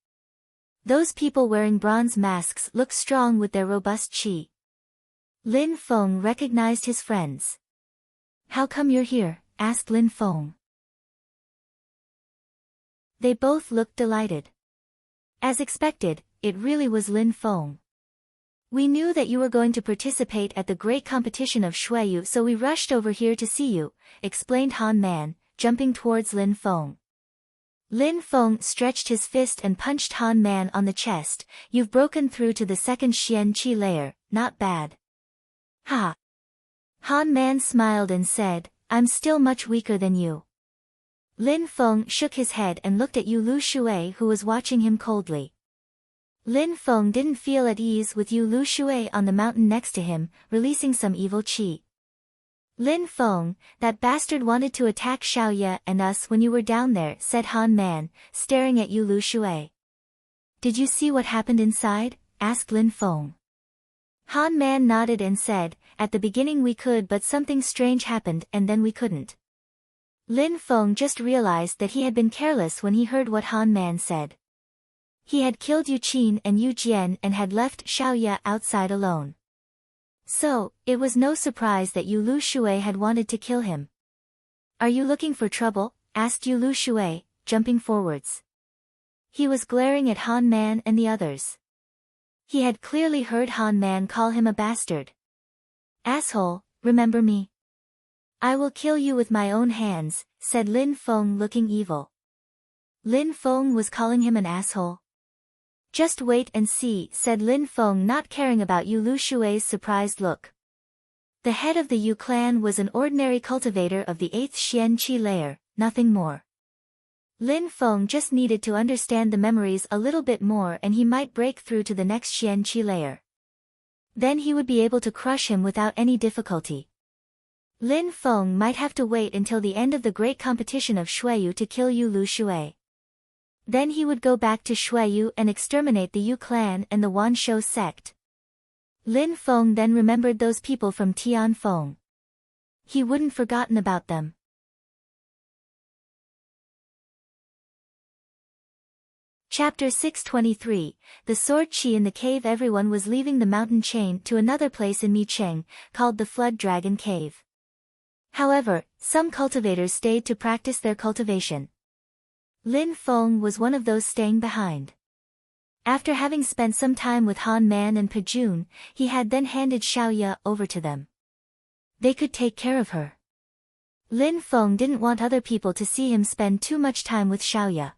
Those people wearing bronze masks looked strong with their robust qi. Lin Feng recognized his friends. "How come you're here?" asked Lin Feng. They both looked delighted. As expected, it really was Lin Feng. "We knew that you were going to participate at the great competition of Shuiyu, so we rushed over here to see you," explained Han Man, jumping towards Lin Feng. Lin Feng stretched his fist and punched Han Man on the chest. "You've broken through to the second Xian Qi layer, not bad." "Ha!" Han Man smiled and said, "I'm still much weaker than you." Lin Feng shook his head and looked at Yu Lu Shui, who was watching him coldly. Lin Feng didn't feel at ease with Yu Lu Shui on the mountain next to him, releasing some evil qi. "Lin Feng, that bastard wanted to attack Xiaoya and us when you were down there," said Han Man, staring at Yu Lu Shui. "Did you see what happened inside?" asked Lin Feng. Han Man nodded and said, "At the beginning we could, but something strange happened and then we couldn't." Lin Feng just realized that he had been careless when he heard what Han Man said. He had killed Yu Qin and Yu Jian and had left Xiaoya outside alone. So, it was no surprise that Yu Lu Shui had wanted to kill him. "Are you looking for trouble?" asked Yu Lu Shui, jumping forwards. He was glaring at Han Man and the others. He had clearly heard Han Man call him a bastard. "Asshole, remember me? I will kill you with my own hands," said Lin Feng looking evil. Lin Feng was calling him an asshole? "Just wait and see," said Lin Feng, not caring about Yu Lu Shui's surprised look. The head of the Yu clan was an ordinary cultivator of the 8th Xian Qi layer, nothing more. Lin Feng just needed to understand the memories a little bit more and he might break through to the next Xian Qi layer. Then he would be able to crush him without any difficulty. Lin Feng might have to wait until the end of the great competition of Shuiyu to kill Yu Lu Shui. Then he would go back to Shuiyu and exterminate the Yu clan and the Wanshou sect. Lin Feng then remembered those people from Tianfeng. He wouldn't forgotten about them. Chapter 623, The Sword Qi in the Cave. Everyone was leaving the mountain chain to another place in Micheng, called the Flood Dragon Cave. However, some cultivators stayed to practice their cultivation. Lin Feng was one of those staying behind. After having spent some time with Han Man and Pajun, he had then handed Xiaoya over to them. They could take care of her. Lin Feng didn't want other people to see him spend too much time with Xiaoya.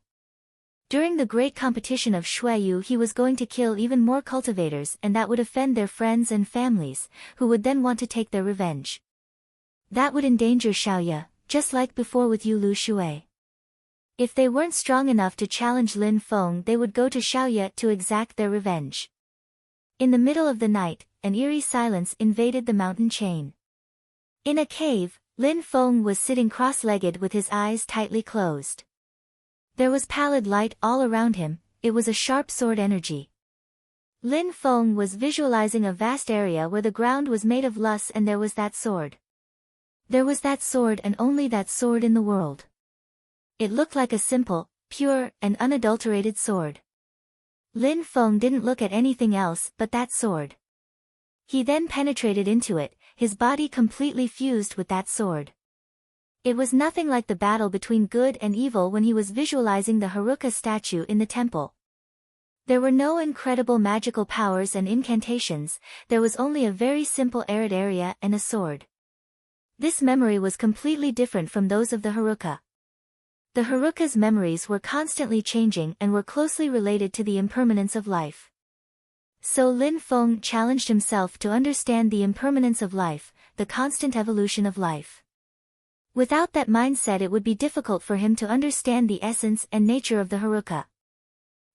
During the great competition of Shuiyu, he was going to kill even more cultivators, and that would offend their friends and families, who would then want to take their revenge. That would endanger Xiaoya, just like before with Yu Lu Shui. If they weren't strong enough to challenge Lin Feng, they would go to Xiaoya to exact their revenge. In the middle of the night, an eerie silence invaded the mountain chain. In a cave, Lin Feng was sitting cross-legged with his eyes tightly closed. There was pallid light all around him, it was a sharp sword energy. Lin Feng was visualizing a vast area where the ground was made of luss, and there was that sword. There was that sword, and only that sword in the world. It looked like a simple, pure, and unadulterated sword. Lin Feng didn't look at anything else but that sword. He then penetrated into it, his body completely fused with that sword. It was nothing like the battle between good and evil when he was visualizing the Haruka statue in the temple. There were no incredible magical powers and incantations, there was only a very simple arid area and a sword. This memory was completely different from those of the Haruka. The Haruka's memories were constantly changing and were closely related to the impermanence of life. So Lin Feng challenged himself to understand the impermanence of life, the constant evolution of life. Without that mindset, it would be difficult for him to understand the essence and nature of the Haruka.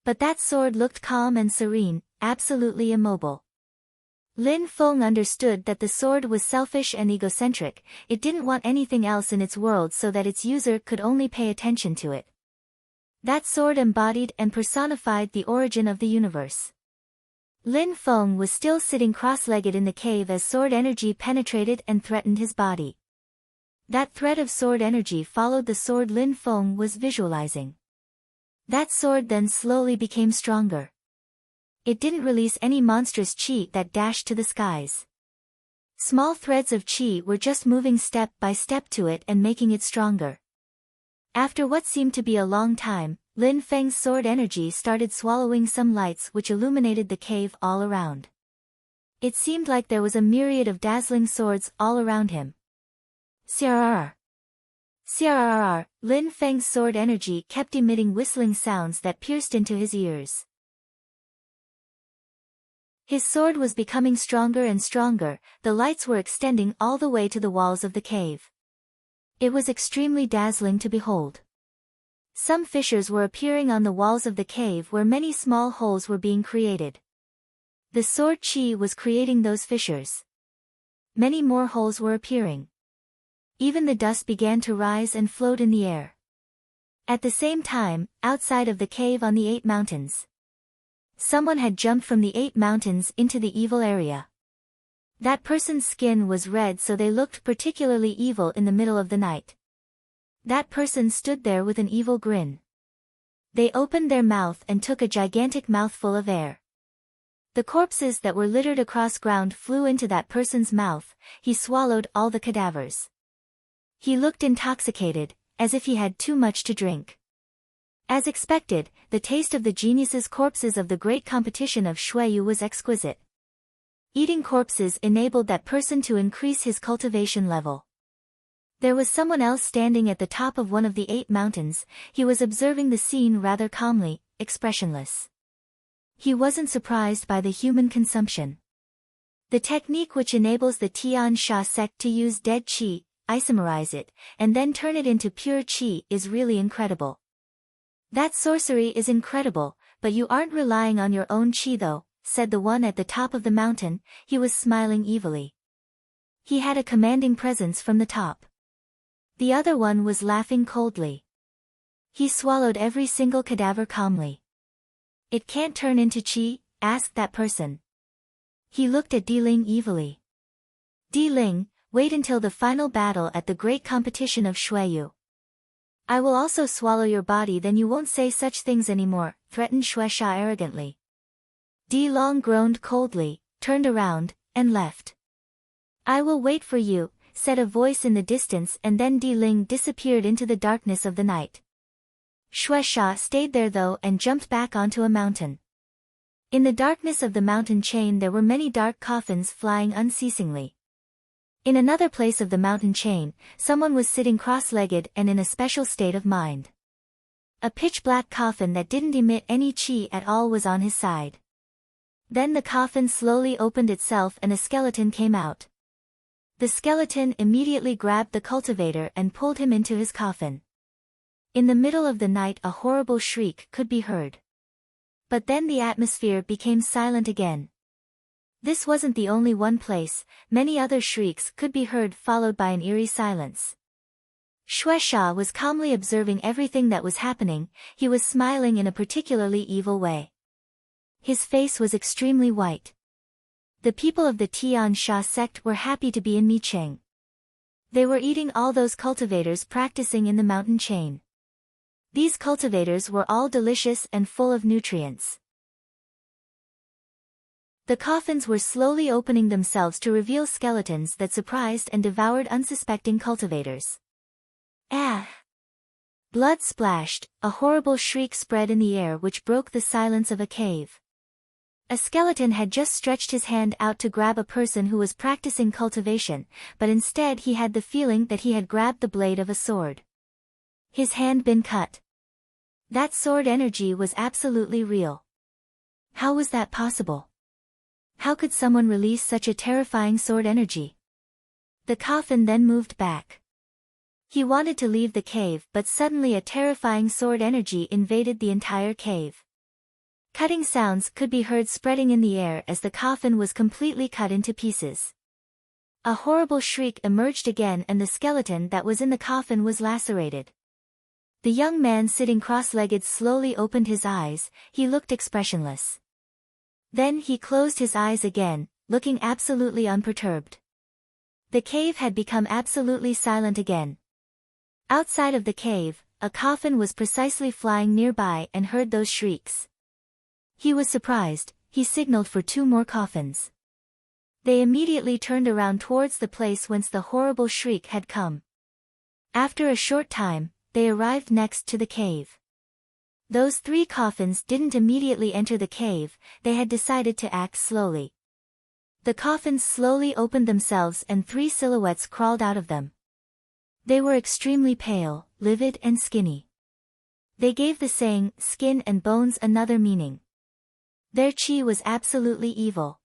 But that sword looked calm and serene, absolutely immobile. Lin Feng understood that the sword was selfish and egocentric, it didn't want anything else in its world so that its user could only pay attention to it. That sword embodied and personified the origin of the universe. Lin Feng was still sitting cross-legged in the cave as sword energy penetrated and threatened his body. That thread of sword energy followed the sword Lin Feng was visualizing. That sword then slowly became stronger. It didn't release any monstrous qi that dashed to the skies. Small threads of qi were just moving step by step to it and making it stronger. After what seemed to be a long time, Lin Feng's sword energy started swallowing some lights which illuminated the cave all around. It seemed like there was a myriad of dazzling swords all around him. CRRR. CRRR, Lin Feng's sword energy kept emitting whistling sounds that pierced into his ears. His sword was becoming stronger and stronger, the lights were extending all the way to the walls of the cave. It was extremely dazzling to behold. Some fissures were appearing on the walls of the cave where many small holes were being created. The sword qi was creating those fissures. Many more holes were appearing. Even the dust began to rise and float in the air. At the same time, outside of the cave on the 8 mountains, someone had jumped from the 8 mountains into the evil area. That person's skin was red, so they looked particularly evil in the middle of the night. That person stood there with an evil grin. They opened their mouth and took a gigantic mouthful of air. The corpses that were littered across ground flew into that person's mouth, he swallowed all the cadavers. He looked intoxicated, as if he had too much to drink. As expected, the taste of the geniuses' corpses of the great competition of Shuiyu was exquisite. Eating corpses enabled that person to increase his cultivation level. There was someone else standing at the top of one of the 8 mountains, he was observing the scene rather calmly, expressionless. He wasn't surprised by the human consumption. The technique which enables the Tian Sha sect to use dead qi, isomerize it, and then turn it into pure qi is really incredible. That sorcery is incredible, but you aren't relying on your own qi though, said the one at the top of the mountain, he was smiling evilly. He had a commanding presence from the top. The other one was laughing coldly. He swallowed every single cadaver calmly. It can't turn into qi? Asked that person. He looked at Di Ling evilly. Di Ling, wait until the final battle at the great competition of Shuiyu. I will also swallow your body, then you won't say such things anymore, threatened Shueisha arrogantly. Di Long groaned coldly, turned around, and left. I will wait for you, said a voice in the distance, and then Di Ling disappeared into the darkness of the night. Shueisha stayed there though and jumped back onto a mountain. In the darkness of the mountain chain there were many dark coffins flying unceasingly. In another place of the mountain chain, someone was sitting cross-legged and in a special state of mind. A pitch-black coffin that didn't emit any chi at all was on his side. Then the coffin slowly opened itself and a skeleton came out. The skeleton immediately grabbed the cultivator and pulled him into his coffin. In the middle of the night a horrible shriek could be heard. But then the atmosphere became silent again. This wasn't the only one place, many other shrieks could be heard followed by an eerie silence. Shueisha was calmly observing everything that was happening, he was smiling in a particularly evil way. His face was extremely white. The people of the Tian Sha sect were happy to be in Micheng. They were eating all those cultivators practicing in the mountain chain. These cultivators were all delicious and full of nutrients. The coffins were slowly opening themselves to reveal skeletons that surprised and devoured unsuspecting cultivators. Ah! Blood splashed, a horrible shriek spread in the air which broke the silence of a cave. A skeleton had just stretched his hand out to grab a person who was practicing cultivation, but instead he had the feeling that he had grabbed the blade of a sword. His hand been cut. That sword energy was absolutely real. How was that possible? How could someone release such a terrifying sword energy? The coffin then moved back. He wanted to leave the cave but suddenly a terrifying sword energy invaded the entire cave. Cutting sounds could be heard spreading in the air as the coffin was completely cut into pieces. A horrible shriek emerged again and the skeleton that was in the coffin was lacerated. The young man sitting cross-legged slowly opened his eyes, he looked expressionless. Then he closed his eyes again, looking absolutely unperturbed. The cave had become absolutely silent again. Outside of the cave, a coffin was precisely flying nearby and heard those shrieks. He was surprised, he signaled for 2 more coffins. They immediately turned around towards the place whence the horrible shriek had come. After a short time, they arrived next to the cave. Those 3 coffins didn't immediately enter the cave, they had decided to act slowly. The coffins slowly opened themselves and 3 silhouettes crawled out of them. They were extremely pale, livid and skinny. They gave the saying, skin and bones another meaning. Their chi was absolutely evil.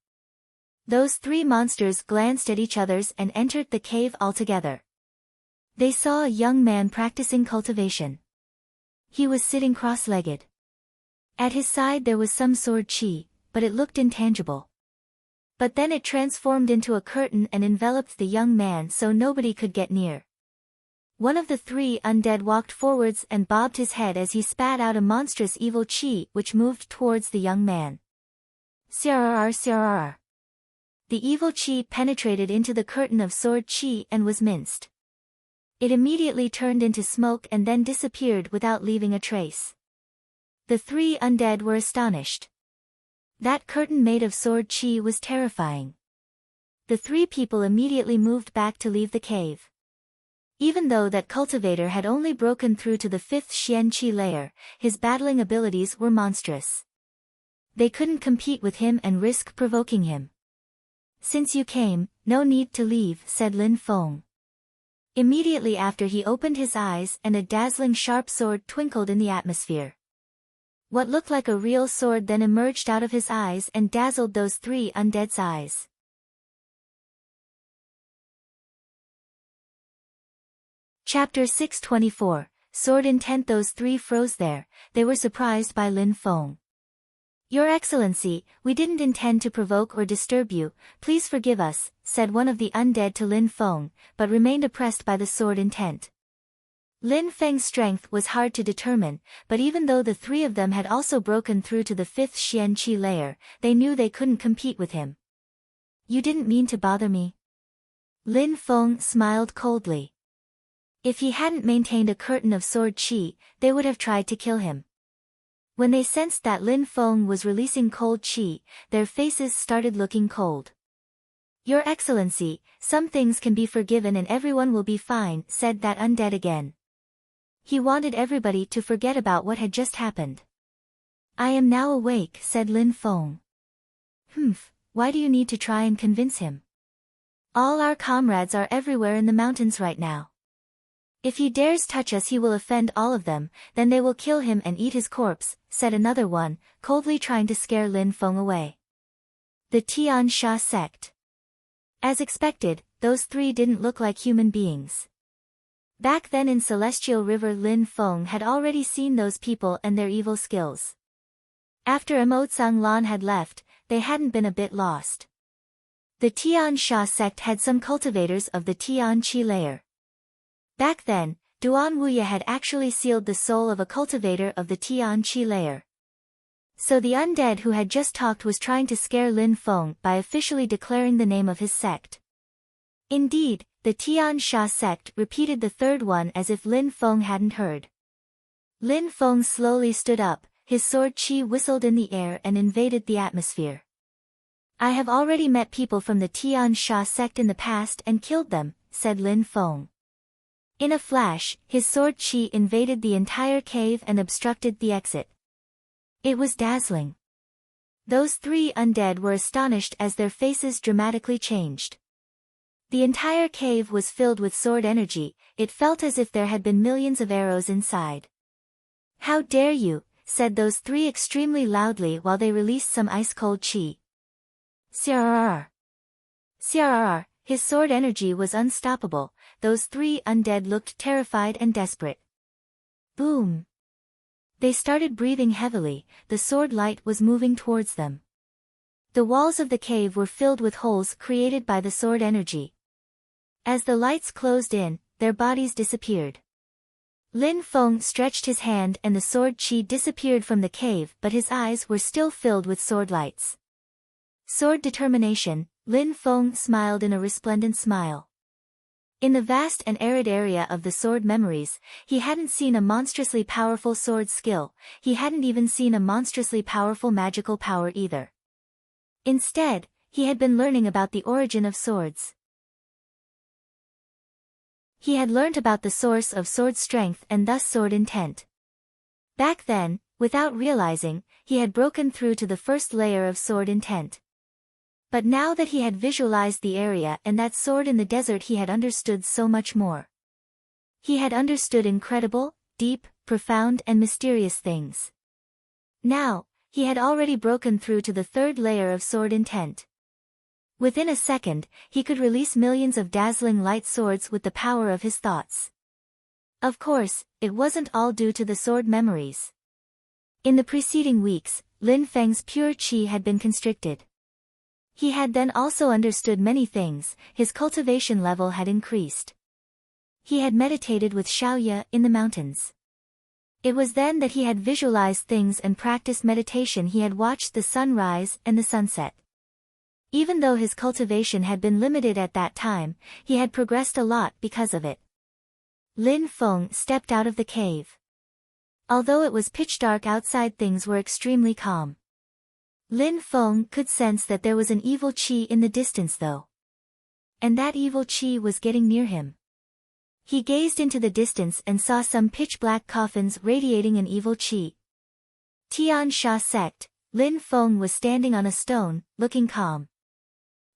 Those 3 monsters glanced at each other and entered the cave altogether. They saw a young man practicing cultivation. He was sitting cross-legged. At his side there was some sword chi, but it looked intangible. But then it transformed into a curtain and enveloped the young man so nobody could get near. One of the 3 undead walked forwards and bobbed his head as he spat out a monstrous evil chi which moved towards the young man. Sirrr sirrr. The evil chi penetrated into the curtain of sword chi and was minced. It immediately turned into smoke and then disappeared without leaving a trace. The 3 undead were astonished. That curtain made of sword chi was terrifying. The 3 people immediately moved back to leave the cave. Even though that cultivator had only broken through to the 5th Xian Qi layer, his battling abilities were monstrous. They couldn't compete with him and risk provoking him. Since you came, no need to leave, said Lin Feng. Immediately after he opened his eyes and a dazzling sharp sword twinkled in the atmosphere. What looked like a real sword then emerged out of his eyes and dazzled those 3 undead's eyes. Chapter 624, Sword Intent. Those 3 froze there, they were surprised by Lin Feng. Your Excellency, we didn't intend to provoke or disturb you, please forgive us, said one of the undead to Lin Feng, but remained oppressed by the sword intent. Lin Feng's strength was hard to determine, but even though the 3 of them had also broken through to the 5th Xian Qi layer, they knew they couldn't compete with him. You didn't mean to bother me? Lin Feng smiled coldly. If he hadn't maintained a curtain of sword chi, they would have tried to kill him. When they sensed that Lin Feng was releasing cold chi, their faces started looking cold. Your Excellency, some things can be forgiven and everyone will be fine, said that undead again. He wanted everybody to forget about what had just happened. I am now awake, said Lin Feng. Why do you need to try and convince him? All our comrades are everywhere in the mountains right now. If he dares touch us he will offend all of them, then they will kill him and eat his corpse, said another one, coldly trying to scare Lin Feng away. The Tian Sha sect. As expected, those three didn't look like human beings. Back then in Celestial River Lin Feng had already seen those people and their evil skills. After Emotsang Lan had left, they hadn't been a bit lost. The Tian Sha sect had some cultivators of the Tian Qi layer. Back then, Duan Wuya had actually sealed the soul of a cultivator of the Tian Qi layer. So the undead who had just talked was trying to scare Lin Feng by officially declaring the name of his sect. Indeed, the Tian Sha sect repeated the third one as if Lin Feng hadn't heard. Lin Feng slowly stood up, his sword qi whistled in the air and invaded the atmosphere. I have already met people from the Tian Sha sect in the past and killed them, said Lin Feng. In a flash, his sword qi invaded the entire cave and obstructed the exit. It was dazzling. Those three undead were astonished as their faces dramatically changed. The entire cave was filled with sword energy, it felt as if there had been millions of arrows inside. How dare you, said those three extremely loudly while they released some ice-cold qi. Crrr. Crrr, his sword energy was unstoppable, those three undead looked terrified and desperate. Boom. They started breathing heavily, the sword light was moving towards them. The walls of the cave were filled with holes created by the sword energy. As the lights closed in, their bodies disappeared. Lin Feng stretched his hand and the sword qi disappeared from the cave but his eyes were still filled with sword lights. Sword determination, Lin Feng smiled in a resplendent smile. In the vast and arid area of the sword memories, he hadn't seen a monstrously powerful sword skill, he hadn't even seen a monstrously powerful magical power either. Instead, he had been learning about the origin of swords. He had learnt about the source of sword strength and thus sword intent. Back then, without realizing, he had broken through to the first layer of sword intent. But now that he had visualized the area and that sword in the desert he had understood so much more. He had understood incredible, deep, profound and mysterious things. Now, he had already broken through to the third layer of sword intent. Within a second, he could release millions of dazzling light swords with the power of his thoughts. Of course, it wasn't all due to the sword memories. In the preceding weeks, Lin Feng's pure qi had been constricted. He had then also understood many things, his cultivation level had increased. He had meditated with Xiaoye in the mountains. It was then that he had visualized things and practiced meditation. He had watched the sunrise and the sunset. Even though his cultivation had been limited at that time, he had progressed a lot because of it. Lin Feng stepped out of the cave. Although it was pitch dark outside, things were extremely calm. Lin Feng could sense that there was an evil qi in the distance though. And that evil qi was getting near him. He gazed into the distance and saw some pitch-black coffins radiating an evil qi. Tian Sha sect, Lin Feng was standing on a stone, looking calm.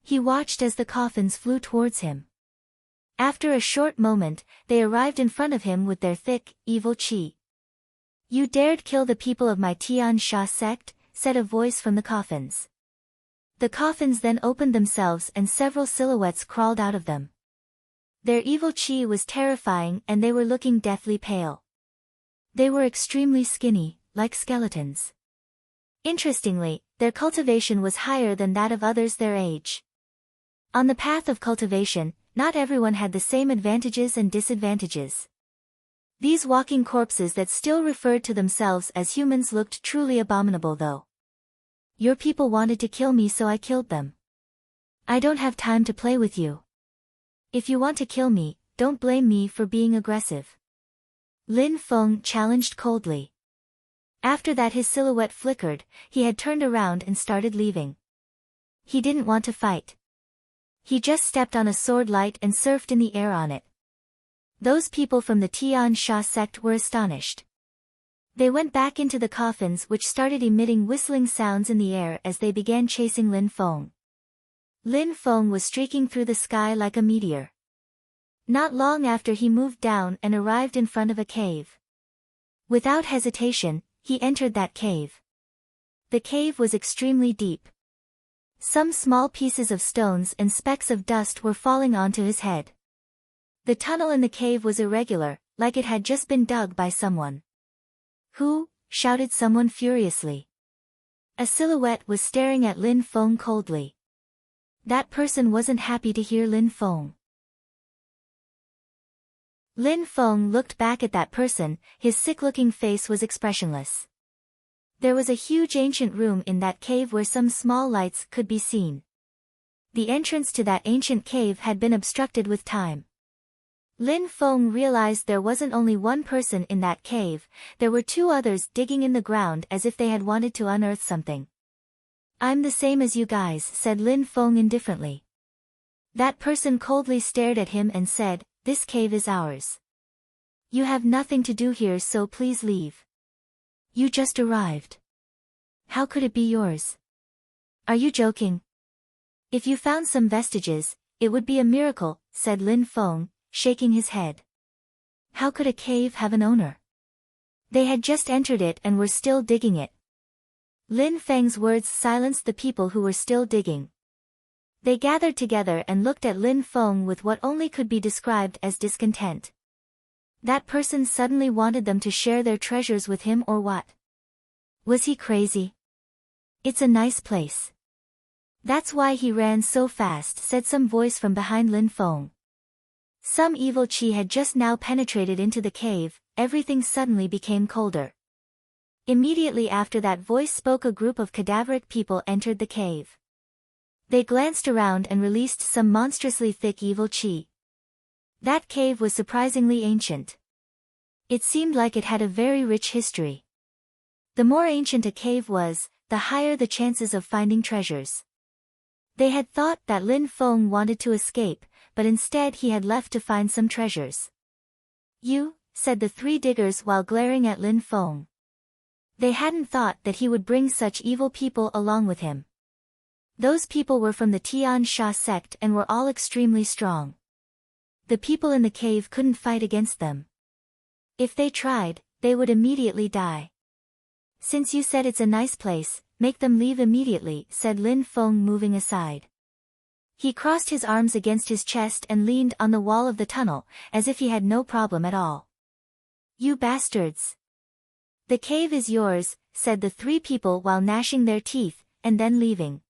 He watched as the coffins flew towards him. After a short moment, they arrived in front of him with their thick, evil qi. You dared kill the people of my Tian Sha sect? Said a voice from the coffins. The coffins then opened themselves and several silhouettes crawled out of them. Their evil qi was terrifying and they were looking deathly pale. They were extremely skinny, like skeletons. Interestingly, their cultivation was higher than that of others their age. On the path of cultivation, not everyone had the same advantages and disadvantages. These walking corpses that still referred to themselves as humans looked truly abominable though. Your people wanted to kill me so I killed them. I don't have time to play with you. If you want to kill me, don't blame me for being aggressive. Lin Feng challenged coldly. After that his silhouette flickered, he had turned around and started leaving. He didn't want to fight. He just stepped on a sword light and surfed in the air on it. Those people from the Tian Sha sect were astonished. They went back into the coffins which started emitting whistling sounds in the air as they began chasing Lin Feng. Lin Feng was streaking through the sky like a meteor. Not long after he moved down and arrived in front of a cave. Without hesitation, he entered that cave. The cave was extremely deep. Some small pieces of stones and specks of dust were falling onto his head. The tunnel in the cave was irregular, like it had just been dug by someone. "Who?" shouted someone furiously. A silhouette was staring at Lin Feng coldly. That person wasn't happy to hear Lin Feng. Lin Feng looked back at that person, his sick-looking face was expressionless. There was a huge ancient room in that cave where some small lights could be seen. The entrance to that ancient cave had been obstructed with time. Lin Feng realized there wasn't only one person in that cave, there were two others digging in the ground as if they had wanted to unearth something. "I'm the same as you guys," said Lin Feng indifferently. That person coldly stared at him and said, "This cave is ours. You have nothing to do here, so please leave. You just arrived. How could it be yours? Are you joking? If you found some vestiges, it would be a miracle," said Lin Feng, shaking his head. How could a cave have an owner? They had just entered it and were still digging it. Lin Feng's words silenced the people who were still digging. They gathered together and looked at Lin Feng with what only could be described as discontent. That person suddenly wanted them to share their treasures with him, or what? Was he crazy? "It's a nice place. That's why he ran so fast," said some voice from behind Lin Feng. Some evil qi had just now penetrated into the cave, everything suddenly became colder. Immediately after that voice spoke, a group of cadaveric people entered the cave. They glanced around and released some monstrously thick evil qi. That cave was surprisingly ancient. It seemed like it had a very rich history. The more ancient a cave was, the higher the chances of finding treasures. They had thought that Lin Feng wanted to escape, but instead he had left to find some treasures. "You," said the three diggers while glaring at Lin Feng. They hadn't thought that he would bring such evil people along with him. Those people were from the Tian Sha sect and were all extremely strong. The people in the cave couldn't fight against them. If they tried, they would immediately die. "Since you said it's a nice place, make them leave immediately," said Lin Feng, moving aside. He crossed his arms against his chest and leaned on the wall of the tunnel, as if he had no problem at all. "You bastards! The cave is yours," said the three people while gnashing their teeth, and then leaving.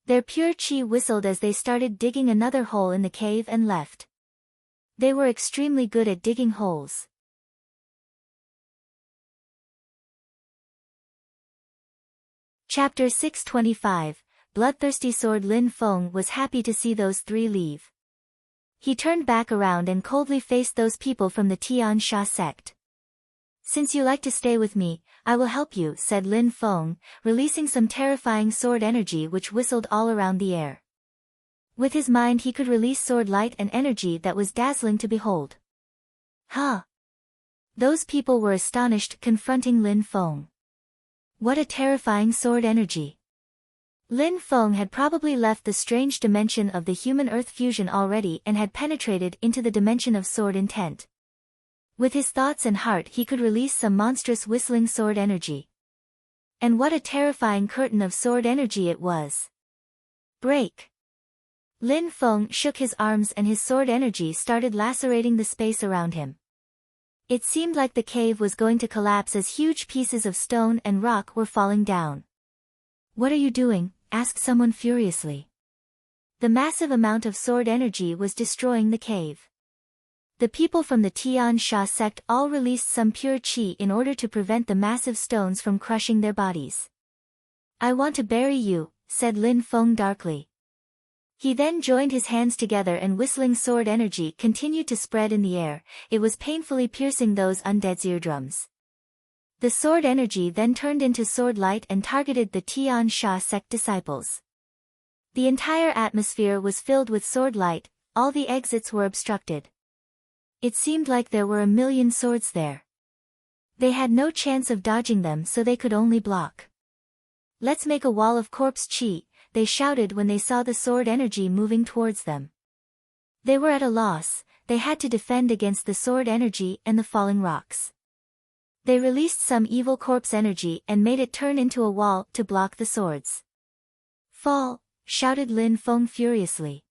Their pure qi whistled as they started digging another hole in the cave and left. They were extremely good at digging holes. Chapter 625, Bloodthirsty Sword. Lin Feng was happy to see those three leave. He turned back around and coldly faced those people from the Tian Sha sect. "Since you like to stay with me, I will help you," said Lin Feng, releasing some terrifying sword energy which whistled all around the air. With his mind he could release sword light and energy that was dazzling to behold. Huh! Those people were astonished, confronting Lin Feng. What a terrifying sword energy! Lin Feng had probably left the strange dimension of the human earth fusion already and had penetrated into the dimension of sword intent. With his thoughts and heart he could release some monstrous whistling sword energy. And what a terrifying curtain of sword energy it was! Break! Lin Feng shook his arms and his sword energy started lacerating the space around him. It seemed like the cave was going to collapse as huge pieces of stone and rock were falling down. "What are you doing?" asked someone furiously. The massive amount of sword energy was destroying the cave. The people from the Tian Sha sect all released some pure qi in order to prevent the massive stones from crushing their bodies. "I want to bury you," said Lin Feng darkly. He then joined his hands together and whistling sword energy continued to spread in the air, it was painfully piercing those undead's eardrums. The sword energy then turned into sword light and targeted the Tian Sha sect disciples. The entire atmosphere was filled with sword light, all the exits were obstructed. It seemed like there were 1,000,000 swords there. They had no chance of dodging them, so they could only block. "Let's make a wall of corpse qi," they shouted when they saw the sword energy moving towards them. They were at a loss, they had to defend against the sword energy and the falling rocks. They released some evil corpse energy and made it turn into a wall to block the swords. Fall, shouted Lin Feng furiously.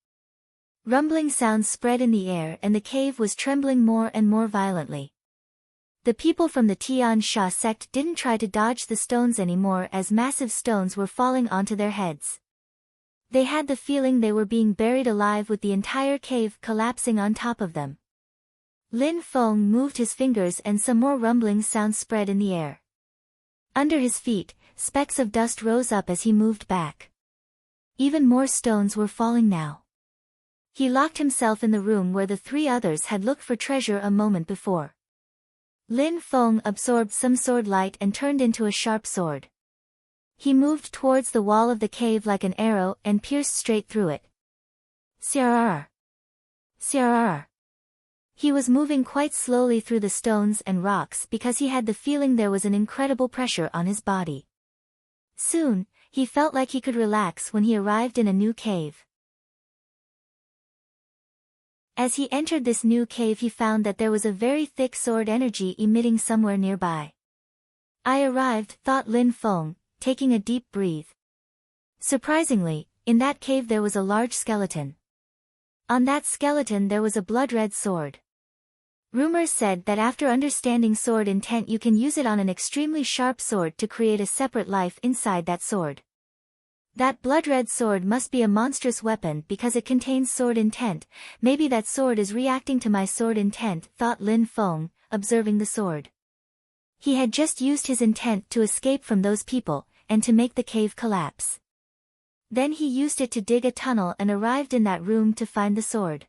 Rumbling sounds spread in the air and the cave was trembling more and more violently. The people from the Tian Sha sect didn't try to dodge the stones anymore as massive stones were falling onto their heads. They had the feeling they were being buried alive with the entire cave collapsing on top of them. Lin Feng moved his fingers and some more rumbling sounds spread in the air. Under his feet, specks of dust rose up as he moved back. Even more stones were falling now. He locked himself in the room where the three others had looked for treasure a moment before. Lin Feng absorbed some sword light and turned into a sharp sword. He moved towards the wall of the cave like an arrow and pierced straight through it. Crrr. Crrr. He was moving quite slowly through the stones and rocks because he had the feeling there was an incredible pressure on his body. Soon, he felt like he could relax when he arrived in a new cave. As he entered this new cave he found that there was a very thick sword energy emitting somewhere nearby. I arrived, thought Lin Feng, taking a deep breath. Surprisingly, in that cave there was a large skeleton. On that skeleton there was a blood-red sword. Rumors said that after understanding sword intent you can use it on an extremely sharp sword to create a separate life inside that sword. That blood-red sword must be a monstrous weapon because it contains sword intent, maybe that sword is reacting to my sword intent, thought Lin Feng, observing the sword. He had just used his intent to escape from those people, and to make the cave collapse. Then he used it to dig a tunnel and arrived in that room to find the sword.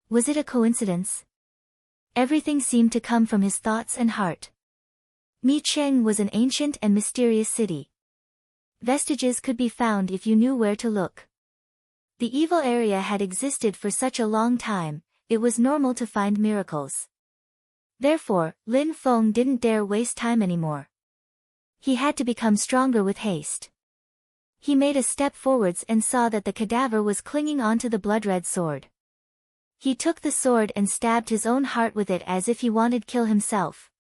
Was it a coincidence? Everything seemed to come from his thoughts and heart. Mi Cheng was an ancient and mysterious city. Vestiges could be found if you knew where to look. The evil area had existed for such a long time, it was normal to find miracles. Therefore, Lin Feng didn't dare waste time anymore. He had to become stronger with haste. He made a step forwards and saw that the cadaver was clinging onto the blood-red sword. He took the sword and stabbed his own heart with it as if he wanted to kill himself.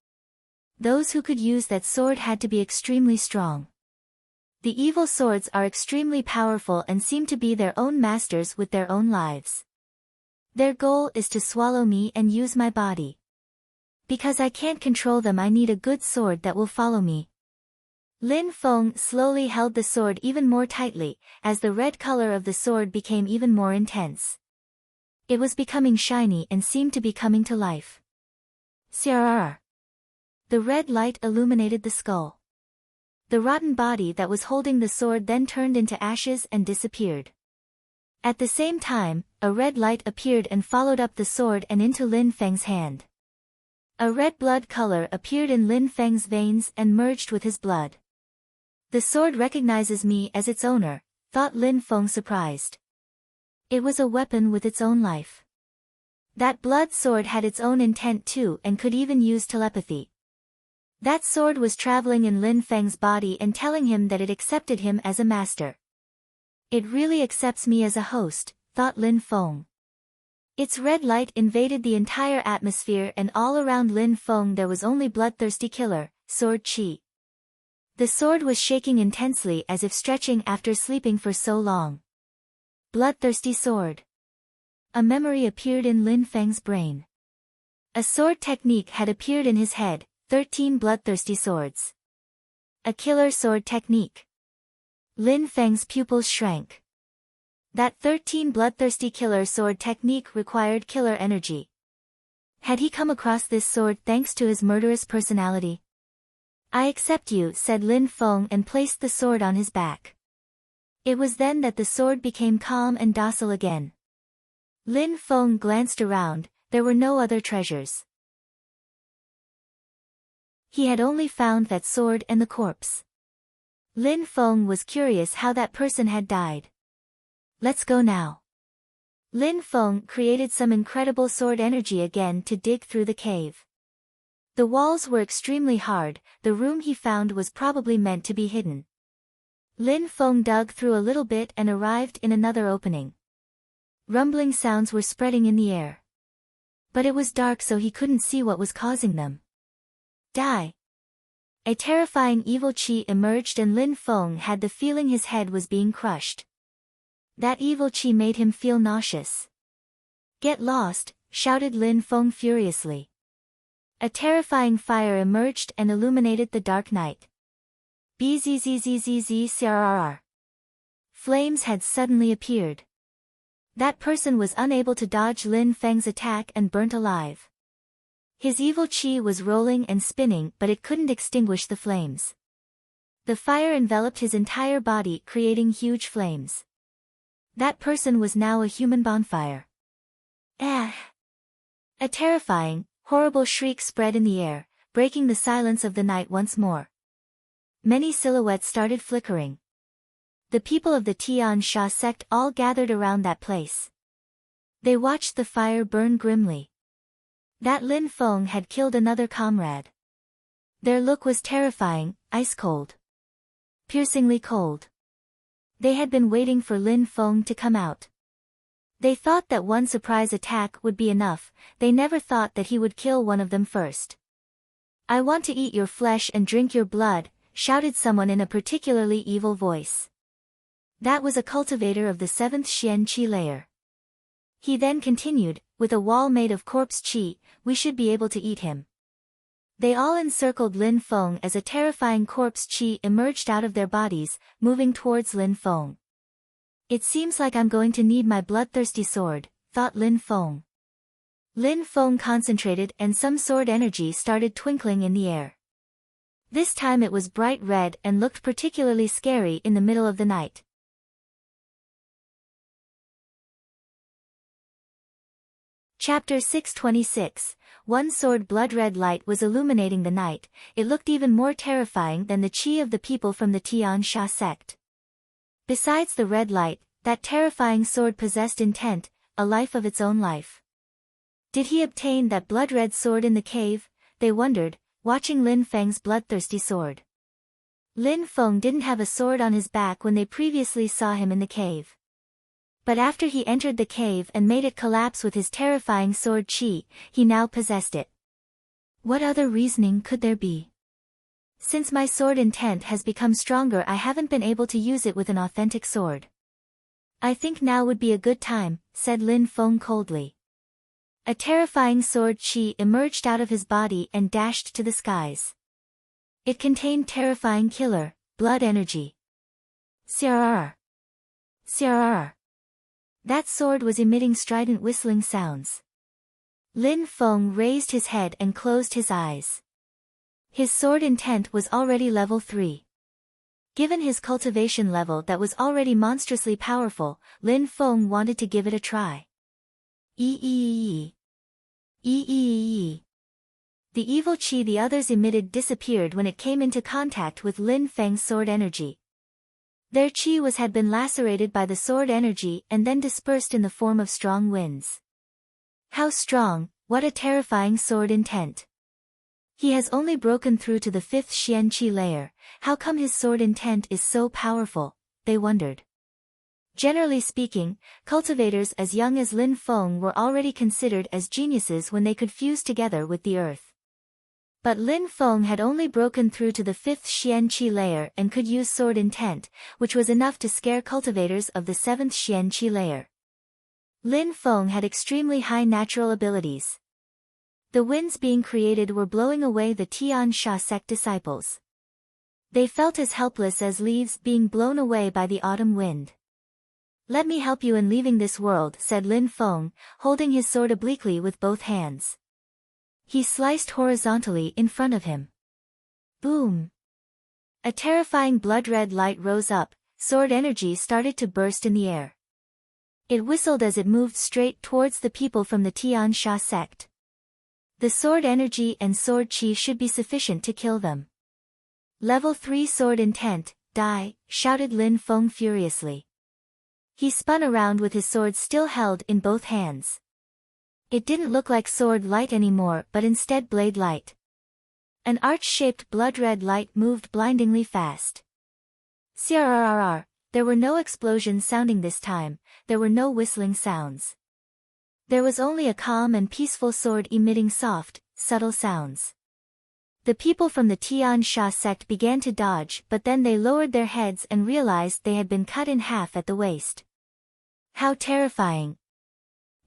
Those who could use that sword had to be extremely strong. The evil swords are extremely powerful and seem to be their own masters with their own lives. Their goal is to swallow me and use my body. Because I can't control them, I need a good sword that will follow me. Lin Feng slowly held the sword even more tightly, as the red color of the sword became even more intense. It was becoming shiny and seemed to be coming to life. Crrr. The red light illuminated the skull. The rotten body that was holding the sword then turned into ashes and disappeared. At the same time, a red light appeared and followed up the sword and into Lin Feng's hand. A red blood color appeared in Lin Feng's veins and merged with his blood. The sword recognizes me as its owner, thought Lin Feng surprised. It was a weapon with its own life. That blood sword had its own intent too and could even use telepathy. That sword was traveling in Lin Feng's body and telling him that it accepted him as a master. It really accepts me as a host, thought Lin Feng. Its red light invaded the entire atmosphere and all around Lin Feng there was only bloodthirsty killer, sword chi. The sword was shaking intensely as if stretching after sleeping for so long. Bloodthirsty sword. A memory appeared in Lin Feng's brain. A sword technique had appeared in his head, 13 bloodthirsty swords. A killer sword technique. Lin Feng's pupils shrank. That 13 bloodthirsty killer sword technique required killer energy. Had he come across this sword thanks to his murderous personality? I accept you, said Lin Feng and placed the sword on his back. It was then that the sword became calm and docile again. Lin Feng glanced around, there were no other treasures. He had only found that sword and the corpse. Lin Feng was curious how that person had died. Let's go now. Lin Feng created some incredible sword energy again to dig through the cave. The walls were extremely hard, the room he found was probably meant to be hidden. Lin Feng dug through a little bit and arrived in another opening. Rumbling sounds were spreading in the air. But it was dark, so he couldn't see what was causing them. Die! A terrifying evil chi emerged, and Lin Feng had the feeling his head was being crushed. That evil chi made him feel nauseous. Get lost, shouted Lin Feng furiously. A terrifying fire emerged and illuminated the dark night. Bzzzzzzzzrrr. Flames had suddenly appeared. That person was unable to dodge Lin Feng's attack and burnt alive. His evil chi was rolling and spinning, but it couldn't extinguish the flames. The fire enveloped his entire body, creating huge flames. That person was now a human bonfire. Ah! A terrifying, horrible shriek spread in the air, breaking the silence of the night once more. Many silhouettes started flickering. The people of the Tian Sha sect all gathered around that place. They watched the fire burn grimly. That Lin Feng had killed another comrade. Their look was terrifying, ice-cold. Piercingly cold. They had been waiting for Lin Feng to come out. They thought that one surprise attack would be enough, they never thought that he would kill one of them first. I want to eat your flesh and drink your blood, shouted someone in a particularly evil voice. That was a cultivator of the 7th Xian Qi layer. He then continued, with a wall made of corpse qi, we should be able to eat him. They all encircled Lin Feng as a terrifying corpse qi emerged out of their bodies, moving towards Lin Feng. It seems like I'm going to need my bloodthirsty sword, thought Lin Feng. Lin Feng concentrated and some sword energy started twinkling in the air. This time it was bright red and looked particularly scary in the middle of the night. Chapter 626. One sword blood-red light was illuminating the night. It looked even more terrifying than the chi of the people from the Tian Sha sect. Besides the red light, that terrifying sword possessed intent, a life of its own life. Did he obtain that blood-red sword in the cave? They wondered, watching Lin Feng's bloodthirsty sword. Lin Feng didn't have a sword on his back when they previously saw him in the cave. But after he entered the cave and made it collapse with his terrifying sword chi, he now possessed it. What other reasoning could there be? Since my sword intent has become stronger, I haven't been able to use it with an authentic sword. I think now would be a good time, said Lin Feng coldly. A terrifying sword chi emerged out of his body and dashed to the skies. It contained terrifying killer, blood energy. Srrr. Srrr. That sword was emitting strident whistling sounds. Lin Feng raised his head and closed his eyes. His sword intent was already level 3. Given his cultivation level that was already monstrously powerful, Lin Feng wanted to give it a try. Eee. The evil chi the others emitted disappeared when it came into contact with Lin Feng's sword energy. Their chi had been lacerated by the sword energy and then dispersed in the form of strong winds. How strong, what a terrifying sword intent. He has only broken through to the 5th Xian Qi layer, how come his sword intent is so powerful, they wondered. Generally speaking, cultivators as young as Lin Feng were already considered as geniuses when they could fuse together with the earth. But Lin Feng had only broken through to the 5th Xian Qi layer and could use sword intent, which was enough to scare cultivators of the 7th Xian Qi layer. Lin Feng had extremely high natural abilities. The winds being created were blowing away the Tian Sha sect disciples. They felt as helpless as leaves being blown away by the autumn wind. Let me help you in leaving this world, said Lin Feng, holding his sword obliquely with both hands. He sliced horizontally in front of him. Boom! A terrifying blood-red light rose up, sword energy started to burst in the air. It whistled as it moved straight towards the people from the Tian Sha sect. The sword energy and sword chi should be sufficient to kill them. Level 3 sword intent, die, shouted Lin Feng furiously. He spun around with his sword still held in both hands. It didn't look like sword light anymore but instead blade light. An arch-shaped blood-red light moved blindingly fast. Crrrr. There were no explosions sounding this time, there were no whistling sounds. There was only a calm and peaceful sword emitting soft, subtle sounds. The people from the Tian Sha sect began to dodge, but then they lowered their heads and realized they had been cut in half at the waist. How terrifying!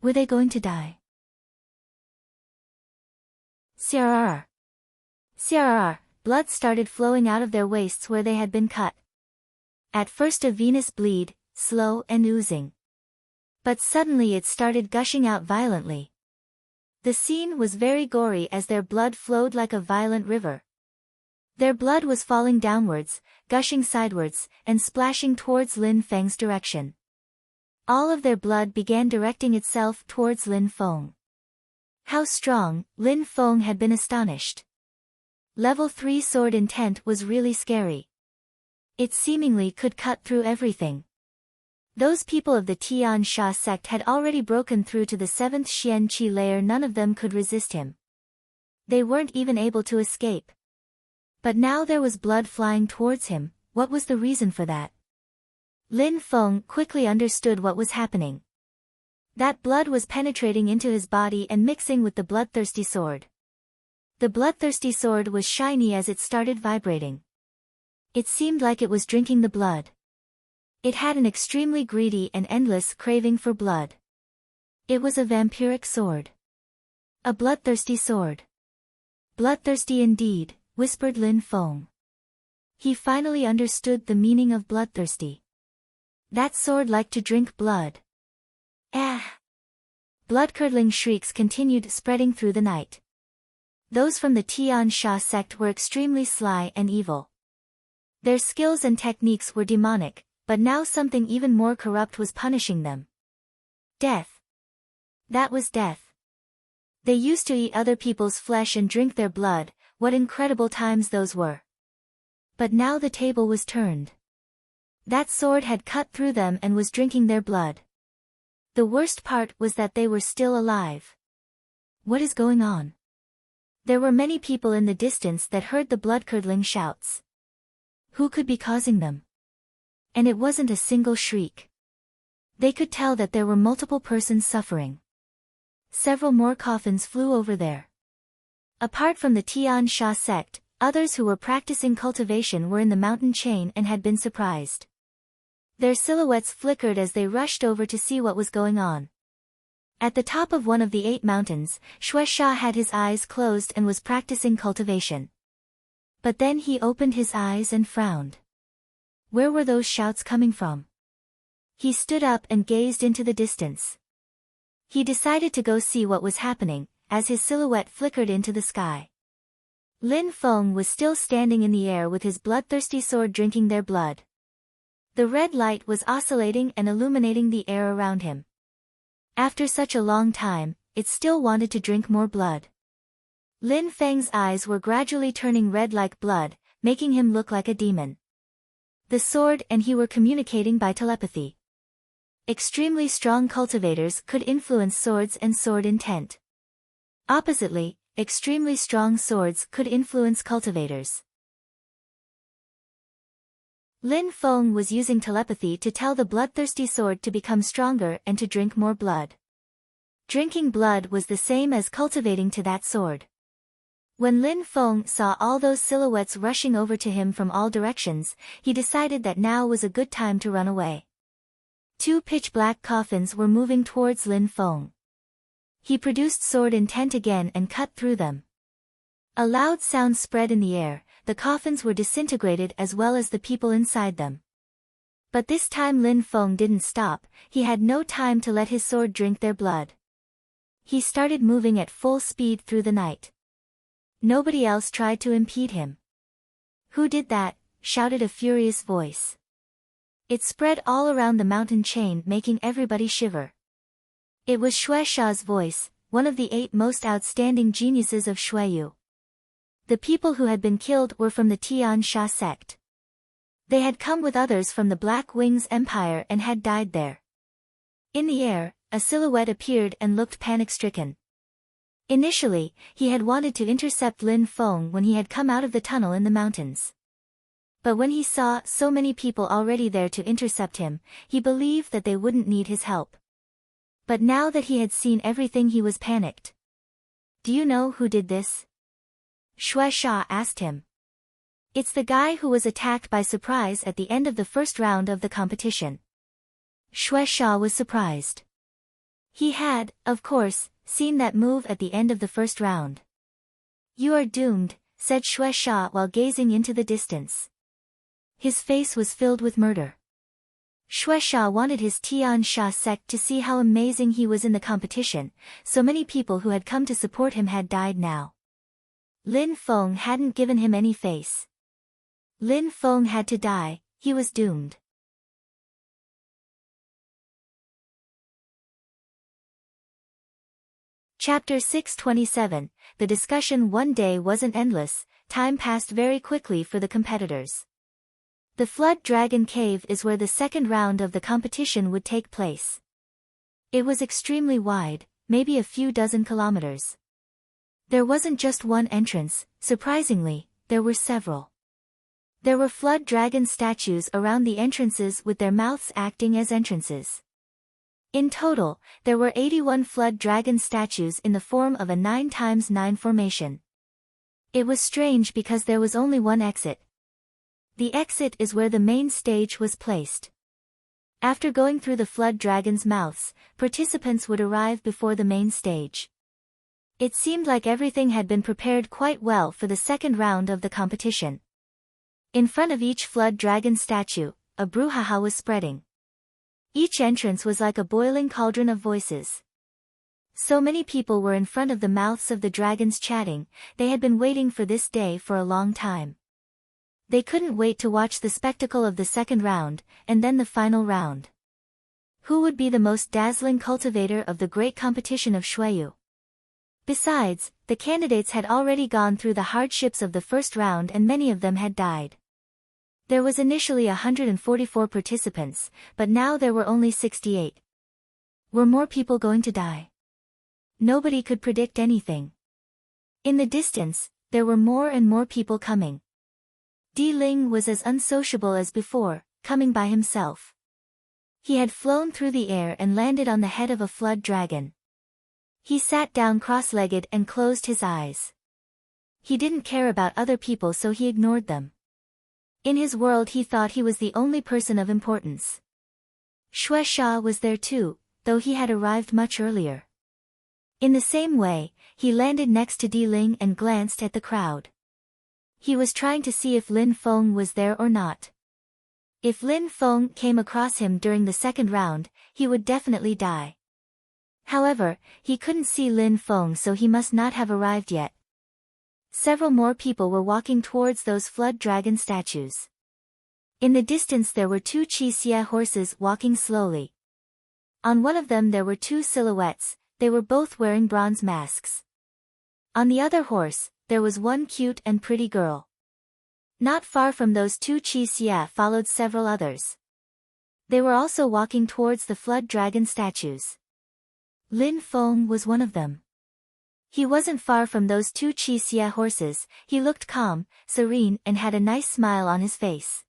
Were they going to die? Crrrr. Crrrr. Blood started flowing out of their waists where they had been cut. At first a venous bleed, slow and oozing. But suddenly it started gushing out violently. The scene was very gory as their blood flowed like a violent river. Their blood was falling downwards, gushing sidewards, and splashing towards Lin Feng's direction. All of their blood began directing itself towards Lin Feng. How strong, Lin Feng had been astonished. Level 3 sword intent was really scary. It seemingly could cut through everything. Those people of the Tian Sha sect had already broken through to the 7th Xian Qi layer. None of them could resist him. They weren't even able to escape. But now there was blood flying towards him. What was the reason for that? Lin Feng quickly understood what was happening. That blood was penetrating into his body and mixing with the bloodthirsty sword. The bloodthirsty sword was shiny as it started vibrating. It seemed like it was drinking the blood. It had an extremely greedy and endless craving for blood. It was a vampiric sword. A bloodthirsty sword. Bloodthirsty indeed, whispered Lin Feng. He finally understood the meaning of bloodthirsty. That sword liked to drink blood. Ah! Blood-curdling shrieks continued spreading through the night. Those from the Tian Sha sect were extremely sly and evil. Their skills and techniques were demonic, but now something even more corrupt was punishing them. Death. That was death. They used to eat other people's flesh and drink their blood. What incredible times those were. But now the table was turned. That sword had cut through them and was drinking their blood. The worst part was that they were still alive. What is going on? There were many people in the distance that heard the blood-curdling shouts. Who could be causing them? And it wasn't a single shriek. They could tell that there were multiple persons suffering. Several more coffins flew over there. Apart from the Tian Sha sect, others who were practicing cultivation were in the mountain chain and had been surprised. Their silhouettes flickered as they rushed over to see what was going on. At the top of one of the 8 mountains, Shueisha had his eyes closed and was practicing cultivation. But then he opened his eyes and frowned. Where were those shouts coming from? He stood up and gazed into the distance. He decided to go see what was happening, as his silhouette flickered into the sky. Lin Feng was still standing in the air with his bloodthirsty sword drinking their blood. The red light was oscillating and illuminating the air around him. After such a long time, it still wanted to drink more blood. Lin Feng's eyes were gradually turning red like blood, making him look like a demon. The sword and he were communicating by telepathy. Extremely strong cultivators could influence swords and sword intent. Oppositely, extremely strong swords could influence cultivators. Lin Feng was using telepathy to tell the bloodthirsty sword to become stronger and to drink more blood. Drinking blood was the same as cultivating to that sword. When Lin Feng saw all those silhouettes rushing over to him from all directions, he decided that now was a good time to run away. 2 pitch-black coffins were moving towards Lin Feng. He produced sword intent again and cut through them. A loud sound spread in the air, the coffins were disintegrated as well as the people inside them. But this time Lin Feng didn't stop, he had no time to let his sword drink their blood. He started moving at full speed through the night. Nobody else tried to impede him. Who did that? Shouted a furious voice. It spread all around the mountain chain, making everybody shiver. It was Shueisha's voice, one of the 8 most outstanding geniuses of Shueyu. The people who had been killed were from the Tian Sha sect. They had come with others from the Black Wings Empire and had died there. In the air, a silhouette appeared and looked panic-stricken. Initially, he had wanted to intercept Lin Feng when he had come out of the tunnel in the mountains. But when he saw so many people already there to intercept him, he believed that they wouldn't need his help. But now that he had seen everything, he was panicked. "Do you know who did this?" Shui Sha asked him. "It's the guy who was attacked by surprise at the end of the first round of the competition." Shui Sha was surprised. He had, of course, seen that move at the end of the first round. "You are doomed," said Shui Sha while gazing into the distance. His face was filled with murder. Shui Sha wanted his Tian Sha sect to see how amazing he was in the competition. So many people who had come to support him had died now. Lin Feng hadn't given him any face. Lin Feng had to die, he was doomed. Chapter 627, The discussion one day wasn't endless, time passed very quickly for the competitors. The Flood Dragon Cave is where the second round of the competition would take place. It was extremely wide, maybe a few dozen kilometers. There wasn't just one entrance, surprisingly, there were several. There were flood dragon statues around the entrances with their mouths acting as entrances. In total, there were 81 flood dragon statues in the form of a 9x9 formation. It was strange because there was only one exit. The exit is where the main stage was placed. After going through the flood dragon's mouths, participants would arrive before the main stage. It seemed like everything had been prepared quite well for the second round of the competition. In front of each flood dragon statue, a brouhaha was spreading. Each entrance was like a boiling cauldron of voices. So many people were in front of the mouths of the dragons chatting, they had been waiting for this day for a long time. They couldn't wait to watch the spectacle of the second round, and then the final round. Who would be the most dazzling cultivator of the great competition of Shuiyu? Besides, the candidates had already gone through the hardships of the first round and many of them had died. There was initially 144 participants, but now there were only 68. Were more people going to die? Nobody could predict anything. In the distance, there were more and more people coming. Di Ling was as unsociable as before, coming by himself. He had flown through the air and landed on the head of a flood dragon. He sat down cross-legged and closed his eyes. He didn't care about other people, so he ignored them. In his world he thought he was the only person of importance. Shui Sha was there too, though he had arrived much earlier. In the same way, he landed next to Di Ling and glanced at the crowd. He was trying to see if Lin Feng was there or not. If Lin Feng came across him during the second round, he would definitely die. However, he couldn't see Lin Feng, so he must not have arrived yet. Several more people were walking towards those flood dragon statues. In the distance there were two Qi Xie horses walking slowly. On one of them there were two silhouettes, they were both wearing bronze masks. On the other horse, there was one cute and pretty girl. Not far from those two Qi Xie followed several others. They were also walking towards the flood dragon statues. Lin Feng was one of them. He wasn't far from those two Qi Xie horses, he looked calm, serene and had a nice smile on his face.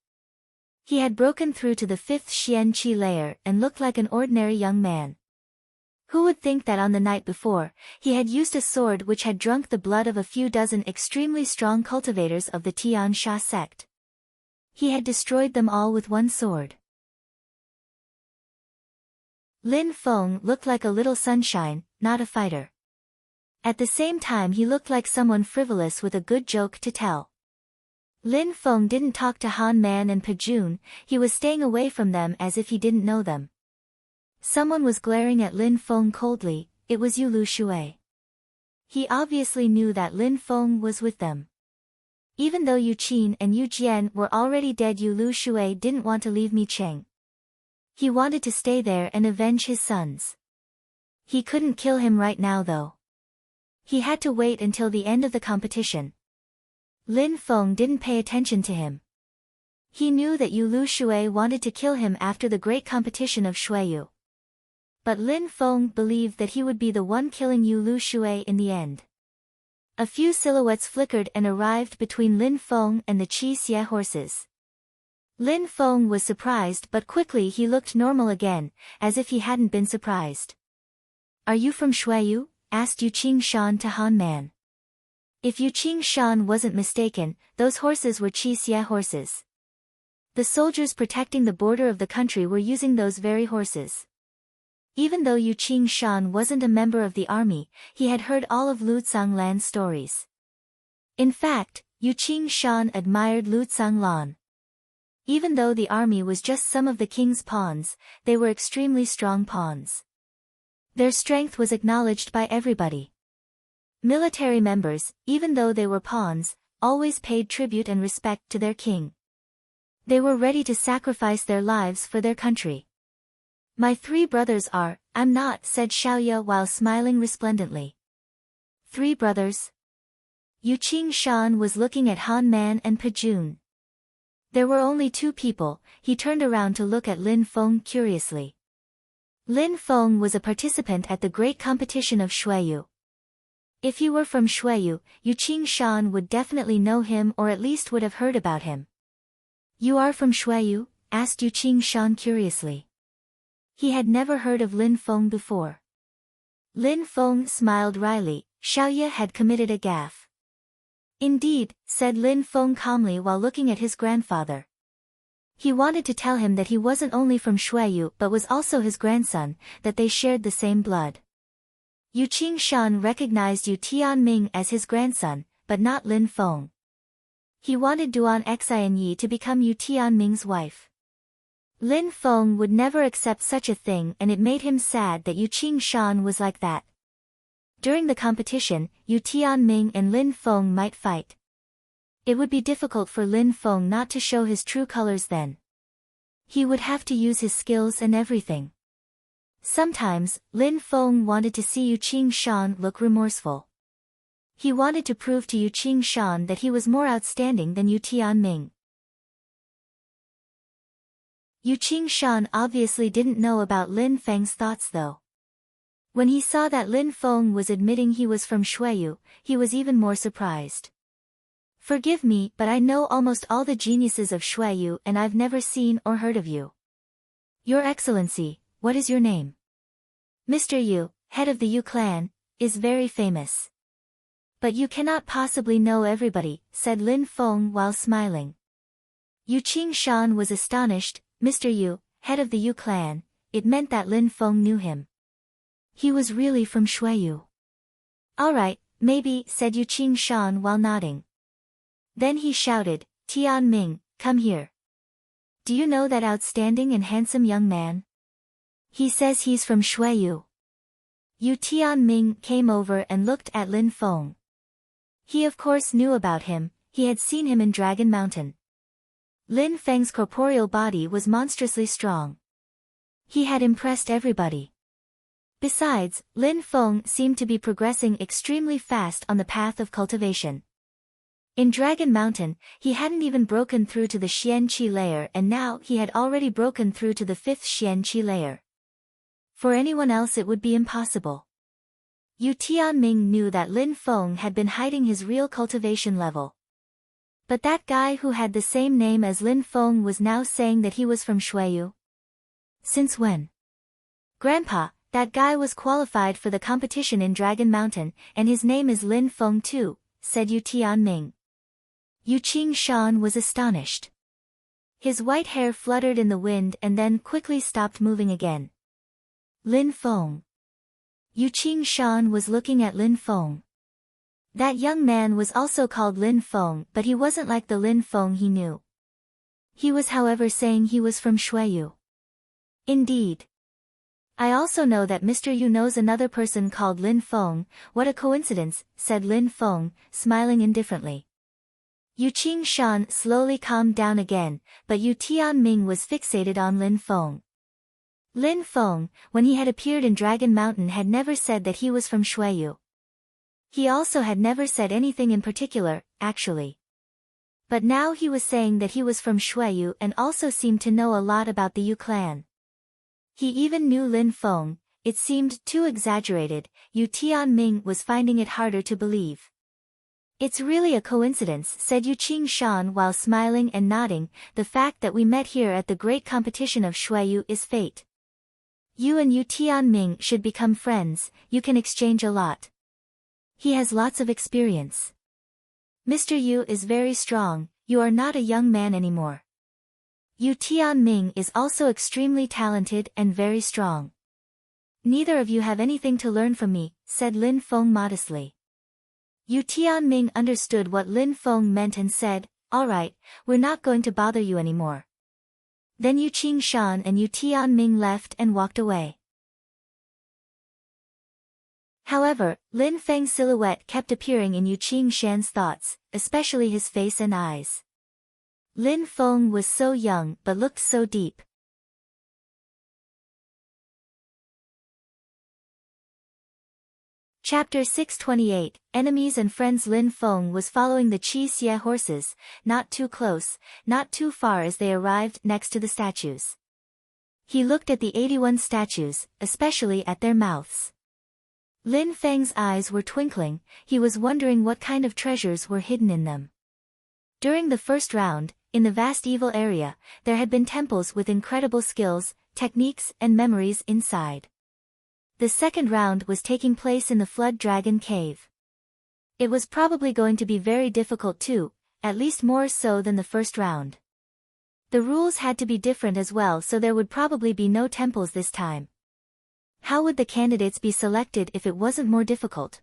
He had broken through to the 5th Xian Qi layer and looked like an ordinary young man. Who would think that on the night before, he had used a sword which had drunk the blood of a few dozen extremely strong cultivators of the Tian Sha sect. He had destroyed them all with one sword. Lin Feng looked like a little sunshine, not a fighter. At the same time he looked like someone frivolous with a good joke to tell. Lin Feng didn't talk to Han Man and Pajun, he was staying away from them as if he didn't know them. Someone was glaring at Lin Feng coldly, it was Yu Lu Shui. He obviously knew that Lin Feng was with them. Even though Yu Qin and Yu Jian were already dead, Yu Lu Shui didn't want to leave Mi Cheng. He wanted to stay there and avenge his sons. He couldn't kill him right now though. He had to wait until the end of the competition. Lin Feng didn't pay attention to him. He knew that Yu Lu Shui wanted to kill him after the great competition of Shuiyu. But Lin Feng believed that he would be the one killing Yu Lu Shui in the end. A few silhouettes flickered and arrived between Lin Feng and the Qi Xie horses. Lin Feng was surprised, but quickly he looked normal again, as if he hadn't been surprised. Are you from Shuiyu? Asked Yu Shan to Han Man. If Yu Shan wasn't mistaken, those horses were Xie horses. The soldiers protecting the border of the country were using those very horses. Even though Yu Shan wasn't a member of the army, he had heard all of Lu Lan's stories. In fact, Yu Shan admired Lu Lan. Even though the army was just some of the king's pawns, they were extremely strong pawns. Their strength was acknowledged by everybody. Military members, even though they were pawns, always paid tribute and respect to their king. They were ready to sacrifice their lives for their country. My 3 brothers are, I'm not, said Xiaoya while smiling resplendently. 3 brothers? Yu Shan was looking at Han Man and Pejun. There were only 2 people. He turned around to look at Lin Feng curiously. Lin Feng was a participant at the great competition of Shuiyu. If he were from Shuiyu, Yu Shan would definitely know him or at least would have heard about him. You are from Shuiyu? Asked Yu Shan curiously. He had never heard of Lin Feng before. Lin Feng smiled wryly. Xiaoya had committed a gaffe. Indeed, said Lin Feng calmly while looking at his grandfather. He wanted to tell him that he wasn't only from Shuiyu but was also his grandson, that they shared the same blood. Yu Shan recognized Yu Tianming as his grandson, but not Lin Feng. He wanted Duan Xianyi to become Yu Tianming's wife. Lin Feng would never accept such a thing, and it made him sad that Yu Shan was like that. During the competition, Yu Tianming and Lin Feng might fight. It would be difficult for Lin Feng not to show his true colors then. He would have to use his skills and everything. Sometimes, Lin Feng wanted to see Yu Shan look remorseful. He wanted to prove to Yu Shan that he was more outstanding than Yu Tianming. Yu Shan obviously didn't know about Lin Feng's thoughts though. When he saw that Lin Feng was admitting he was from Shuiyu, he was even more surprised. Forgive me, but I know almost all the geniuses of Shuiyu and I've never seen or heard of you. Your Excellency, what is your name? Mr. Yu, head of the Yu clan, is very famous. But you cannot possibly know everybody, said Lin Feng while smiling. Yu Shan was astonished. Mr. Yu, head of the Yu clan, it meant that Lin Feng knew him. He was really from Shuiyu. Alright, maybe, said Yu Shan while nodding. Then he shouted, Tianming, come here. Do you know that outstanding and handsome young man? He says he's from Shuiyu. Yu Tianming came over and looked at Lin Feng. He of course knew about him, he had seen him in Dragon Mountain. Lin Feng's corporeal body was monstrously strong. He had impressed everybody. Besides, Lin Feng seemed to be progressing extremely fast on the path of cultivation. In Dragon Mountain, he hadn't even broken through to the Xian Qi layer and now he had already broken through to the 5th Xian Qi layer. For anyone else it would be impossible. Yu Tianming knew that Lin Feng had been hiding his real cultivation level. But that guy who had the same name as Lin Feng was now saying that he was from Shuiyu. Since when? Grandpa, that guy was qualified for the competition in Dragon Mountain, and his name is Lin Feng too, said Yu Tianming. Yu Shan was astonished. His white hair fluttered in the wind and then quickly stopped moving again. Lin Feng. Yu Shan was looking at Lin Feng. That young man was also called Lin Feng, but he wasn't like the Lin Feng he knew. He was however saying he was from Shuiyu. Indeed. I also know that Mr. Yu knows another person called Lin Feng. What a coincidence, said Lin Feng, smiling indifferently. Yu Shan slowly calmed down again, but Yu Tianming was fixated on Lin Feng. Lin Feng, when he had appeared in Dragon Mountain, had never said that he was from Shuiyu. He also had never said anything in particular, actually. But now he was saying that he was from Shuiyu and also seemed to know a lot about the Yu clan. He even knew Lin Feng. It seemed too exaggerated. Yu Tianming was finding it harder to believe. It's really a coincidence, said Yuqing Shan while smiling and nodding. The fact that we met here at the great competition of Shuiyu is fate. You and Yu Tianming should become friends, you can exchange a lot. He has lots of experience. Mr. Yu is very strong, you are not a young man anymore. Yu Tianming is also extremely talented and very strong. Neither of you have anything to learn from me, said Lin Feng modestly. Yu Tianming understood what Lin Feng meant and said, all right, we're not going to bother you anymore. Then Yuqing Shan and Yu Tianming left and walked away. However, Lin Feng's silhouette kept appearing in Yuqing Shan's thoughts, especially his face and eyes. Lin Feng was so young but looked so deep. Chapter 628, Enemies and Friends. Lin Feng was following the Qi Xie horses, not too close, not too far as they arrived next to the statues. He looked at the 81 statues, especially at their mouths. Lin Feng's eyes were twinkling, he was wondering what kind of treasures were hidden in them. During the first round, in the vast evil area, there had been temples with incredible skills, techniques and memories inside. The second round was taking place in the Flood Dragon Cave. It was probably going to be very difficult too, at least more so than the first round. The rules had to be different as well, so there would probably be no temples this time. How would the candidates be selected if it wasn't more difficult?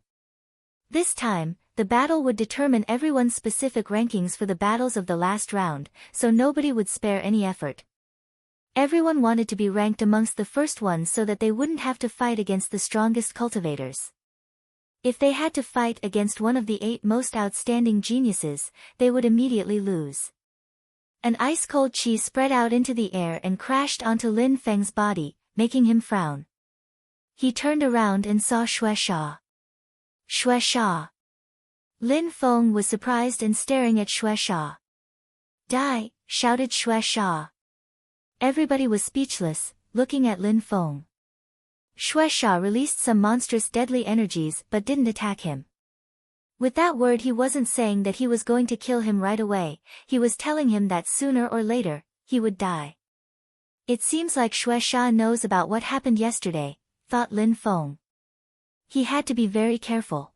This time, the battle would determine everyone's specific rankings for the battles of the last round, so nobody would spare any effort. Everyone wanted to be ranked amongst the first ones so that they wouldn't have to fight against the strongest cultivators. If they had to fight against one of the 8 most outstanding geniuses, they would immediately lose. An ice-cold chi spread out into the air and crashed onto Lin Feng's body, making him frown. He turned around and saw Shueisha. Shueisha. Lin Feng was surprised and staring at Shueisha. Die, shouted Shueisha. Everybody was speechless, looking at Lin Feng. Shueisha released some monstrous deadly energies but didn't attack him. With that word he wasn't saying that he was going to kill him right away, he was telling him that sooner or later, he would die. It seems like Shueisha knows about what happened yesterday, thought Lin Feng. He had to be very careful.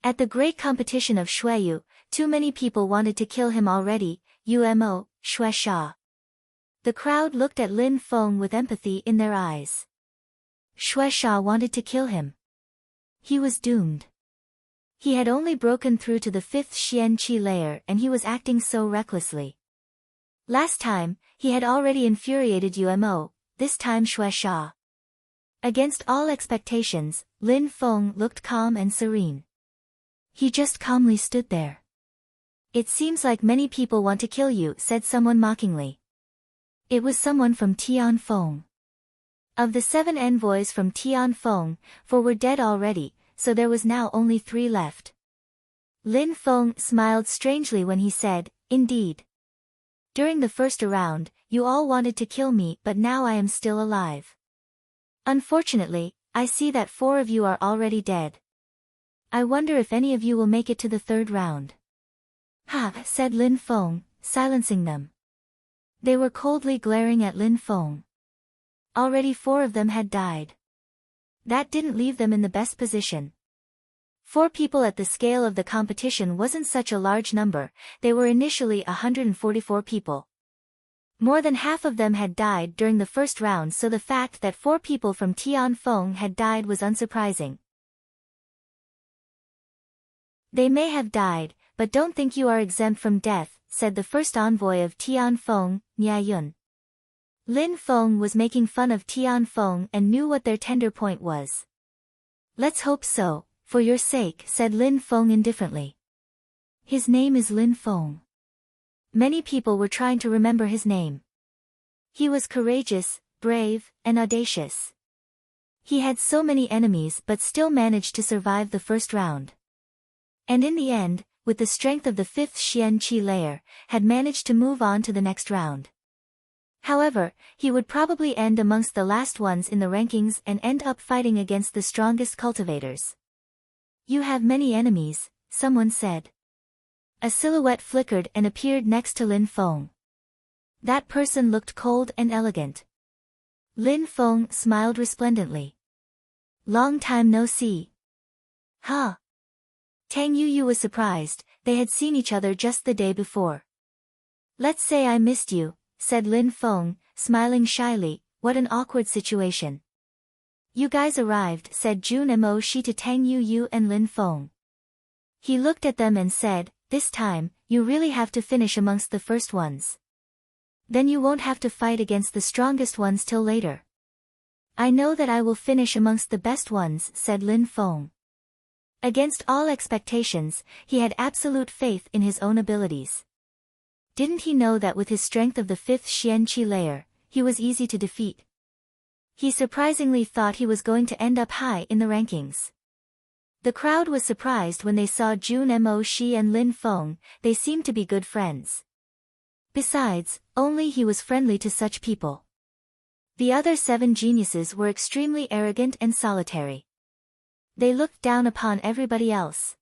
At the great competition of Shuiyu, too many people wanted to kill him already, Umo, Shueisha. The crowd looked at Lin Feng with empathy in their eyes. Shueisha wanted to kill him. He was doomed. He had only broken through to the 5th Xian Qi layer and he was acting so recklessly. Last time, he had already infuriated Umo, this time Shueisha. Against all expectations, Lin Feng looked calm and serene. He just calmly stood there. It seems like many people want to kill you, said someone mockingly. It was someone from Tianfeng. Of the 7 envoys from Tianfeng, 4 were dead already, so there was now only 3 left. Lin Feng smiled strangely when he said, indeed. During the first round, you all wanted to kill me but now I am still alive. Unfortunately, I see that 4 of you are already dead. I wonder if any of you will make it to the 3rd round. Ha, said Lin Feng, silencing them. They were coldly glaring at Lin Feng. Already 4 of them had died. That didn't leave them in the best position. 4 people at the scale of the competition wasn't such a large number, they were initially 144 people. More than half of them had died during the first round, so the fact that 4 people from Tianfeng had died was unsurprising. They may have died, but don't think you are exempt from death, said the first envoy of Tianfeng, Niayun. Lin Feng was making fun of Tianfeng and knew what their tender point was. Let's hope so, for your sake, said Lin Feng indifferently. His name is Lin Feng. Many people were trying to remember his name. He was courageous, brave, and audacious. He had so many enemies but still managed to survive the first round. And in the end, with the strength of the 5th Xian Qi layer, had managed to move on to the next round. However, he would probably end amongst the last ones in the rankings and end up fighting against the strongest cultivators. You have many enemies, someone said. A silhouette flickered and appeared next to Lin Feng. That person looked cold and elegant. Lin Feng smiled resplendently. Long time no see. Huh? Tang Yuyu was surprised, they had seen each other just the day before. Let's say I missed you, said Lin Feng, smiling shyly. What an awkward situation. You guys arrived, said Jun Mo Shi to Tang Yuyu and Lin Feng. He looked at them and said, this time, you really have to finish amongst the first ones. Then you won't have to fight against the strongest ones till later. I know that I will finish amongst the best ones, said Lin Feng. Against all expectations, he had absolute faith in his own abilities. Didn't he know that with his strength of the 5th Xianqi layer, he was easy to defeat? He surprisingly thought he was going to end up high in the rankings. The crowd was surprised when they saw Jun Mo Shi and Lin Feng, they seemed to be good friends. Besides, only he was friendly to such people. The other 7 geniuses were extremely arrogant and solitary. They looked down upon everybody else.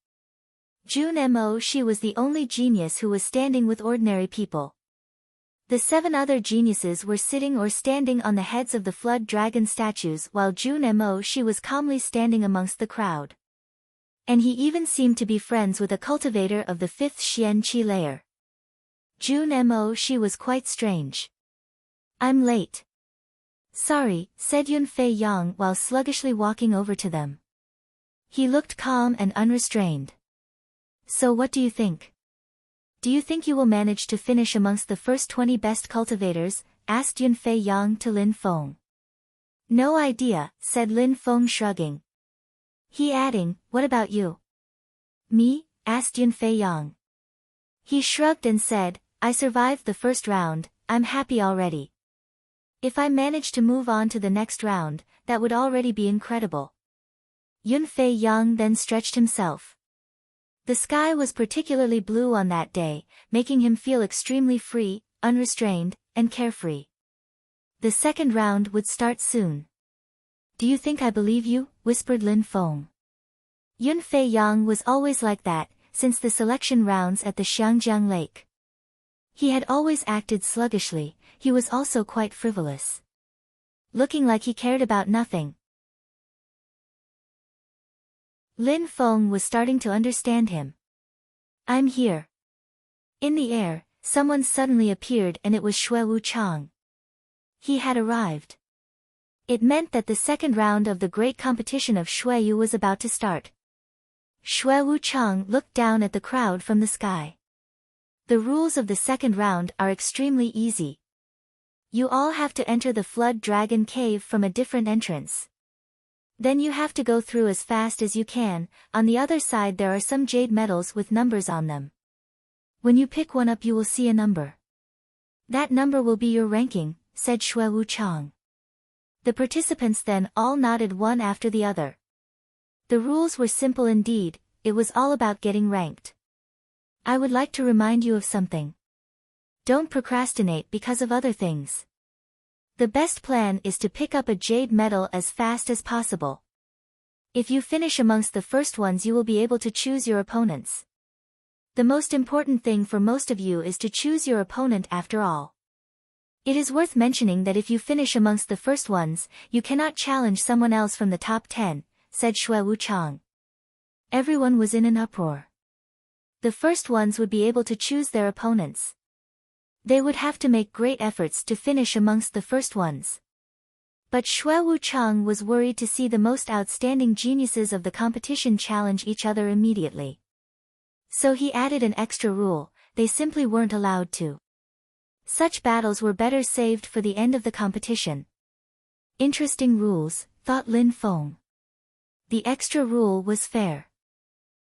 Jun Mo Shi was the only genius who was standing with ordinary people. The 7 other geniuses were sitting or standing on the heads of the flood dragon statues while Jun Mo Shi was calmly standing amongst the crowd. And he even seemed to be friends with a cultivator of the 5th Xianqi layer. Jun Mo Shi was quite strange. I'm late. Sorry, said Yunfei Yang while sluggishly walking over to them. He looked calm and unrestrained. So what do you think? Do you think you will manage to finish amongst the first 20 best cultivators? Asked Yunfei Yang to Lin Feng. No idea, said Lin Feng shrugging. He adding, what about you? Me? Asked Yunfei Yang. He shrugged and said, I survived the first round, I'm happy already. If I manage to move on to the next round, that would already be incredible. Yunfei Yang then stretched himself. The sky was particularly blue on that day, making him feel extremely free, unrestrained, and carefree. The second round would start soon. Do you think I believe you? Whispered Lin Feng. Yunfei Yang was always like that, since the selection rounds at the Xiangjiang Lake. He had always acted sluggishly, he was also quite frivolous. Looking like he cared about nothing. Lin Feng was starting to understand him. I'm here. In the air, someone suddenly appeared and it was Xue Wuchang. He had arrived. It meant that the second round of the great competition of Xueyu was about to start. Xue Wuchang looked down at the crowd from the sky. The rules of the second round are extremely easy. You all have to enter the Flood Dragon Cave from a different entrance. Then you have to go through as fast as you can. On the other side there are some jade medals with numbers on them. When you pick one up you will see a number. That number will be your ranking, said Xue Wuchang. The participants then all nodded one after the other. The rules were simple indeed, it was all about getting ranked. I would like to remind you of something. Don't procrastinate because of other things. The best plan is to pick up a jade medal as fast as possible. If you finish amongst the first ones you will be able to choose your opponents. The most important thing for most of you is to choose your opponent after all. It is worth mentioning that if you finish amongst the first ones, you cannot challenge someone else from the top 10, said Xue Wuchang. Everyone was in an uproar. The first ones would be able to choose their opponents. They would have to make great efforts to finish amongst the first ones. But Xue Wuchang was worried to see the most outstanding geniuses of the competition challenge each other immediately. So he added an extra rule, they simply weren't allowed to. Such battles were better saved for the end of the competition. Interesting rules, thought Lin Feng. The extra rule was fair.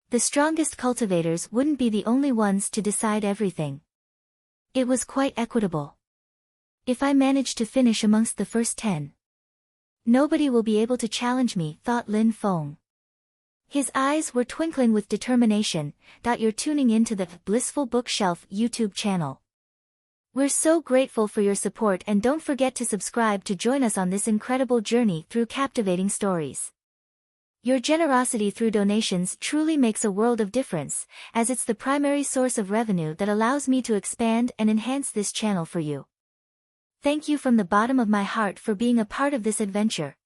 The strongest cultivators wouldn't be the only ones to decide everything. It was quite equitable. If I manage to finish amongst the first 10, nobody will be able to challenge me, thought Lin Feng. His eyes were twinkling with determination. You're tuning into the Blissful Bookshelf YouTube channel. We're so grateful for your support and don't forget to subscribe to join us on this incredible journey through captivating stories. Your generosity through donations truly makes a world of difference, as it's the primary source of revenue that allows me to expand and enhance this channel for you. Thank you from the bottom of my heart for being a part of this adventure.